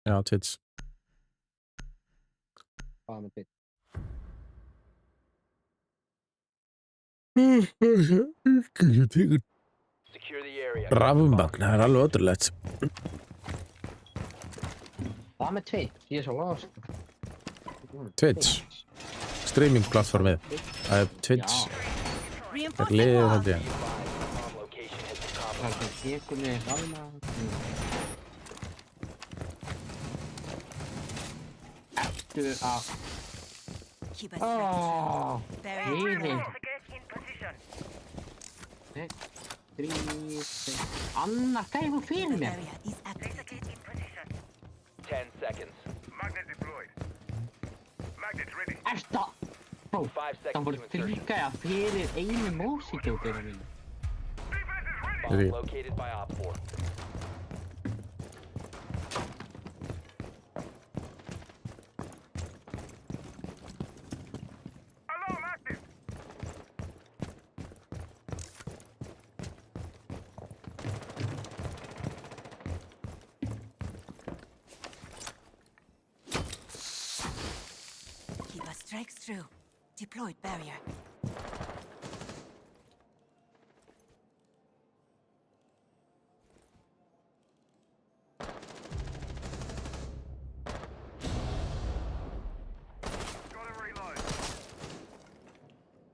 Já, Twitch. Hvað með Twitch? Rafmagn, það er alveg ótrúlegt. Hvað með Twitch? Ég er svo lost. Twitch. Streaming plattformið. Það er Twitch. Það er liðið held ég. Það er sem tekur mig rafmagn. Ertu að... Ég Sorry. Annar gæði fyrir mér. 10 seconds. Magnet deployed. Magnet's ready. Ersta! Bro, það voru þrýgæða fyrir einu mósíkjókina mínu. Bomb located by Op 4. Alarm active. Keeper strikes through. Deployed barrier. Gotta reload.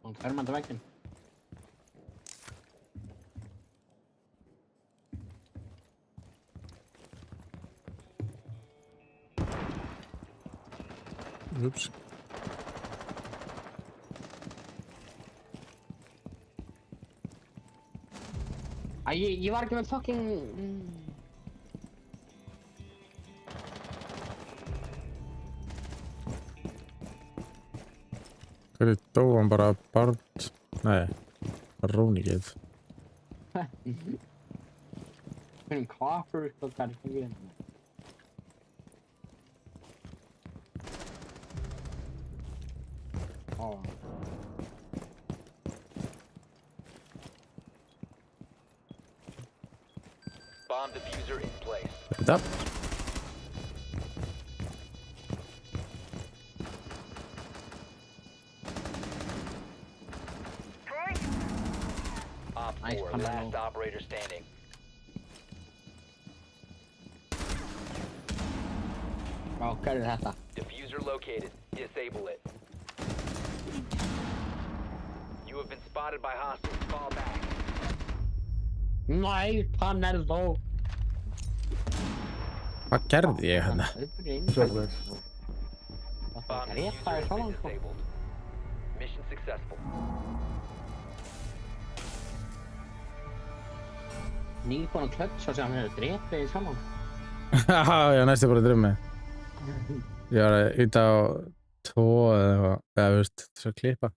Hún fer maður vegginn. Oops. Æ, ég var ekki með fucking... Hvernig dó hann bara barn? Nei, róningið. Hvernig kafur og það ekki við. Bomb diffuser in place. Þetta. Op 4, last operator standing. Hvað er þetta? Diffuser located. Disable it. You have been spotted by hostiles. Fall back. Nei, hann þó. Hvað gerði ég hérna? Sjókvæð. Bomb diffuser has been disabled. Mission successful. Nýbúin að klötsa sem hann hefur drepið í saman. Haha, ég næstu bara að drömmi. Ég var að íta á 2 eða eitthvað, eða veist, þess að klippa.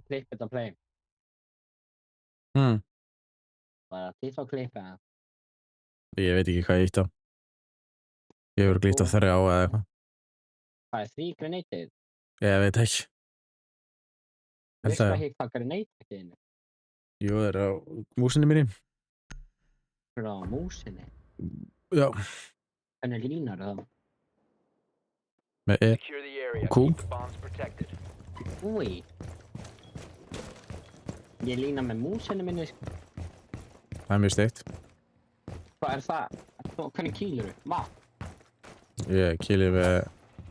Klipp þetta play. Bara til þá klippa það. Ég veit ekki hvað ég ítt á. Ég hefur glýtt á 3 eða eitthvað. Hvað er því grenadið? Ég veit ekki. Veistu ekki hvað grenade ekki inni? Jú, það er á músinni minni. Frá músinni? Já. Hvernig línar það? Með E og Q. Úi. Ég lína með músinni minni, sko. Það er mjög steikt. Hvað er það? Hvernig kýlur þú? Mat? Ég kýli með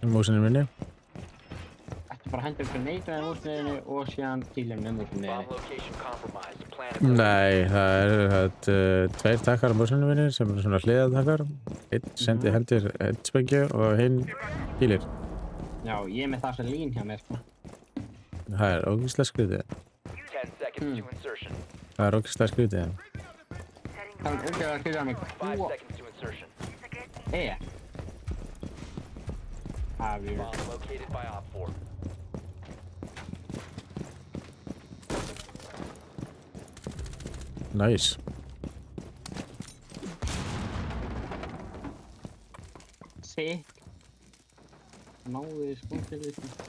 músinni minni. Ertu bara að henda grenade með músinni og síðan kýlir með músinni? Nei, það er 2 takkar á músinni minni sem eru svona hliðatakkar. Einn hendir headspengju og hinn kýlir. Já, ég er með það sem lín hjá mér, sko. Það er ógeðslega skrítið. 10 seconds to insertion. Það er ógeðslega skrítið. Það er ógeðslega skrítið mig. 5 seconds to insertion. Bomb located by Op 4. Nice. Sick. Náðu skótið þetta.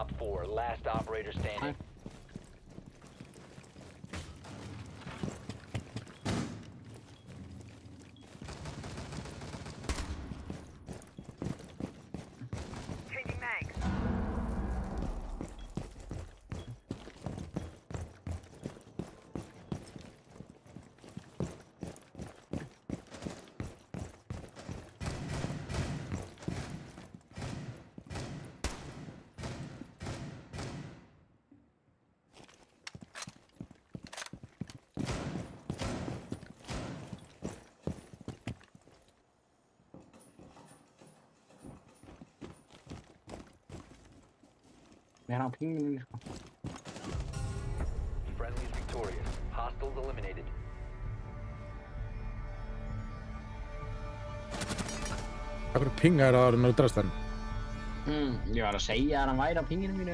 Op 4, last operator standing. Changing mags. Mér á pinginu sko. Friendly's victorious. Hostiles eliminated. Af hverju pingar það áður en þú drast hann? Ég var að segja að hann væri á pinginu mínu.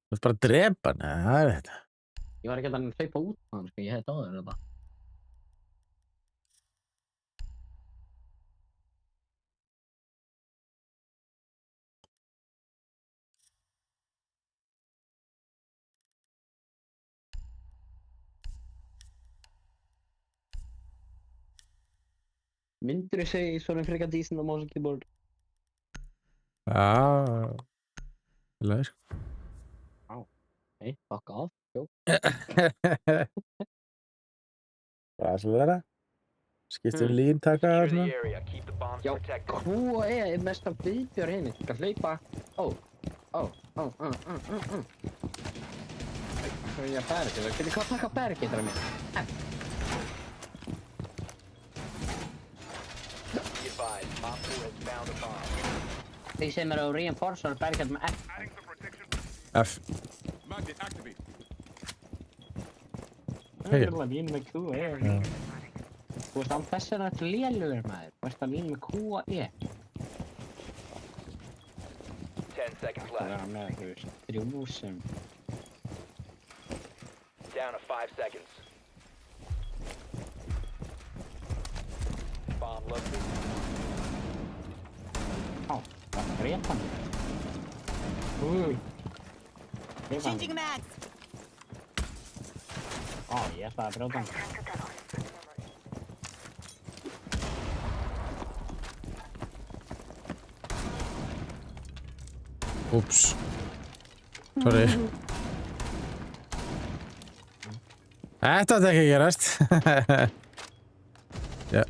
Þú ert bara að drepa hann, það er þetta. Ég var ekki að hlaupa út á hann, sko, ég hefði dáður þetta. Myndirðu segja svona frekar decent á mouse og keyboard? Já, leið sko. Hey, fuck off, jó. Hvað er það? Skiptum líntaka og svona. Já, Q og E er mest af viðbjör henni. Þú skal hlaupa. Svo ég að barricade. Getur hvað taka barricade á mér? Því sem eru reinforcer barricade með F. F. Það er alveg línu með Q og E. Þú veist, án þess er þetta lélugur maður. Þú veist að línu með Q og E. 10 seconds Það left. er með, þú veist, 3 sem... Down to 5 seconds. Bomb located. Það er grepan. Changing mags. Ég ætlaði að brjóta hann. Úps. Sorry. Þetta átti ekki að gerast. Já.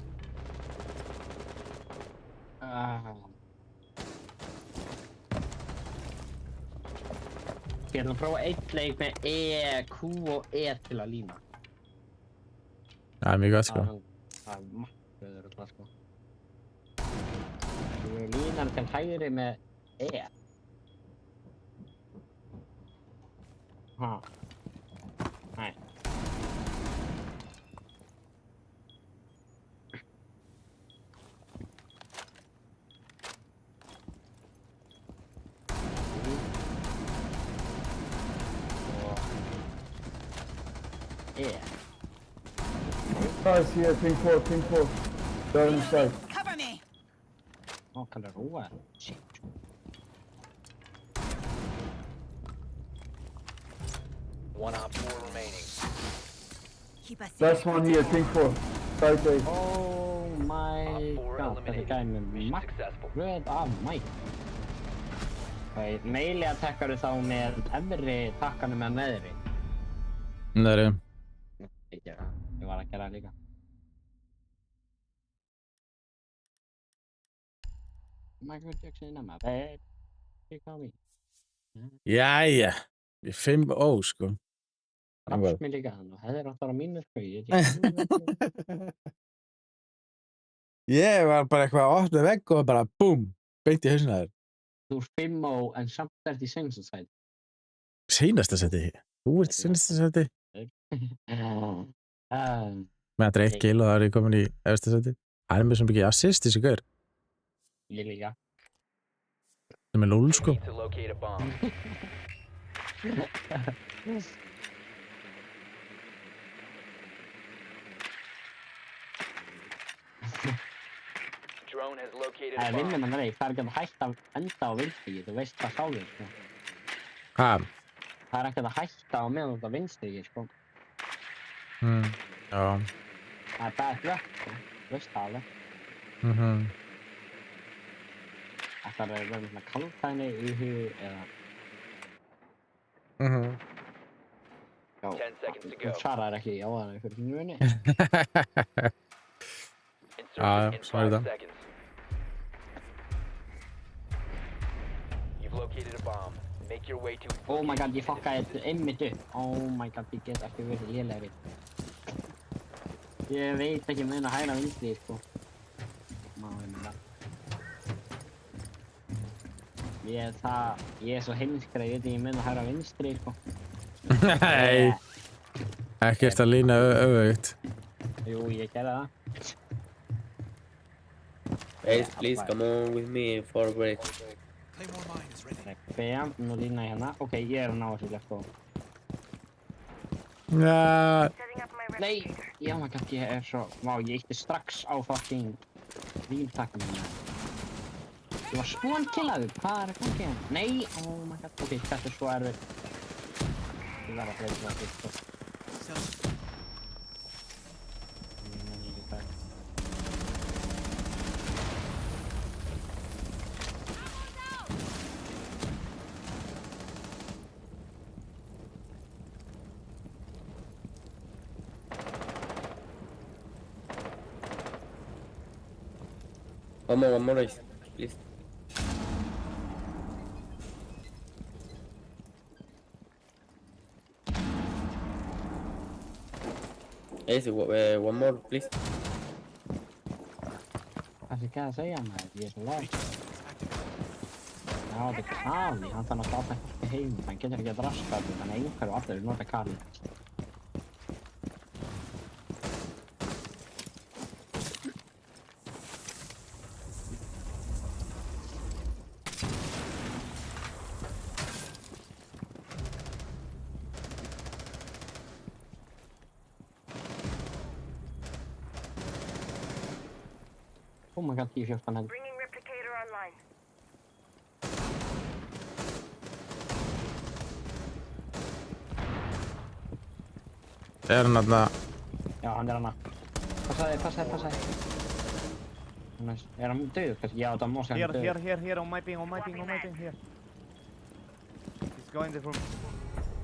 Ég ætla að prófa einn leik með E, Q og E til að lína. Það er mjög gott sko. Það er markverður alltaf sko. Þú línar til hægri með E. Nei. Guys here, ping 4. They're in sight. Cover me. Kan det roa? Shit. One Op 4 remaining. Last one here, ping 4. Side A. Oh my god, þetta gæði með makt röð af mæk. Meili attackaru þá með efri takkanu með neðri. Neðri. Ég var að gera það líka. Michael Jackson er maður. Ég kom í. Jæja. Ég 5-0 sko. Raps mér líka hann og hefðir átt að vera mínus sko. Ég var bara eitthvað að opna vegg og bara BOOM! Beint í hausinn að þér. Þú ert 5-0 en samt ert í seinasta sæti. Seinasta sæti? Þú ert í seinasta sæti? Með að dreif kill og það er ég komin í efsta sæti. Það er mér sem ekki assist þessi gaur. Ég líka. Það er með 0 sko. Drone zone has located a Það er bomb. vinnunum reik, það er ekki að hætta að enda á vinstigi, þú veist það sjálfur, sko. Hvað? Það er ekki að hætta á meðan þú ert á vinstigi, sko. Já. Það er bad luck, sko. Þú veist það alveg. Það er verið svona kaldhæðni í hug, eða... Já, 10 seconds to þú go. svarar ekki já það fyrir þínu vunni. Insertion in sorry 5 then. seconds. You've located a bomb. Make your way to... Oh my god, ég fokkaði þetta einmitt upp. Oh my god, ég get ekki verið lélegri. Ég veit ekki mun að hægra vinstri, sko. Ég er svo heimskra, ég veit ekki mun að hægra vinstri, sko. Nei. Ekkert að lína öfugt. Jú, ég gerði það. Guys, please come on with me for a break. Bea, nú lína ég hérna. Ok, ég er að ná þessu, let's go. Nei, oh my god, ég er svo... Vá, ég eitti strax á fucking... Víltakka minna. Ég var spónkillaður, hvað er að gangi hérna? Nei, oh my god, ok, þetta er svo erfitt. Ég verð að breyta það fyrst, sko. One more race, please. Ace, one more, please. Hvað sé ekki að segja maður? Ég er svo lost. Já, þetta er Kali, hann þarf náttúrulega alltaf ekki heim. Hann getur ekki að draska þetta, þannig að einhverju allir nota Kali. Oh my god, 10-14 hendur. Bringing replicator online. Er hann þarna? Já, hann er hana. Passaði. Er hann döður kannski? Já, það má segja hann döður. Here, on my ping, here. He's going the room.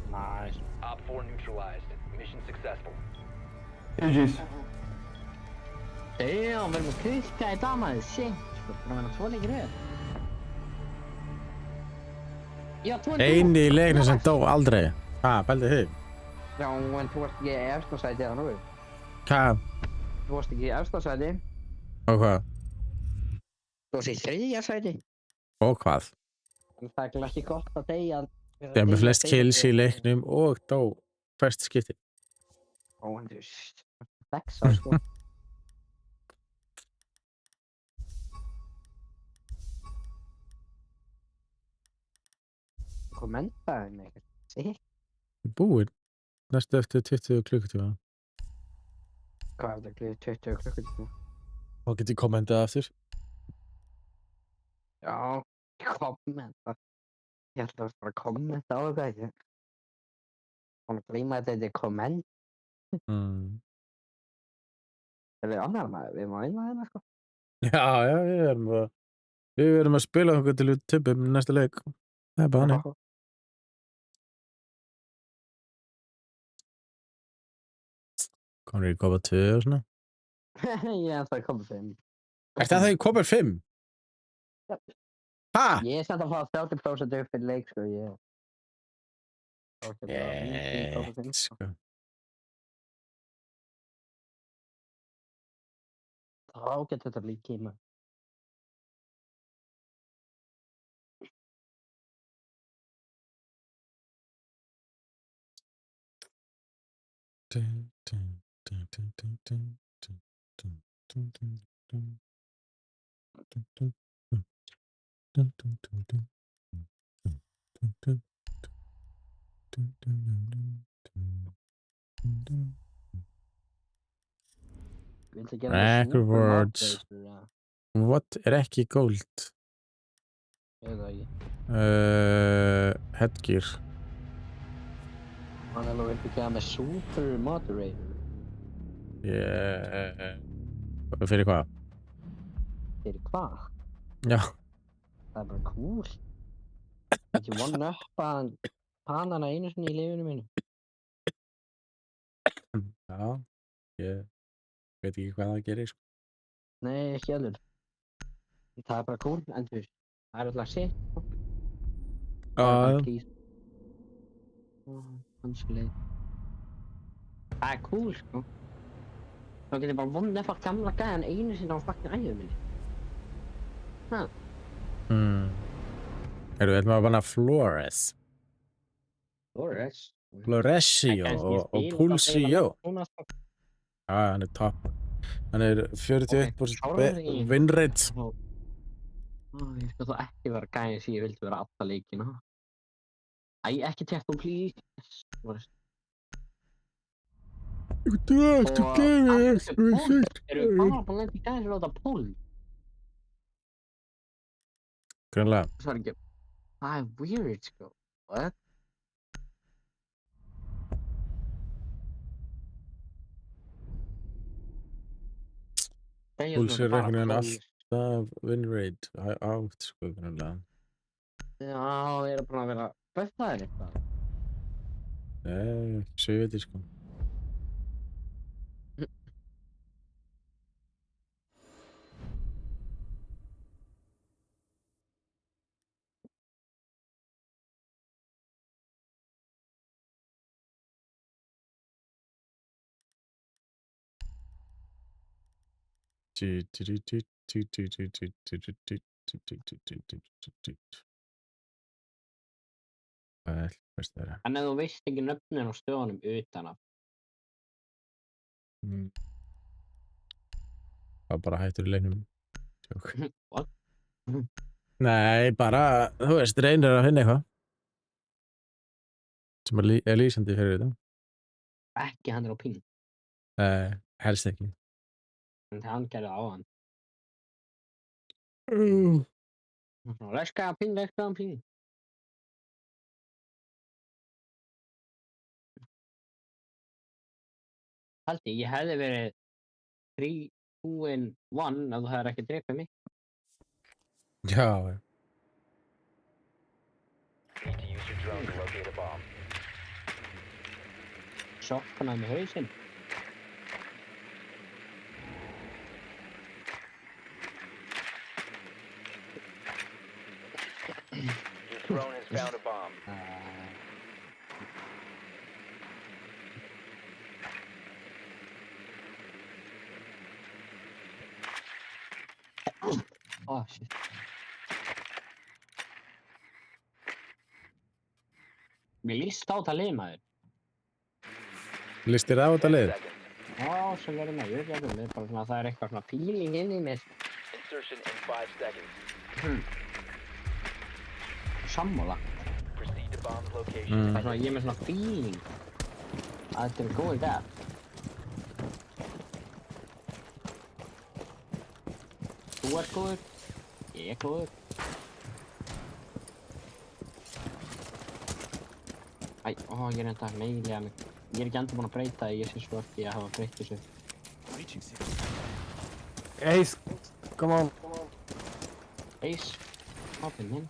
Nice. Op 4 neutralized. Mission successful. GG's. Damn, við erum að kukka í dag maður, shit. Sko, það er að vera 2 leikir röð. Já, 2 leikir. Eini í leiknum sem dó aldrei. Pældi þig? Já, en þú varst ekki í efsta sæti eða nú? Hvað? Þú varst ekki í efsta sæti. Og hvað? Þú varst í 3. sæti. Og hvað? En það er ekki gott að deyja. Þegar með flest kills í leiknum og dó hvert skipti. Ó, en þú veist, það sko. Kommentaði mig ekkert. Sitt. Búinn. Næstu eftir 20 klukkutíma. Hvað er þetta 20 klukkutíma? Þá get ég kommentað aftur. Já, kommenta. Ég ætla bara að kommenta á þetta ekki. Þannig að gleyma að þetta er komment. Er við annar maður? Við erum að vinna hérna, sko. Já, við erum að spila okkur til við töpum næsta leik. Það er bara hannig. Komur í Copa 2 og svona? Ég er alltaf í Copa 5. Ertu það í Copa 5? Hæ? Ég er samt að fá 30% upp fyrir leik, sko. Sko. Þá getur þetta líka í maður. Record words. What er ekki gold? Eða ekki. Headgear. Hann alveg vildi gefa með super moderator. Fyrir hvað? Fyrir hvað? Já. Það er bara cool. Ekki one-uppa panana einu sinni í lífinu mínu. Já. Ég veit ekki hvað það gerir, sko. Nei, ekki alveg. Það er bara cool, en þú veist, það er alltaf sitt, sko. Kannski leið. Það er cool, sko. Þá getur bara vonið fært gamla gæðan einu sinni á fucking æðum minni. Hæ? Við ætlum að banna Flores. Flores? Florescio og Pulsio. Já, hann er topp. Hann er 41% win rate. Ég skal þó ekki vera gæðin sem ég vildi vera alla leikina. Æ, ekki tjekkum, please. Þú Eru bara búin að lenda í gæðin sem láta pól? Grunlega. Það er ekki... Það er weird, sko. What? Pulsio er einhvern veginn alltaf win rate átt, sko, grunlega. Já, það er bara að vera böfðaðir eitthvað. Nei, ekki sögði, sko. En ef þú veist ekki nöfnin á stöðunum utan af. Það bara hættur í leiknum. What? Nei, bara, þú veist, reynir að finna eitthvað. Sem er lýsandi fyrir þetta. Ekki hann er á ping. Helst ekki. En það hann gerði á hann. Let's go ping. Haldi, ég hefði verið 3, 2, 1 ef þú hefðir ekki drepið mig. Já. Need to use your drone to locate a bomb. Sjokkaði með hausinn. Your drone has found a bomb. Oh shit. Mér líst á þetta lið, maður. Líst þér á þetta lið? Já, sem verður með jöfnjafnum, bara svona að það er eitthvað svona feeling inn í mér. Insertion in 5 seconds. Sammála. Proceed to bomb location. Það er svona, ég er með svona feeling að þetta er góð í dag. Þú ert góður, ég er góður. Æ, ég er enda að meilja mig. Ég er ekki endur búinn að breyta því, ég sé svo ekki að hafa breytt þessu. Ace, come on. Ace, hoppinn minn.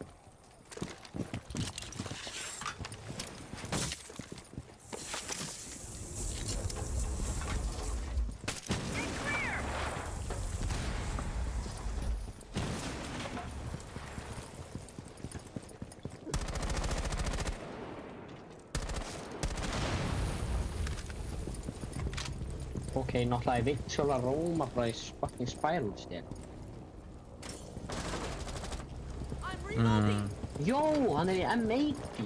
Ok, náttúrulega ég veit sjálf að róma bara í fucking spiral stil. Jó, hann er í M80.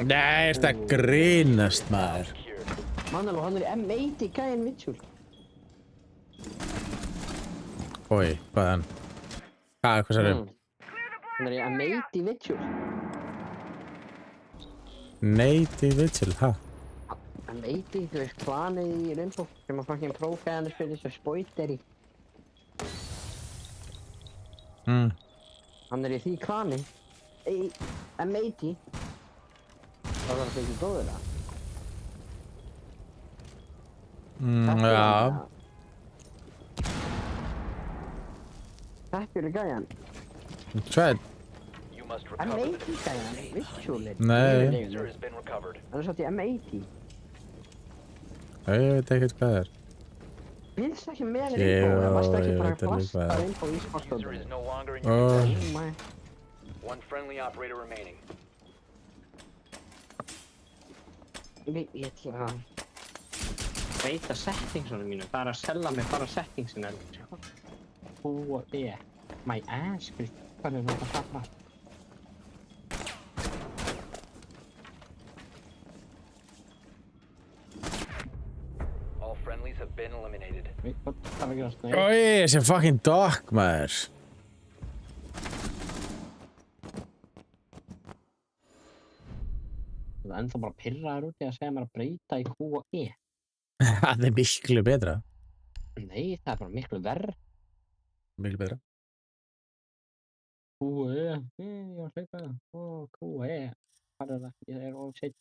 Nei, þetta grínast, maður. Mannaló, hann er í M80 gæðin vitsjúl. Oi, hvað er hann? Hvað sagði? Hann er í M80 vitsjúl. Nate Vigil, ha? Hann Neiti, þú veist, klanið í Rainbow sem að fucking prófæðan fyrir þessu spoiler í. Hann í því klani. M80. Það var það ekki góður það. Já. Þetta er gæjan. Træð. M80 gæjan, virtualir. Nei. Hann satt í M80. Ég veit ekkert hvað það er. Finnst ekki með Rainbow, það varst ekki bara að flasta Rainbow í sportstöðum. One friendly operator remaining. Ég ætla að breyta settingsunum mínu, bara að selja mig bara settingsina. My ass, hvað er þetta að fara? All friendlies have been eliminated. Oi, þessi fucking dock, maður. Það er ennþá bara pirraður út í að segja mér að breyta í Q og E. Það er miklu betra. Nei, það er bara miklu verð. Miklu betra. Q og E, ég var að hlaupa það. Q og E, hvað er það? Ég er of seitt.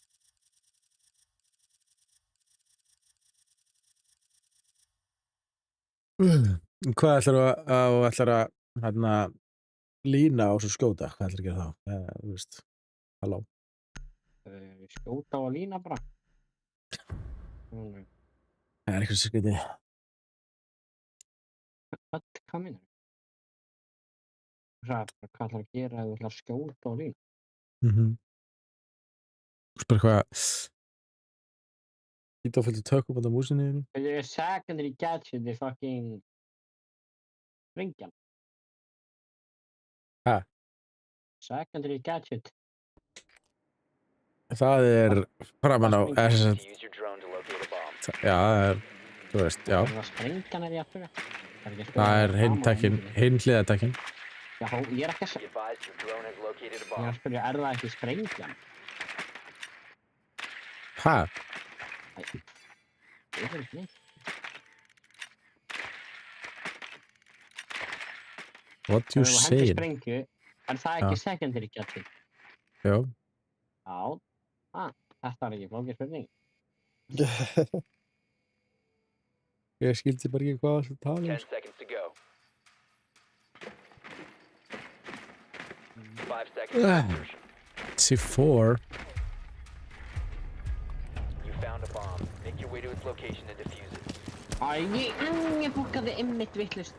Hvað ætlar að lína á svo skjóta? Hvað ætlar að gera þá? Þú veist, halló. Skjóta og lína bara. Það er eitthvað skriðið. Hvað minnur? Hvað ætlar að gera ef þú ætlar að skjóta og lína? Spyrir hvað... Ít á fullt tökum á það músinni. Það er secondary gadget í fucking... Springjan. Hæ? Secondary gadget. Það er framan á... Já, það er... Þú veist, já. Springjan er ég að fluga. Það er hinn hliðatakkin. Já, ég er ekki að segja. Ég er að spyrja, er það ekki Springjan? Hæ? Ég er ekki neitt. What you saying? Ef þú hendur sprengju, er það ekki secondary gadget? Já. Já. Þetta er ekki flókið spurning. Ég skildi bara ekki hvað það tala 10 seconds to go. 5 seconds. C4. You found a bomb. Make your way to its location and defuse it. Ég fokkaði einmitt vitlaust.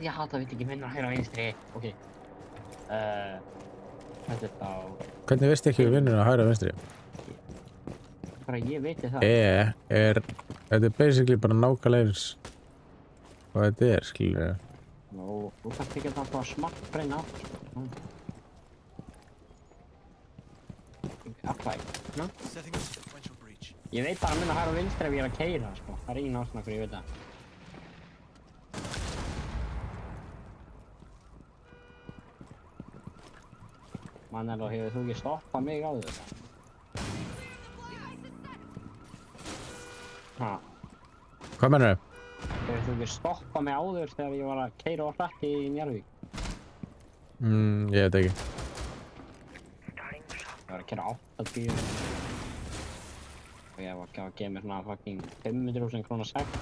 Ég hata að veit ekki minna hægra vinstri. Ok. Þetta er þá... Hvernig veist ekki við vinnur að hægra vinstri? Bara ég veit það. Þetta er basically bara nákvæmlega eins hvað þetta er, skilur ég. Nú, þú kannst ekki það bara smart breyna á. Ég veit bara að minna hægra vinstri ef ég er að keyra, sko. Það er einu ástæðan af hverju ég veit það. Mann, hefur þú ekki stoppað mig á þetta? Hvað mennur þau? Hefur þú ekki stoppað mig áður þegar ég var að keyra á hratti í Njarðvík? Ég veit ekki. Ég var að keyra 80 og ég var að gefa mér svona fucking 500.000 krónar sekt.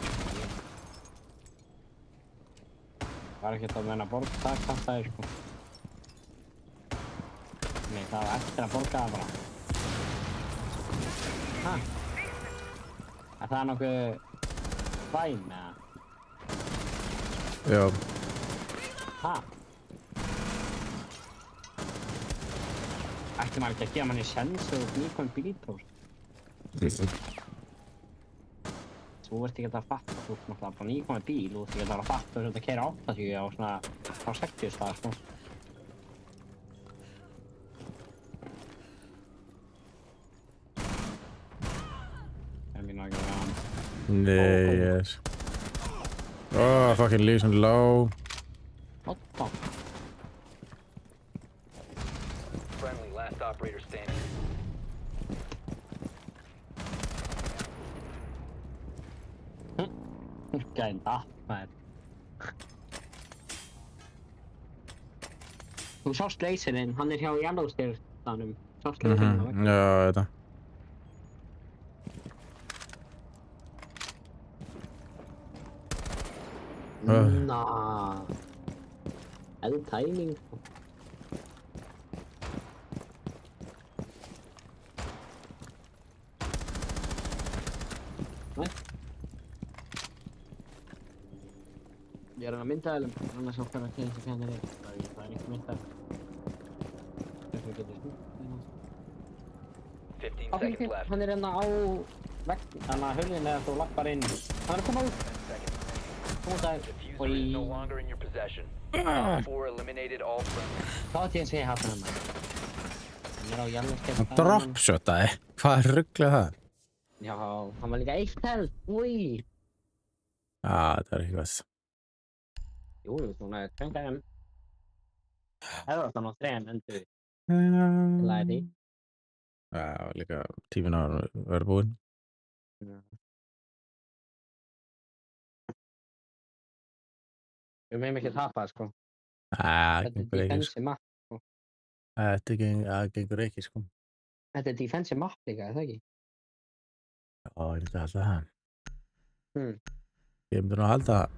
Það var ekkert að menna borg það kastaði, sko. Nei, það var eftir að borga það bara. Er það nokkuð fæn, eða? Já. Ætti maður ekki að gefa manni sjens og nýkominn bílpróf? Þú ert ekki að fatta, þú ert náttúrulega bara nýkominn bíl, þú ert ekki að fatta þú ert að keyra 80 á svona á 60 stað, sko. Nei, yes. Oh, fucking leave some low. What the? Friendly, last operator standing. Gæn app, maður. Þú sást laserinn, hann hjá Yellowstone-stanum. Sást laserinn á vegg? Já, þetta. Timing. Nei. Ég að mynda þælum, annars okkar að kynna hvað hann það er ekki mynda. Hvernig getur þú? 15 seconds left. Hann hérna á vegg, hann hurðin eða þú lappar inn. Hann að koma út. Koma út að Diffuser is no longer in your possession. Op 4 eliminated all friendly. Það var því að segja hata hann. Hann á Yellowstone. Hann dropshotaði. Hvað rugglaði það? Já, hann var líka eitt held. Úi. Það er ekki veist. Jú, svona 2M. Það var þannig á 3M endur. Læti. Já, líka tíminn á verið búinn. Við meðum ekki tapa, sko. Það Þetta er gengur ekki, defensive map, sko. Þetta gengur ekki, sko. Þetta er defensive map líka, er það ekki? Já, ég myndi að halda það. Ég myndi nú að halda það.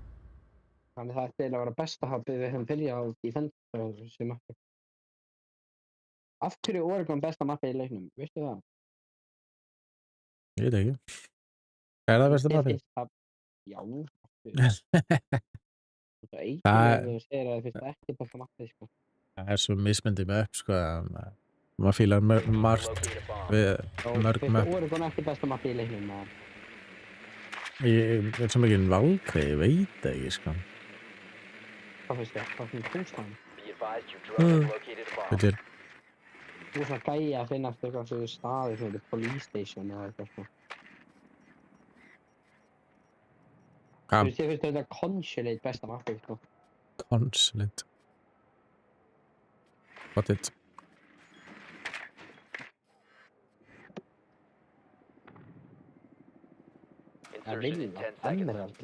Þannig það ætti eiginlega að vera besta hafið við höfum byrjað á defensive mappi. Af hverju er Oregon besta mappið í leiknum? Veistu það? Ég veit ekki. Hvað er það besta mappið? Já. Það er eiginlega að þú segir að það finnst ekki besta mappið, sko. Það er svo mismyndið með upp, sko. Maður fílar margt við mörg Finnst möpp. Oregon ekki besta mappið í leiknum? Ég er svo mikið valkveð, ég veit það ekki, sko. Hvað finnst þér? Hvað finnst þú stann? Be advised your drone has located a bomb. Þetta er Þú er svona gæi að finnast eitthvað svona staði, svona police station eða eitthvað, sko. Þú veist, ég finnst þetta Consulate besta mappið, sko. Consulate. What it? Það er vilja, Emerald.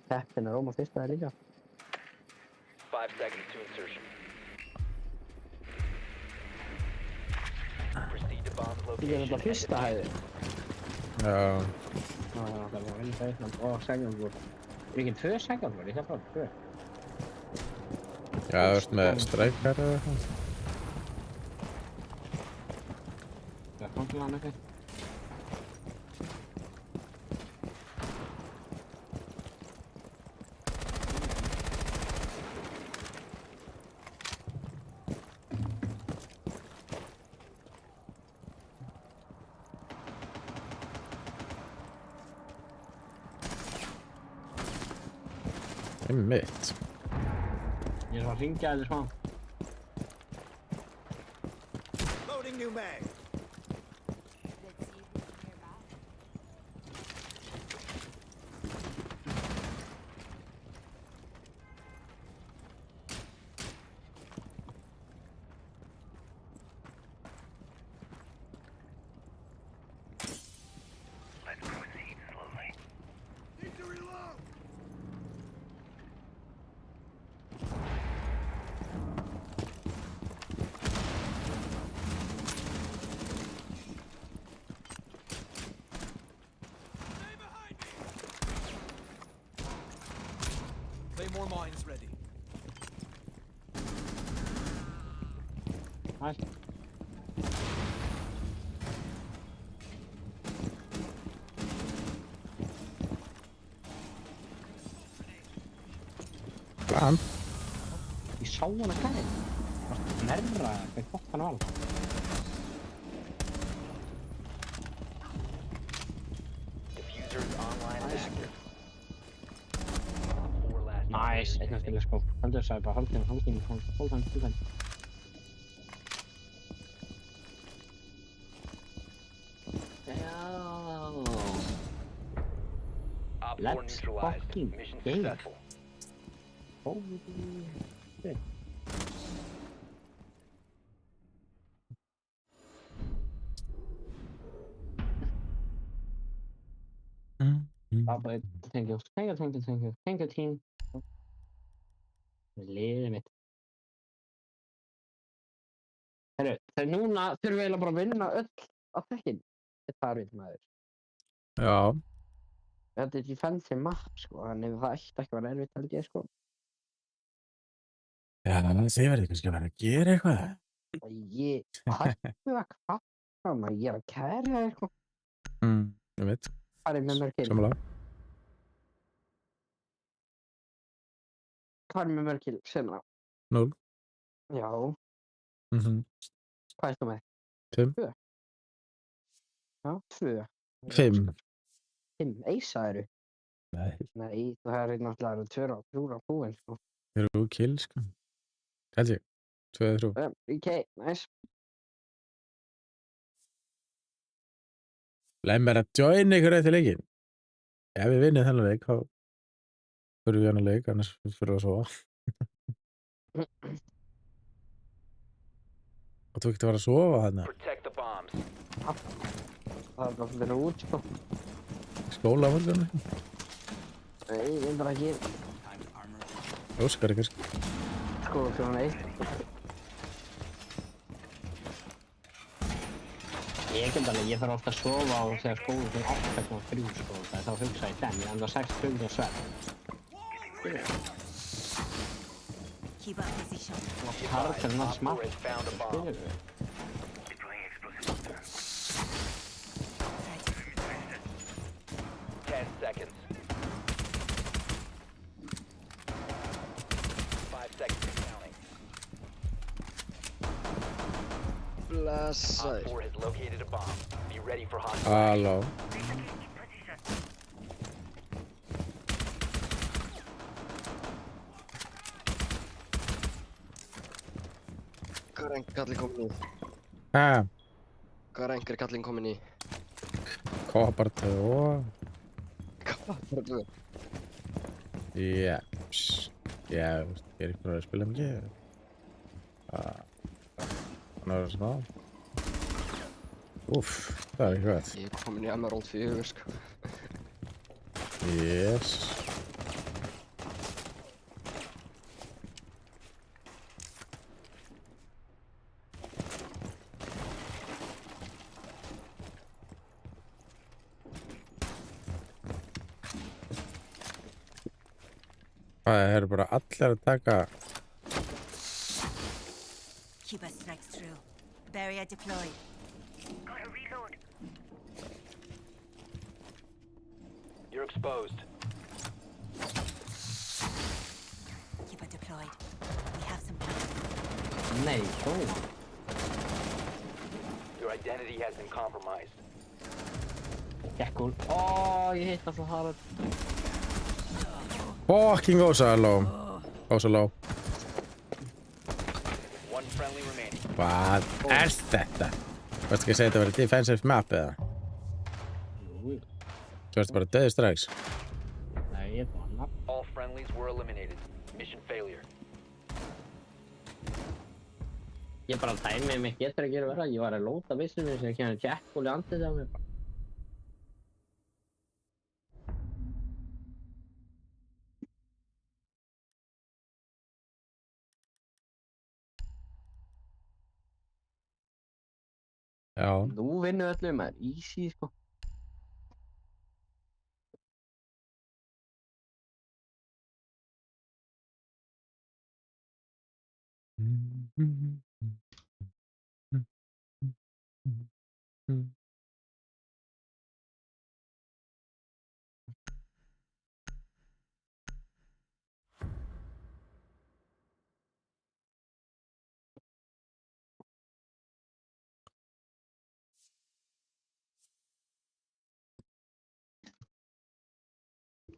Captain er Róma fyrsta líka. 5 seconds to insertion. Proceed to bomb Þetta er þetta location. fyrsta hæði. Já. Það var vel fæðisland og second floor. Er ekki 2 second floor? Ég held bara 2. Já, þú ert með streikar eða eitthvað. Það kom til hann eitthvað. Einmitt. Ég er að hringja eða smá. Loading new mag. Claymore mines ready. Nice. Plan. Ég sá hana kæði. Varstu nærra hvað gott hann var. Diffuser is online and active. Nice, eitt náttúrulega sko. Haldur sagði bara hálftíma, hálftíma. Op 4 Let's neutralized. fucking Mission game. successful. Holy shit. Labba einn, tengja tím. Liðið mitt. Herru, þegar núna þurfum við eiginlega bara að vinna öll á tekkin. Þetta er maður. Já. Þetta er defensive map, sko, þannig það ætti ekki að vera erfitt held ég, sko. Já, þið verðið kannski að vera að gera eitthvað. Ég hætti að kvarta maður, ég er að kæra eitthvað. Ég veit. Hvað er með mörg kill? Sammála. Hvað er með mörg kill? Senna. 0. Já. Hvað er þú með? 5. 2. Já, 2. 5. 5. Eisa eru? Nei. Nei, það er náttúrulega 2 á 3 á búinn, sko. 3 kill, sko. Held ég. 2 eða 3. Ok, nice. Leið mér að joina ykkur eftir leikinn. Ef við vinnum þennan leik, þá fyrir við annan leik, annars fyrir við að sofa. Og þú getur að fara að sofa þarna. Það er bara að vera út, sko. Skóla á morgunum. Nei, ég er bara ekki. Óskar ykkur. Skóla klukkan 1. Ég þarf ofta að sofa og þegar skóla klukkan 8:03, sko. Það er þá hugsa ég þenn, ég enda 6 klukkan og svefn. Keep up position. Hard er not smart. Skilur við? 10 seconds. 5 seconds and counting. Blessaður. Op 4 has located a bomb. Be ready for hostile. Halló. Hvað er einhver kallinn komin í? Hvað er einhver kallinn komin í? Koppar 2. Koppar 2? Já. Já, ég er ekki búin að spila mikið. Þannig að það er smá. Úff, það er ekki veit. Ég er komin í Emerald 4, sko. Yes. Það eru bara allir að taka. Keep us strikes through. Barrier deployed. Gotta reload. You're exposed. Keep it deployed. We have some time. Nei, góða. Your identity has been compromised. Gekkúl. Ég hitt það svo harður. Fucking Ósa er low. Ósa low. One friendly remaining. Hvað er þetta? Varstu ekki að segja þetta verið defensive map eða? Jú. Þú varstu bara döðið strax. Nei, ég er bara nafn. All friendlies were eliminated. Mission failure. Ég bara dæmið mig getur ekki verið. Ég var að lóta vissunni sem ég kemur Jackúl í andlitið á mér bara. Já. Nú vinnum við öllum maður, easy sko.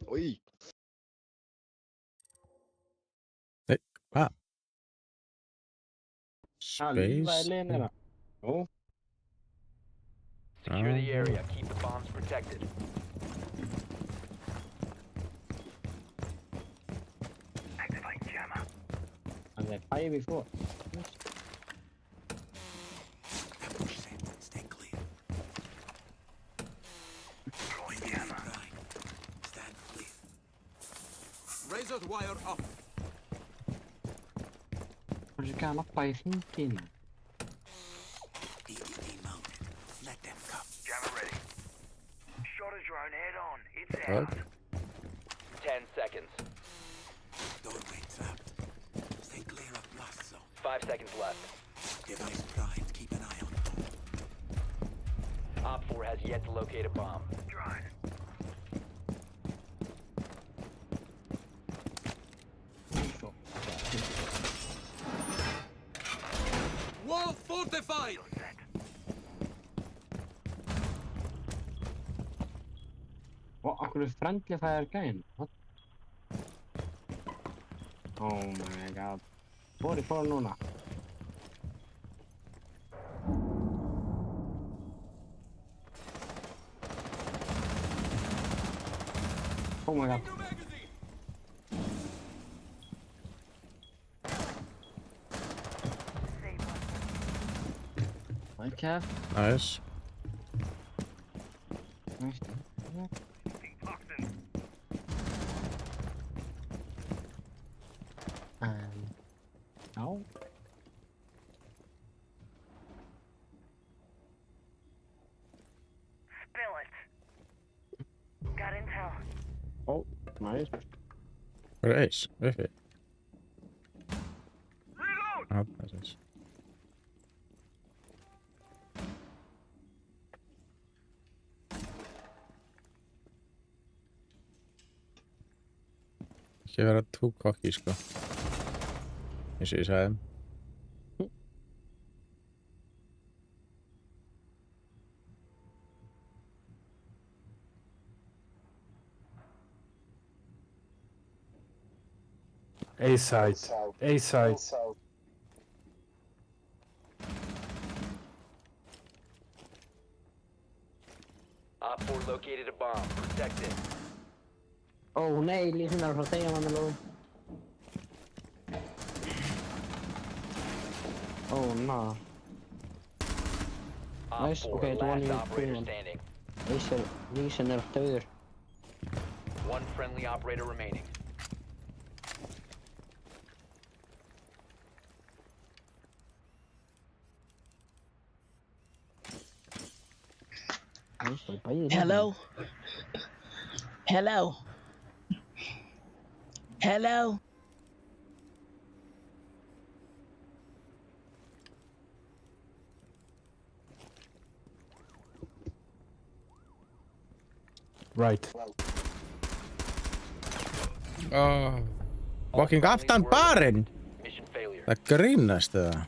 Oj! Nei, hvað? Lífaði liðin hérna. Jú. Secure the area. Keep the bombs protected. Activate jammer. And they're 5v4. Stay clear. Throwing jammer. Razor wire up. Hvað er þessi gæði að lappa í hringinn? Let them come. Jammer ready. Shot a drone head on. It's What? out. 10 seconds. Doorway trapped. Stay clear of blast zone. 5 seconds left. Device primed. Keep an eye on. Op 4 has yet to locate a bomb. Drone. Wall fortified. Akkur er friendly fire gæðin? What? Oh my god. 44 núna. Oh my god. Nice cap. Nice. Nice. No. Spill it. Got intel. Oh, nice. Race, uppi. Þarna er race. Ekki vera too cocky, sko. Eins og ég sagði. A side. A side. Op 4 located a bomb. Protect it. Oh nei, líknar frá þeim hann alveg. Oh no. Nice, okay, the one you green one. Reason er döður. One friendly operator remaining. Hello? Hello? Hello? Right. Oh. Fucking aftan barinn! Það grínast eða?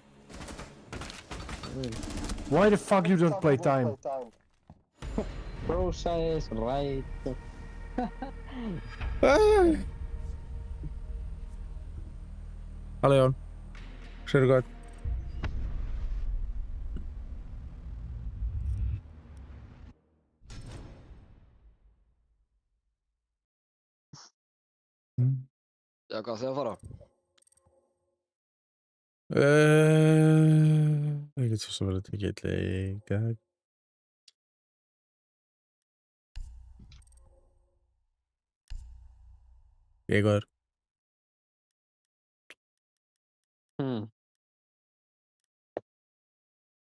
Why the fuck you don't play time? Process, right. Halló Jón. Sér gott. Já, hvað þegar fara? Ég get svo verið að tekja eitt leika. Ég er góður.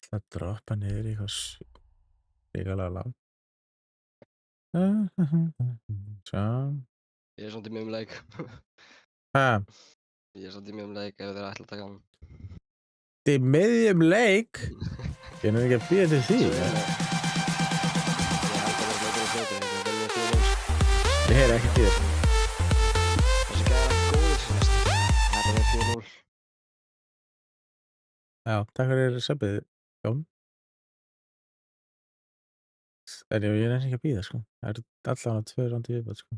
Það droppa niður í eitthvað svíkalega lág. Sjá. Ég er samt í miðjum leik. Hæ? Ég er samt í miðjum leik ef þeir ætla að taka hann. Í miðjum leik? Ég er ekki að bíða til því. Ég heyri ekki því. Þessi gæði er góður. Þetta er 4-0. Já, takk fyrir söpið, Jón. En ég er ekki að bíða, sko. Það eru allavega 2 rándi viðbót, sko.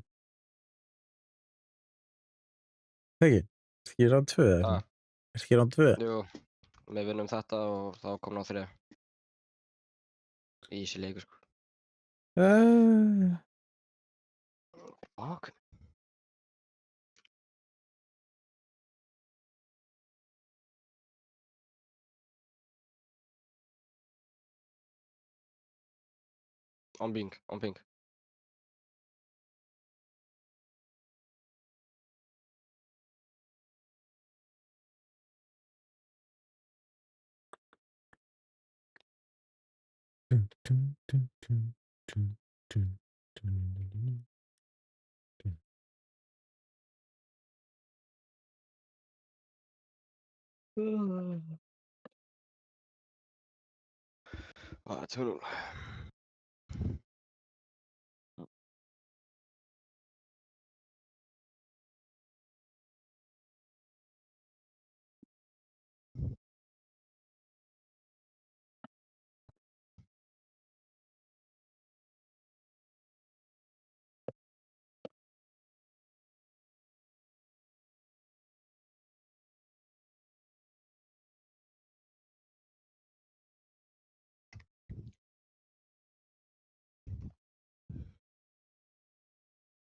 Ekki? Er ekki ránd 2 eða? Er ekki ránd 2? Jú, við vinnum þetta og þá komum við á 3. Easy leikur, sko. Fuck. On ping, on ping. Dun, dun, dun, dun, dun, dun, dun. Turtle.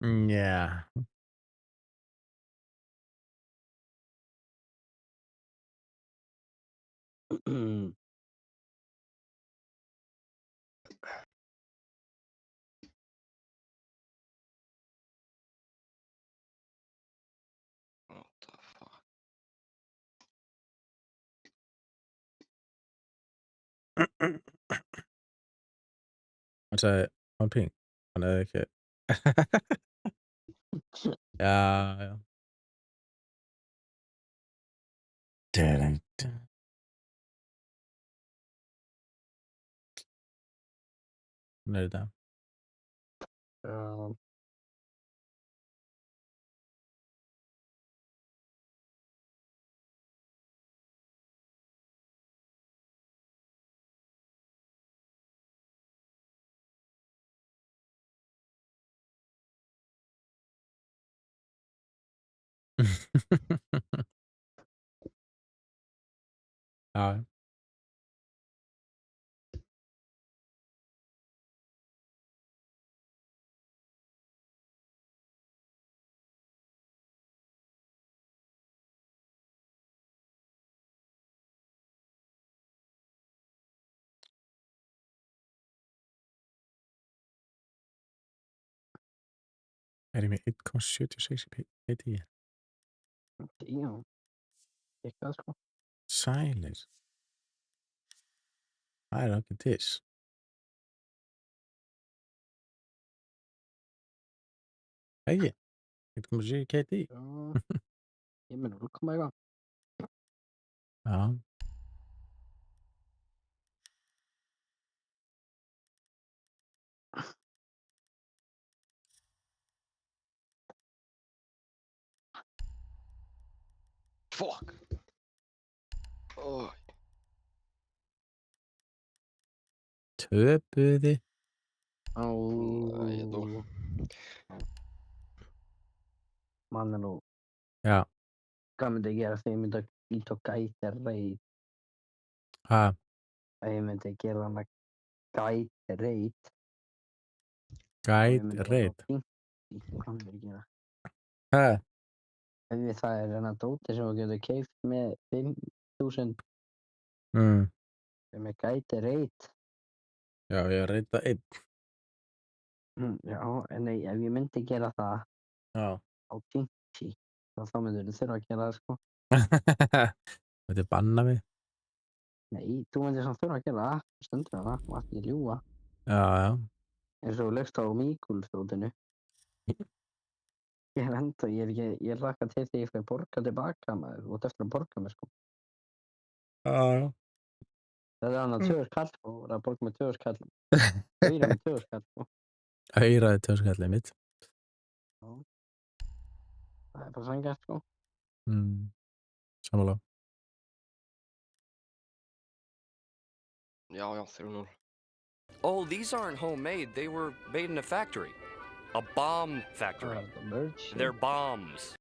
Yeah. What the fuck? Hann sagði, hann ping. Hann hefði ekki. Já, já. Dun, dun. Hún er þetta. Já. Já. Er ég með 1,76 í PT? Já. Eitthvað sko. Sælir. Það er ekki til. Ekki? 1,7 KT? Já. Ég með 0, eitthvað. Já. Fuck. Oh. Töpuði. Á. Ég dó. Mann er nú. Já. Hvað myndi ég gera þegar ég myndi ít og gæti reið? Ha? Að ég myndi gera hana gæti reið. Gæt reit. Hvað myndi ég gera? Ha? Ef það er hana dóti sem þú getur keypt með 5.000 sem er gæti reit. Já, ég reita 1. Já, en nei, ef ég myndi gera það Já. á Tinky, þá myndir þú þurfa að gera það, sko. Þetta banna mig. Nei, þú myndir samt þurfa að gera það, stundur það, þú ætti ekki að ljúga. Já, já. Eins og þú leggst á Míkulsdótinu. Ég er enda, ég hlakka til því ég fæ borga tilbaka, maður, þú ert eftir að borga mig, sko. Já, já. Það er hann að 2.000 kall, og það er að borga með 2.000 kall. Auðra með 2.000 kall, sko. Auðraði 2.000 kallið mitt. Já. Það er bara sanngjarnt, sko. Sammála. Já, 3-0. Oh, these aren't homemade. They were made in a factory. A bomb factory. They're bombs.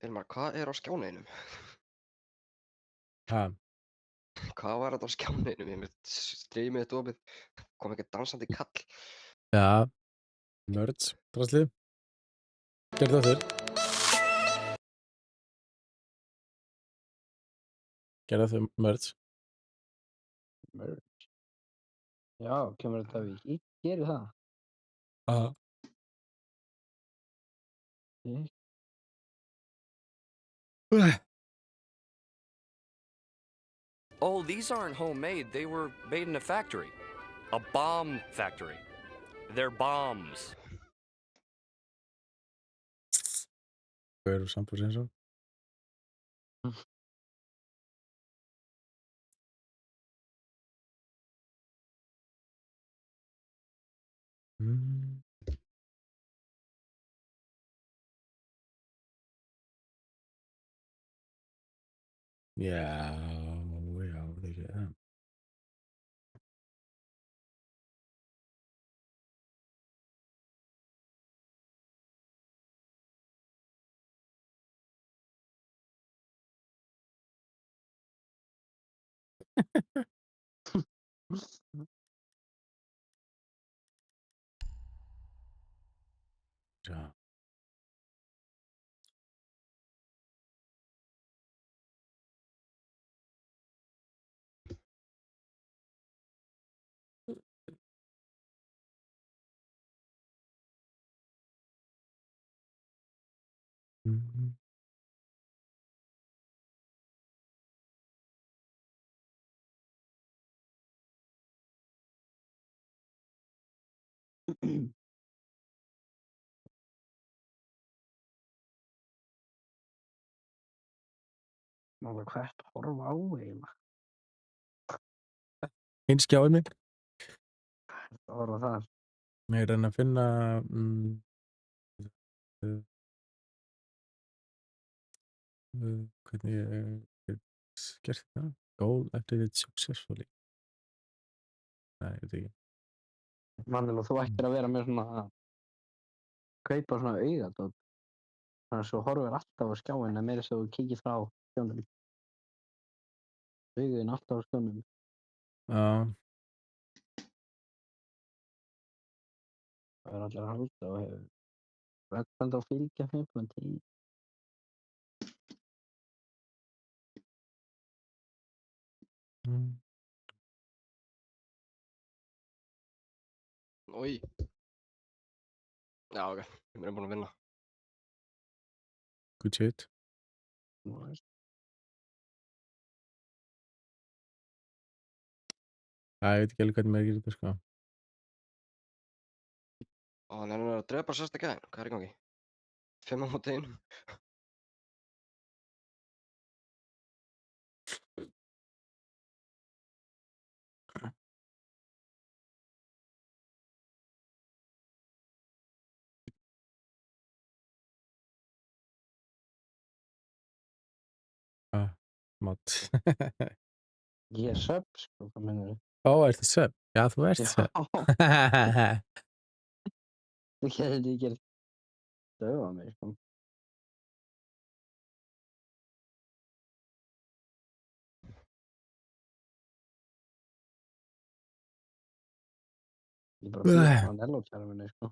Ilmar, hvað er á skjáninum? Ha? Hvað var þetta á skjáninum? Ég með streamið þetta opið. Kom ekki dansandi kall. Já. Nerds. Draslið. Gerðu það þér. Gerðu það merch. Merch. Já, kemur þetta við í? Gerir það? Já. Oh, these aren't homemade. They were made in a factory. A bomb factory. They're bombs. Hvað eru sambúrs eins og? Já, það ekki það. Já. Máli, hvað ertu að horfa á eiginlega? Hinn skjáði mig. Hvað ertu að horfa á þar? Ég er að finna hvernig ég get gert það. Goal activated successfully. Nei, ég veit ekki. Mannilega, þú ættir að vera með svona kaupa svona augadót. Þannig að þú horfir alltaf á skjáinn en meira svo þú kíkir frá skjánum. Augun alltaf á skjánum. Já. Það er allir að halda og hefur verðband á fylgja fyrir tíð. Oj. Já, ok. Ég er búinn að vinna. Good shit. Nice. Ég veit ekki alveg hvernig maður gerir þetta, sko. Hann er að drepa sérsta gæðin. Hvað er í gangi? 5 á móti 1. Mat. Ég er sub, sko, hvað mennur þið? Ó, ertu sub? Já, þú ert sub. Þú getur ekki stöða mig, sko. Ég bara fyrir á Nello-kjærfinni, sko.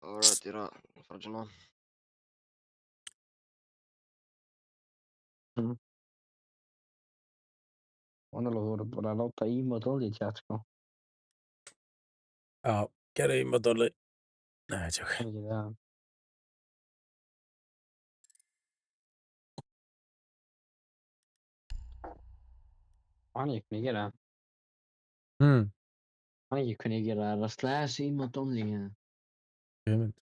Alright, ég er að fara að gynna. Nello, þú voru bara að láta emote Olli í chat, sko. Já, gerðu emote Olli. Nei, tjók. Ekki það. Man ekki hvernig ég gera það. Man ekki hvernig ég gera það. Er það slash emote Olli hérna? Ég mynd.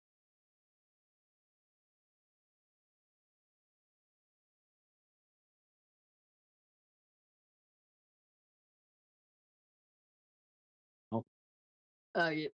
Ég...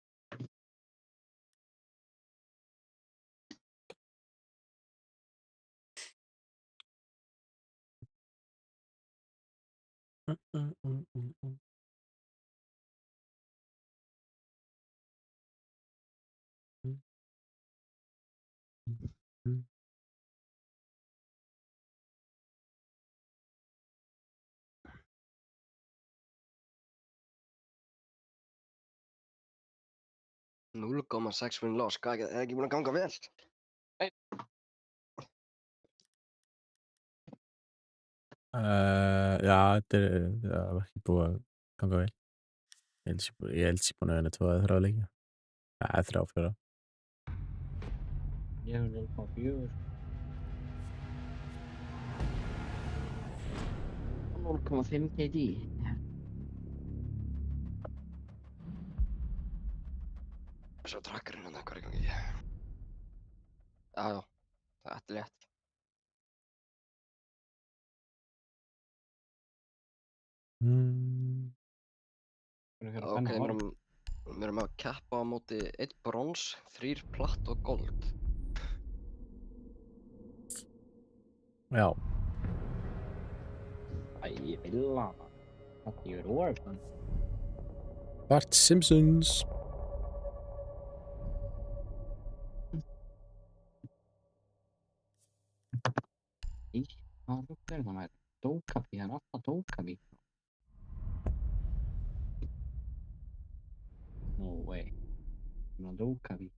Núll komma 6 win loss. Hvað er ekki búinn að ganga vel? Já, þetta var ekki búið að ganga vel. Ég held sér búin að vinna 2 eða 3 leiki. Já, 3 og 4. Ég hef 0,4. 12,5 KD. Sjá trackerinn hérna, hvað er í gangi? Já, þetta er létt. Ok, við erum að keppa á móti 1 brons, 3 platt og gold. Já. Æ, ég vil að það er orðan. Bart Simpsons. Í, hvað rugl er það maður? Dókabí, það er alltaf dókabí. No way. Það er dókabí.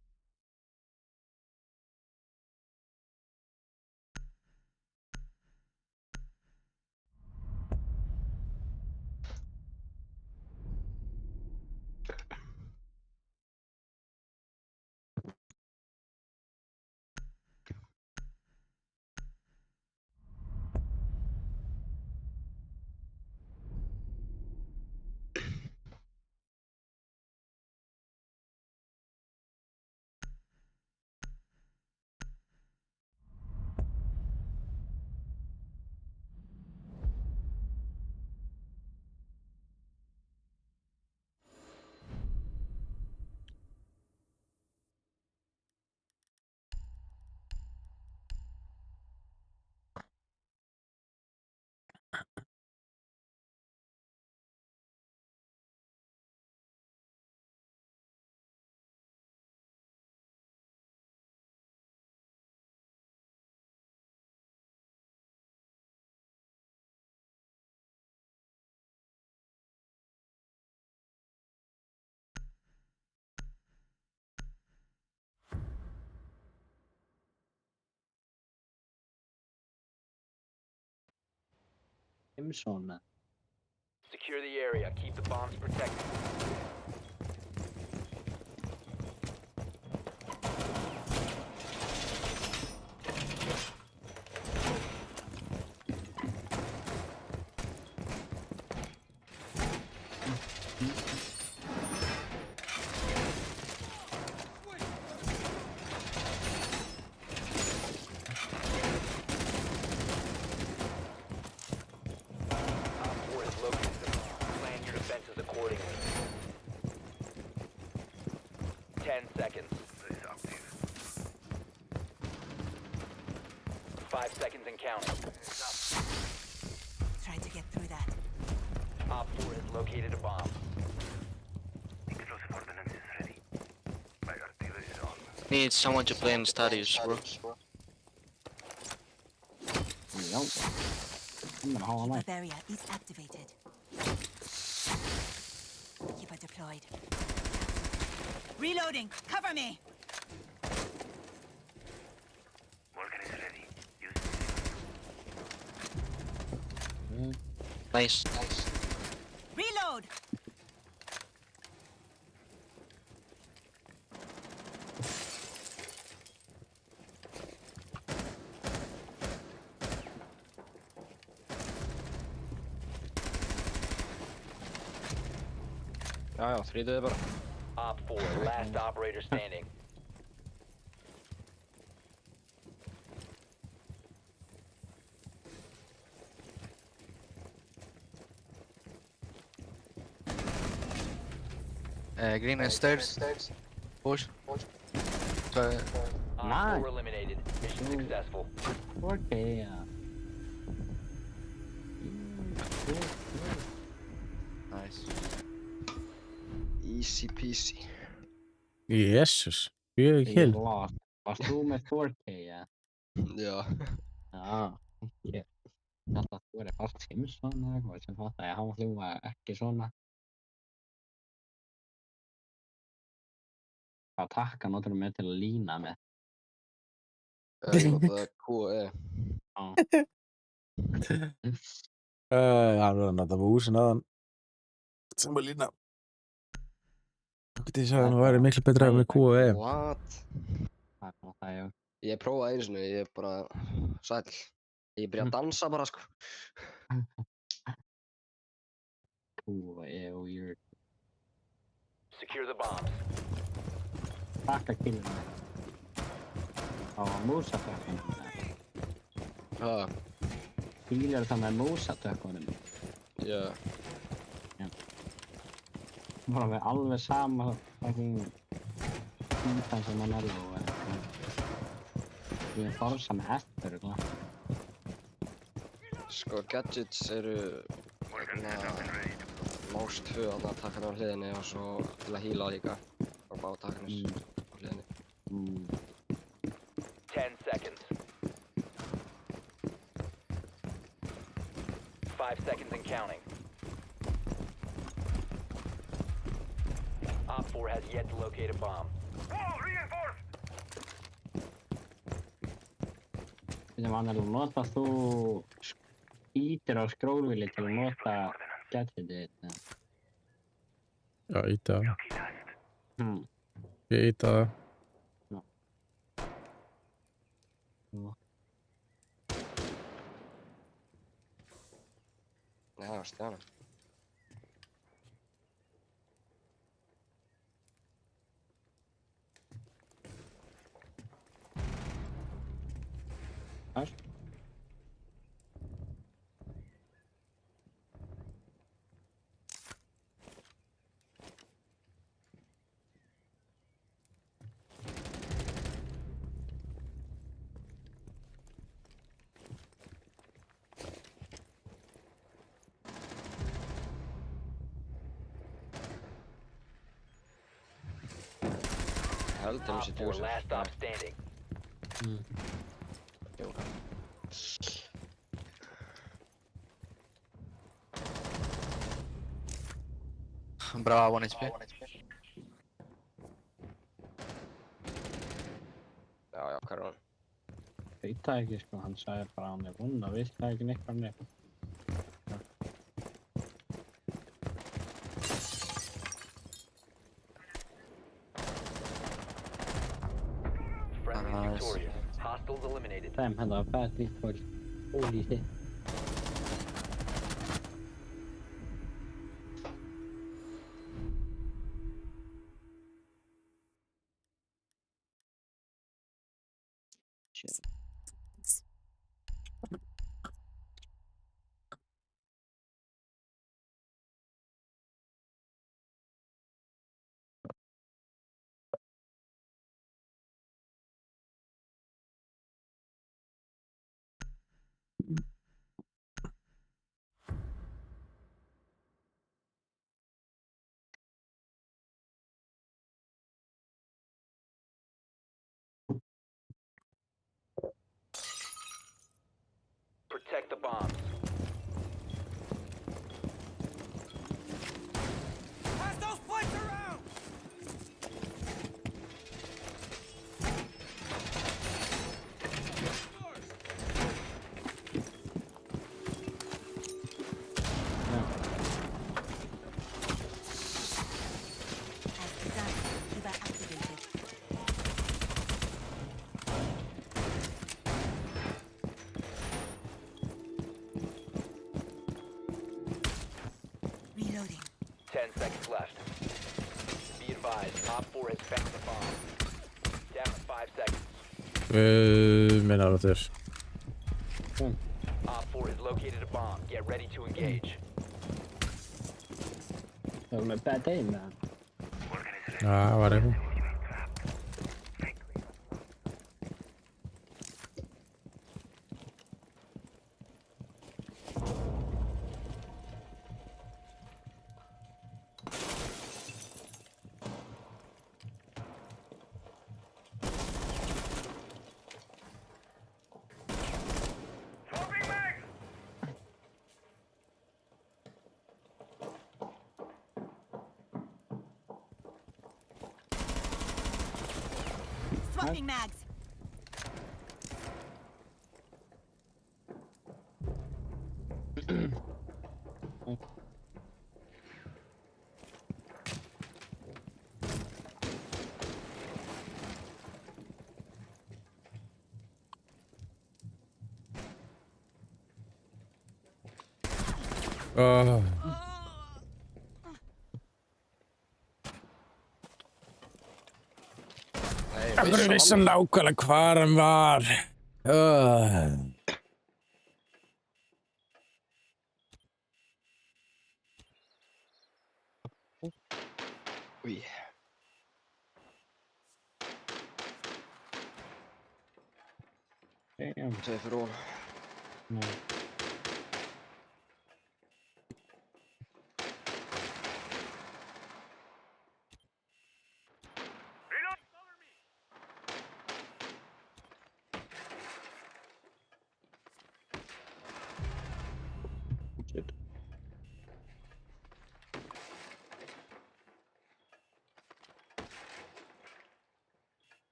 Svona. Secure the area. Keep the bombs protected. Accordingly. 10 seconds. 5 seconds and counting. Try to get through that. Op 4 has located a bomb. Explosive ordnance is ready. My artillery is on. Need someone to play in studies, bro. Nope. I'm gonna haul him Keeper out. barrier is activated. Keeper deployed. Reloading. Cover me. Morgan is ready. Nice. Reload. Já, þrýtuði bara. Op 4, last operator standing. Green and stairs. Push. Op 4 eliminated. Mission successful. Okay. Nice. Easy peasy. Jesus. Fjögur kill. Varst þú með 4K, ja? Já. Já, ég held að þú verið Bart Simpson eða eitthvað sem fattaði að hann hljóma ekki svona. Hvað takka notur með til að lína með? Notaði QE. Hann var að nota músin aðan. Sem að lína. Þú getið sagði að hann væri miklu betra með QE. What? Ég prófaði einu sinni, ég bara sæll. Ég byrjaði að dansa bara, sko. Weird. Secure the bombs. Taka killin. Muusatökkunum. Piiler tämä muusatökkunum. Joo. Mulla on alveg sama fucking hýtan sem hann og ég forsa með eftir Sko, gadgets eru Mouse 2 að taka hann á hliðinni og svo til að heala líka og bara taka hann á hliðinni. 10 seconds. 5 seconds and counting. Op 4 has yet to locate a bomb. Sem vanlega notar þú ítir á skrólvili til að nota gadgetið þitt. Já, íta það. Ég íta það. Já, stjána. Hæst? Op 4 last stop standing. Bravo, 1 HP. Já, hvað er hann? Veit það ekki sko, hann sagði bara að hann er vunna, veist það ekki neitt hvað hann er. Friendly victorious. Hostiles eliminated. Damn, han var færdig for det. Holy shit. Protect the bombs. Pass those plates around! Reloading. 10 seconds left. Be advised, Op 4 has found the bomb. Down to 5 seconds. Menar þetta Op 4 has located a bomb. Get ready to engage. Það var með bad aim með hann. Já, var eitthvað. Swapping mags. hverju vissi hann nákvæmlega hvar hann var? Új. Damn. Säg ifrån. Nej.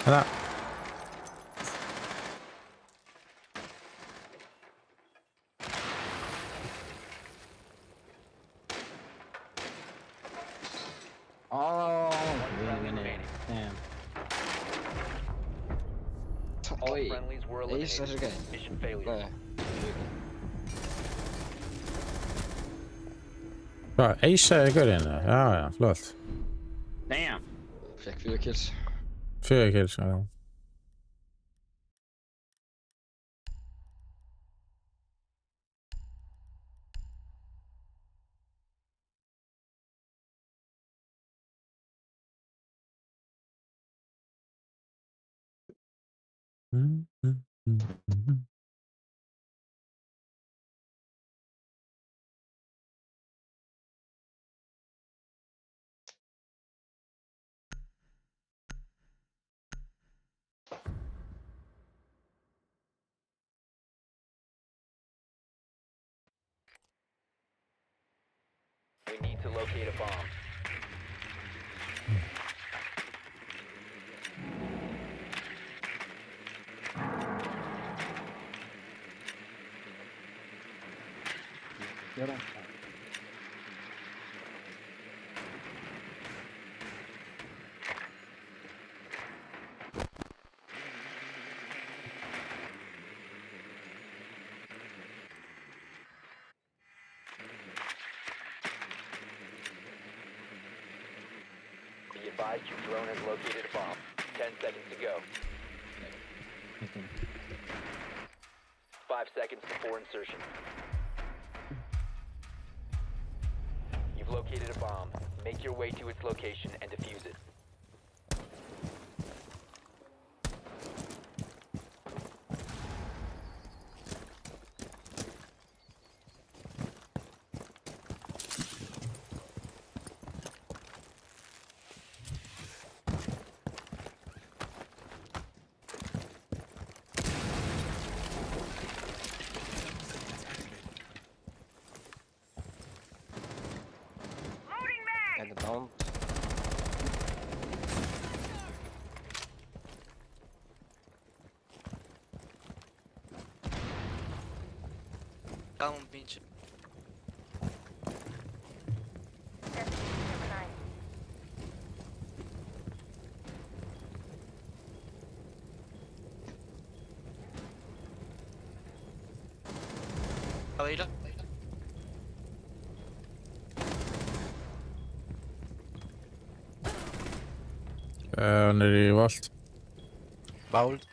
Hallå. Oh, damn. Oj, Friendlies were det gissar sig eliminated. Mission failure. Nej. Hvað, eisaði ykkur inn? Já, flott. Damn. Fick 4 kills. 4 kills, já. We need to locate a bomb. Get up. Be advised your drone has located a bomb. 10 seconds to go. 5 seconds before insertion. You've located a bomb. Make your way to its location and defuse it. And the bomb. Down, pinche. Adeila. Hann í Vault. Vault.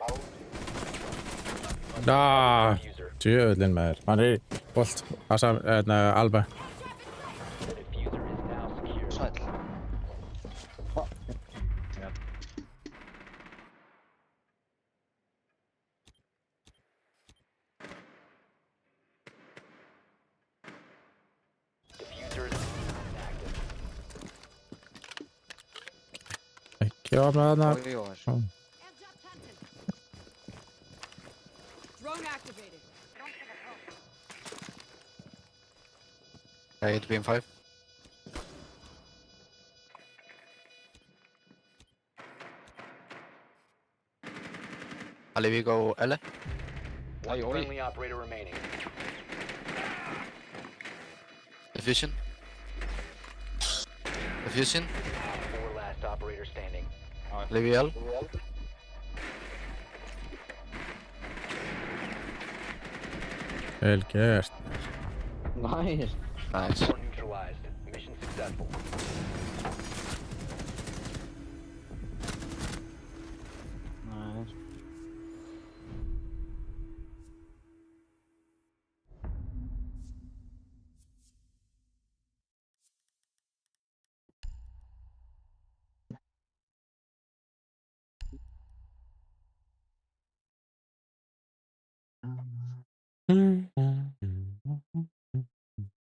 Djöfullinn maður. Hann í Vault. Alba. Sæll. Ekki opna þarna. Drone activated. I hit BM5. Ali, we go L. One friendly operator remaining. Diffusion. Diffusion. 4 last operator standing. Levi L. Vel gert. Nice. Nice. Neutralized. Mission successful.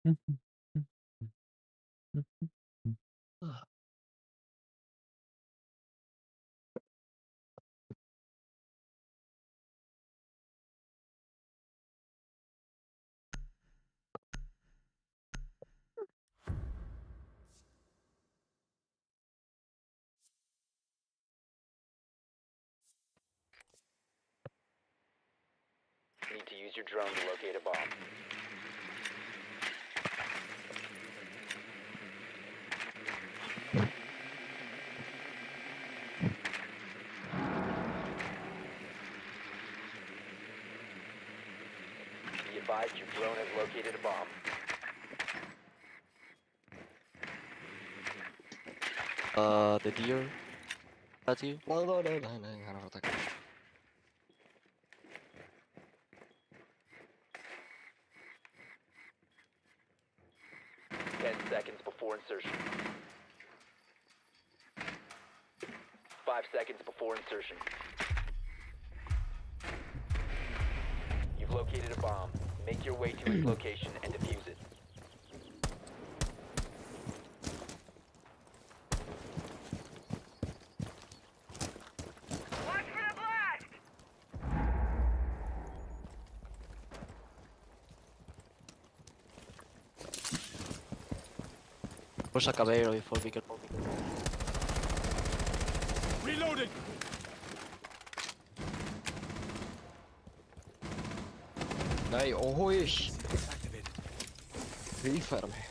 Need to use your drone to locate a bomb. Be advised your drone has located a bomb. The deer. That's you? Nej, han har attackat. Seconds before insertion. 5 seconds before insertion. You've located a bomb. Make your way to its location and defuse it. Watch for the blast! Push a Caballero before we get... Reloading! Nej, oj! Rifar mig.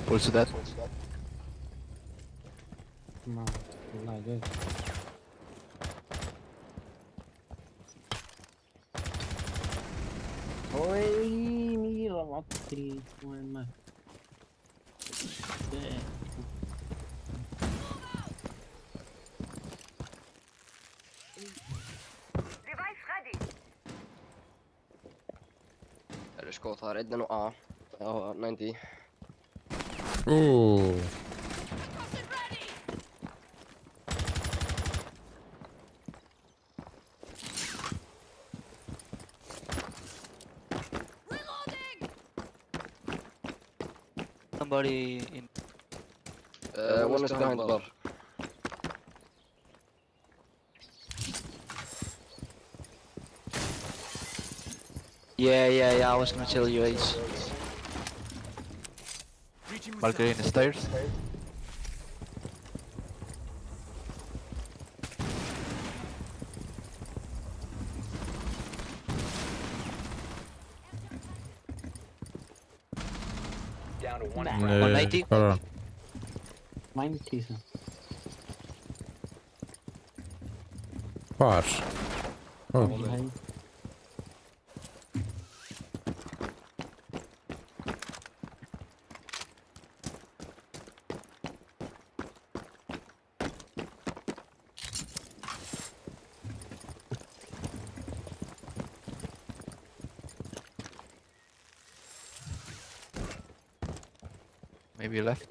Also dead. No, not good. Oj, mira vad trist man med. Device ready. Eller skott här, Edden och A. Ja, 90. Somebody in... One is behind the bar. Yeah, I was gonna tell you, Ace. Valkyrie in the stairs. Down to one. 190. Mine teaser. Hvar? Oh. Behind. Maybe left.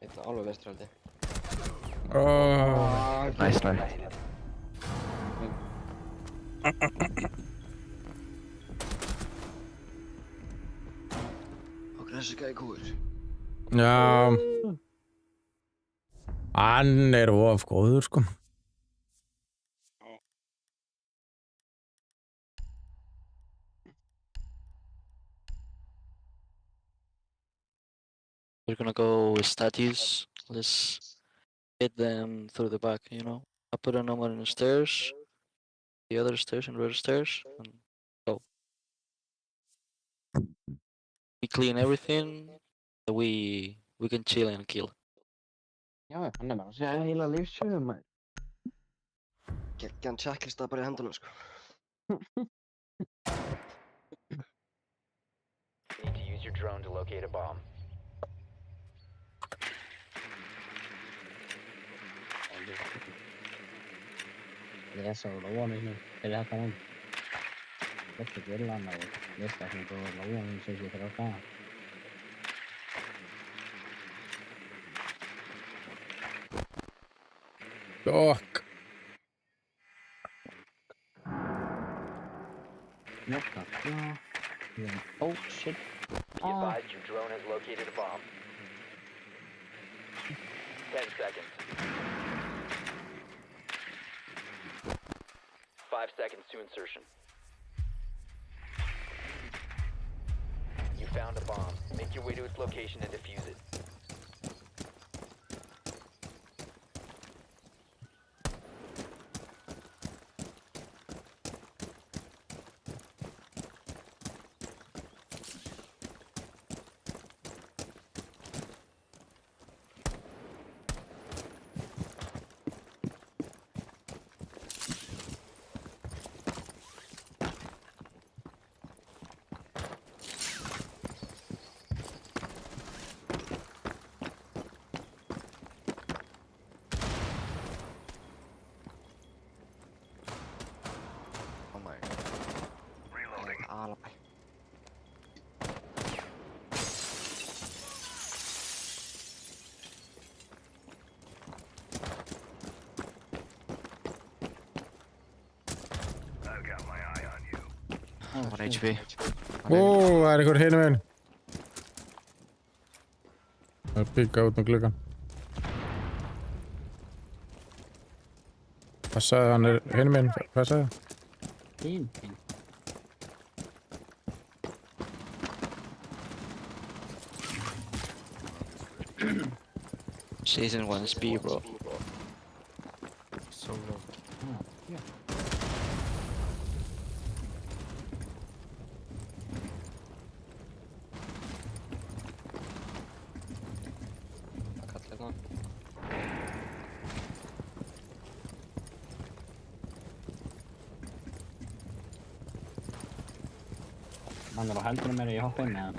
Einn alveg vestraldi. Nice. Og þessi gæði kúur. Já. Hann of góður, sko. We're gonna go with statues. Let's hit them through the back, you know. I put a number in the stairs, the other stairs and the other stairs, and go. We clean everything, we can chill and kill. Já, hann bara að segja heila lífsögum maður. Geggjan checklista bara í hendunum, sko. Need to use your drone to locate a bomb. Det är så, då var det nu. Är det här kanon? Questo è quella, ma questa è la 1, non so se te fa. Fuck. No. Oh shit. Be advised your drone has located a bomb. 10 seconds. 5 seconds to insertion. You found a bomb. Make your way to its location and defuse it. Oh, 1 HP. Það er einhver hinum meginn. Það er píka út um gluggann. Hvað sagði hann er hinum meginn? Hvað sagði hann? Season 1 is B, bro. So low. Man er á heldurinn mér í hoppa inn eða?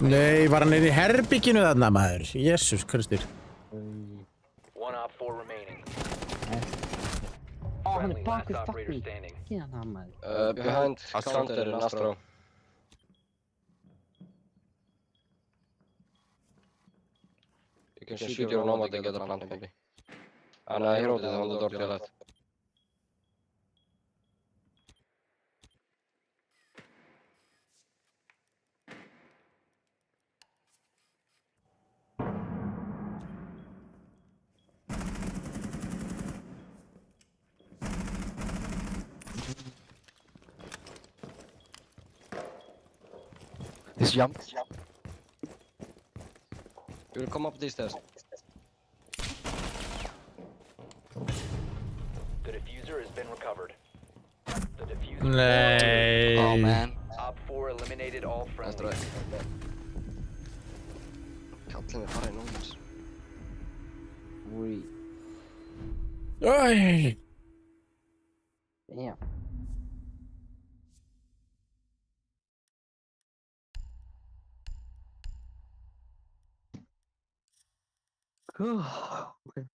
Nei, var hann inn í herbygginu þarna maður? Jesús Kristur. 1 op 4 remaining. Hann er bak við fucking. Hérna hann maður. Behind counter in Astro. You can shoot your nomad and get a plant maybe. And he wrote it on the door to your left. This jump. You will come up these stairs. The diffuser has been recovered. The diffuser. Nei. Oh man. Op 4 eliminated all friendlies. Kallinn er bara í nómans. Ui. Æj. Damn. Okay.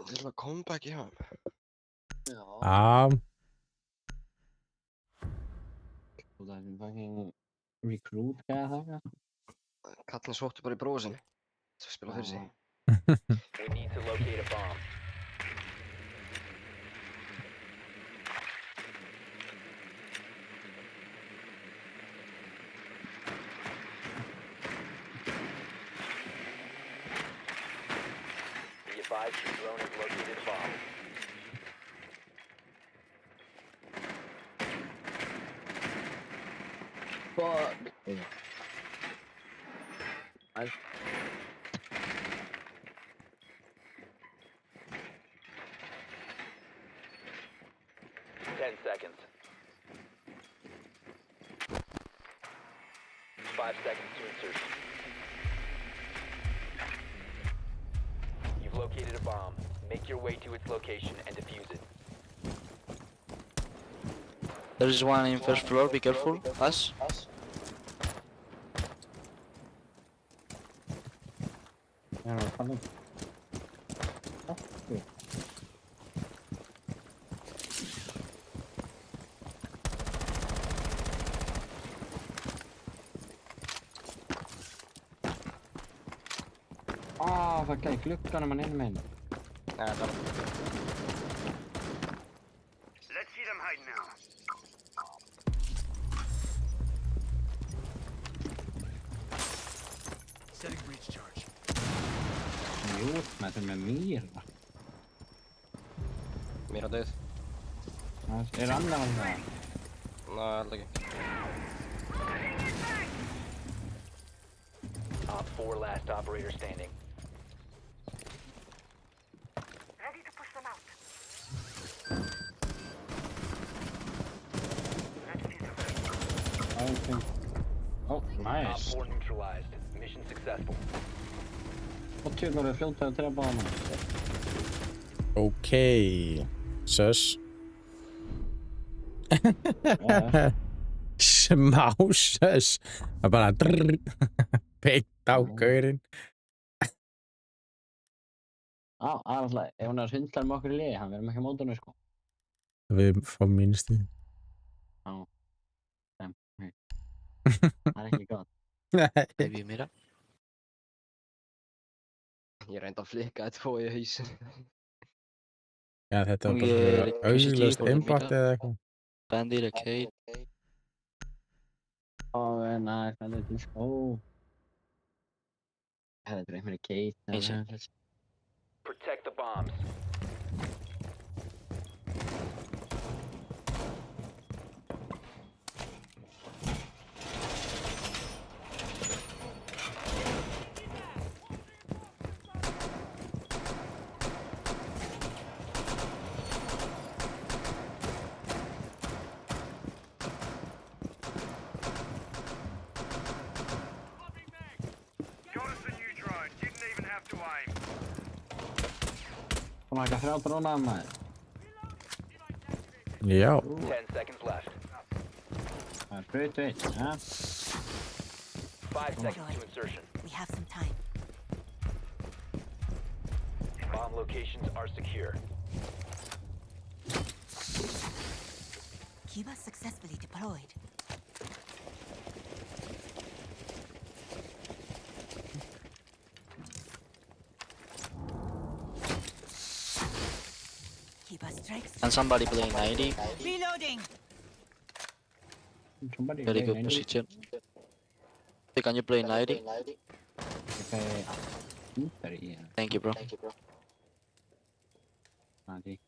Lilla comeback í hann. Já. Það er fucking recruit gæða það. Kallinn sótti bara í bróðu sinni. Það spila fyrir sig. We need to locate a bomb. Be advised your drone has located a bomb. Fuck. I 10 seconds. 5 seconds to insertion. You've located a bomb. Make your way to its location and defuse it. There is one in first floor, be careful. Us. Vad kan klockan när man är med? Nej, där. Let's see them hide now. Setting breach charge. Jo, men det är mer. Mira död. Är det andra man där? Nej, aldrig. Op 4 last operator standing. Ready to push them out. Oh, nice. Op 4 neutralized. Mission successful. Vad kul när du flotar till den banan. Okej. Sös. Smá sös. Það bara beitt á gaurinn. Já, það er alltaf, ef hún er hundlar með okkur í liði, hann verður ekki á mótunum, sko. Við fáum mínustuð. Já. Það er ekki gott. Maybe Mira. Ég reyndi að flikka två í hausin. Já, þetta var bara augljóst impact eða eitthvað. Bandit, arcade. Oh, nice, let's go. Þetta er einhverju arcade. Protect the bombs. Kom ekki að þrjá dróna að maður. Já. 10 seconds left. Það er brut veit, ja. 5 seconds to insertion. We have some time. Bomb locations are secure. Kiba successfully deployed. And somebody playing 90. Reloading. Very good position. Can you play 90? Thank you, bro. Nanti.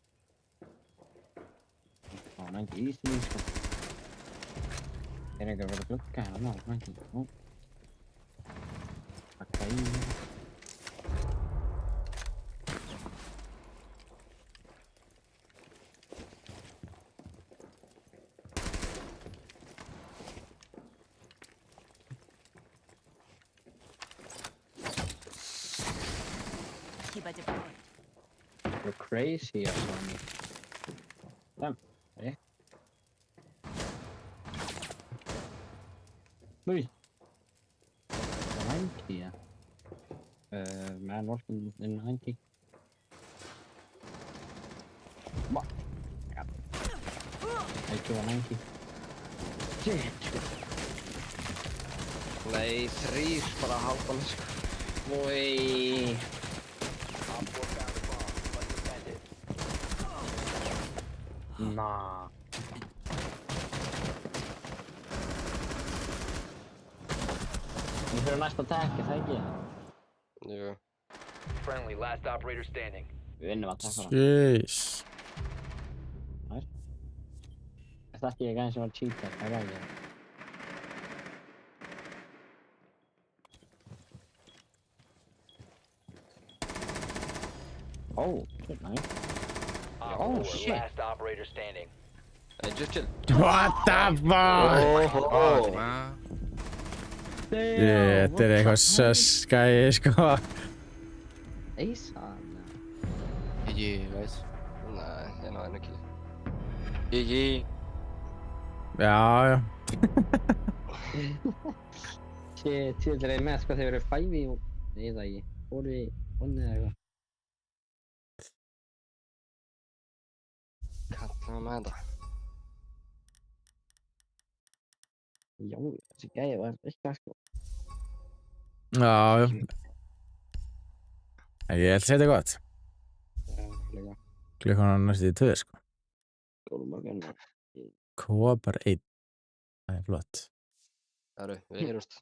Oh, nanti di sini. Ini gak berkelukah, no, nanti. Oh. Pakai ini. You're crazy, Sonny. Damn. Eh? Ui. 90, yeah. Man working in 90. What? God. I kill a 90. Shit. Nei, þrýr bara að halda mig, sko. Oi. Nah. Við fyrir næsta attack, er það ekki? Jú. Friendly, last operator standing. Við vinnum að taka það. Jeez. Næs. Það ekki ég gæði sem var cheater, það var ekki. Oh, shit, nice. Oh, shit. Last operator standing. Hey, just chill. What the fuck? Þetta er eitthvað söskæði, sko. Eisan. GG. GG, guys. Nei, ég náði henni ekki. GG. Já. Shit, ég er með sko þegar þeir eru 5 í... Nei, það ekki. 4 í 1 eða eitthvað. Kallaðu með þetta. Já, þessi gæði var eitthvað sko. Já. Ég held að segja gott. Já, líka. Klukkan á næstu í 2, sko. Góðmorgun. Kópar 1. Það flott. Herru, við heyrumst.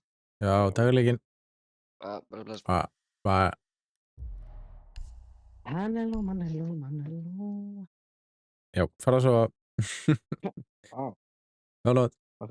Já, takk. Bara bless. Bye. Mann, hello. Já, fara svo. Já. Halló.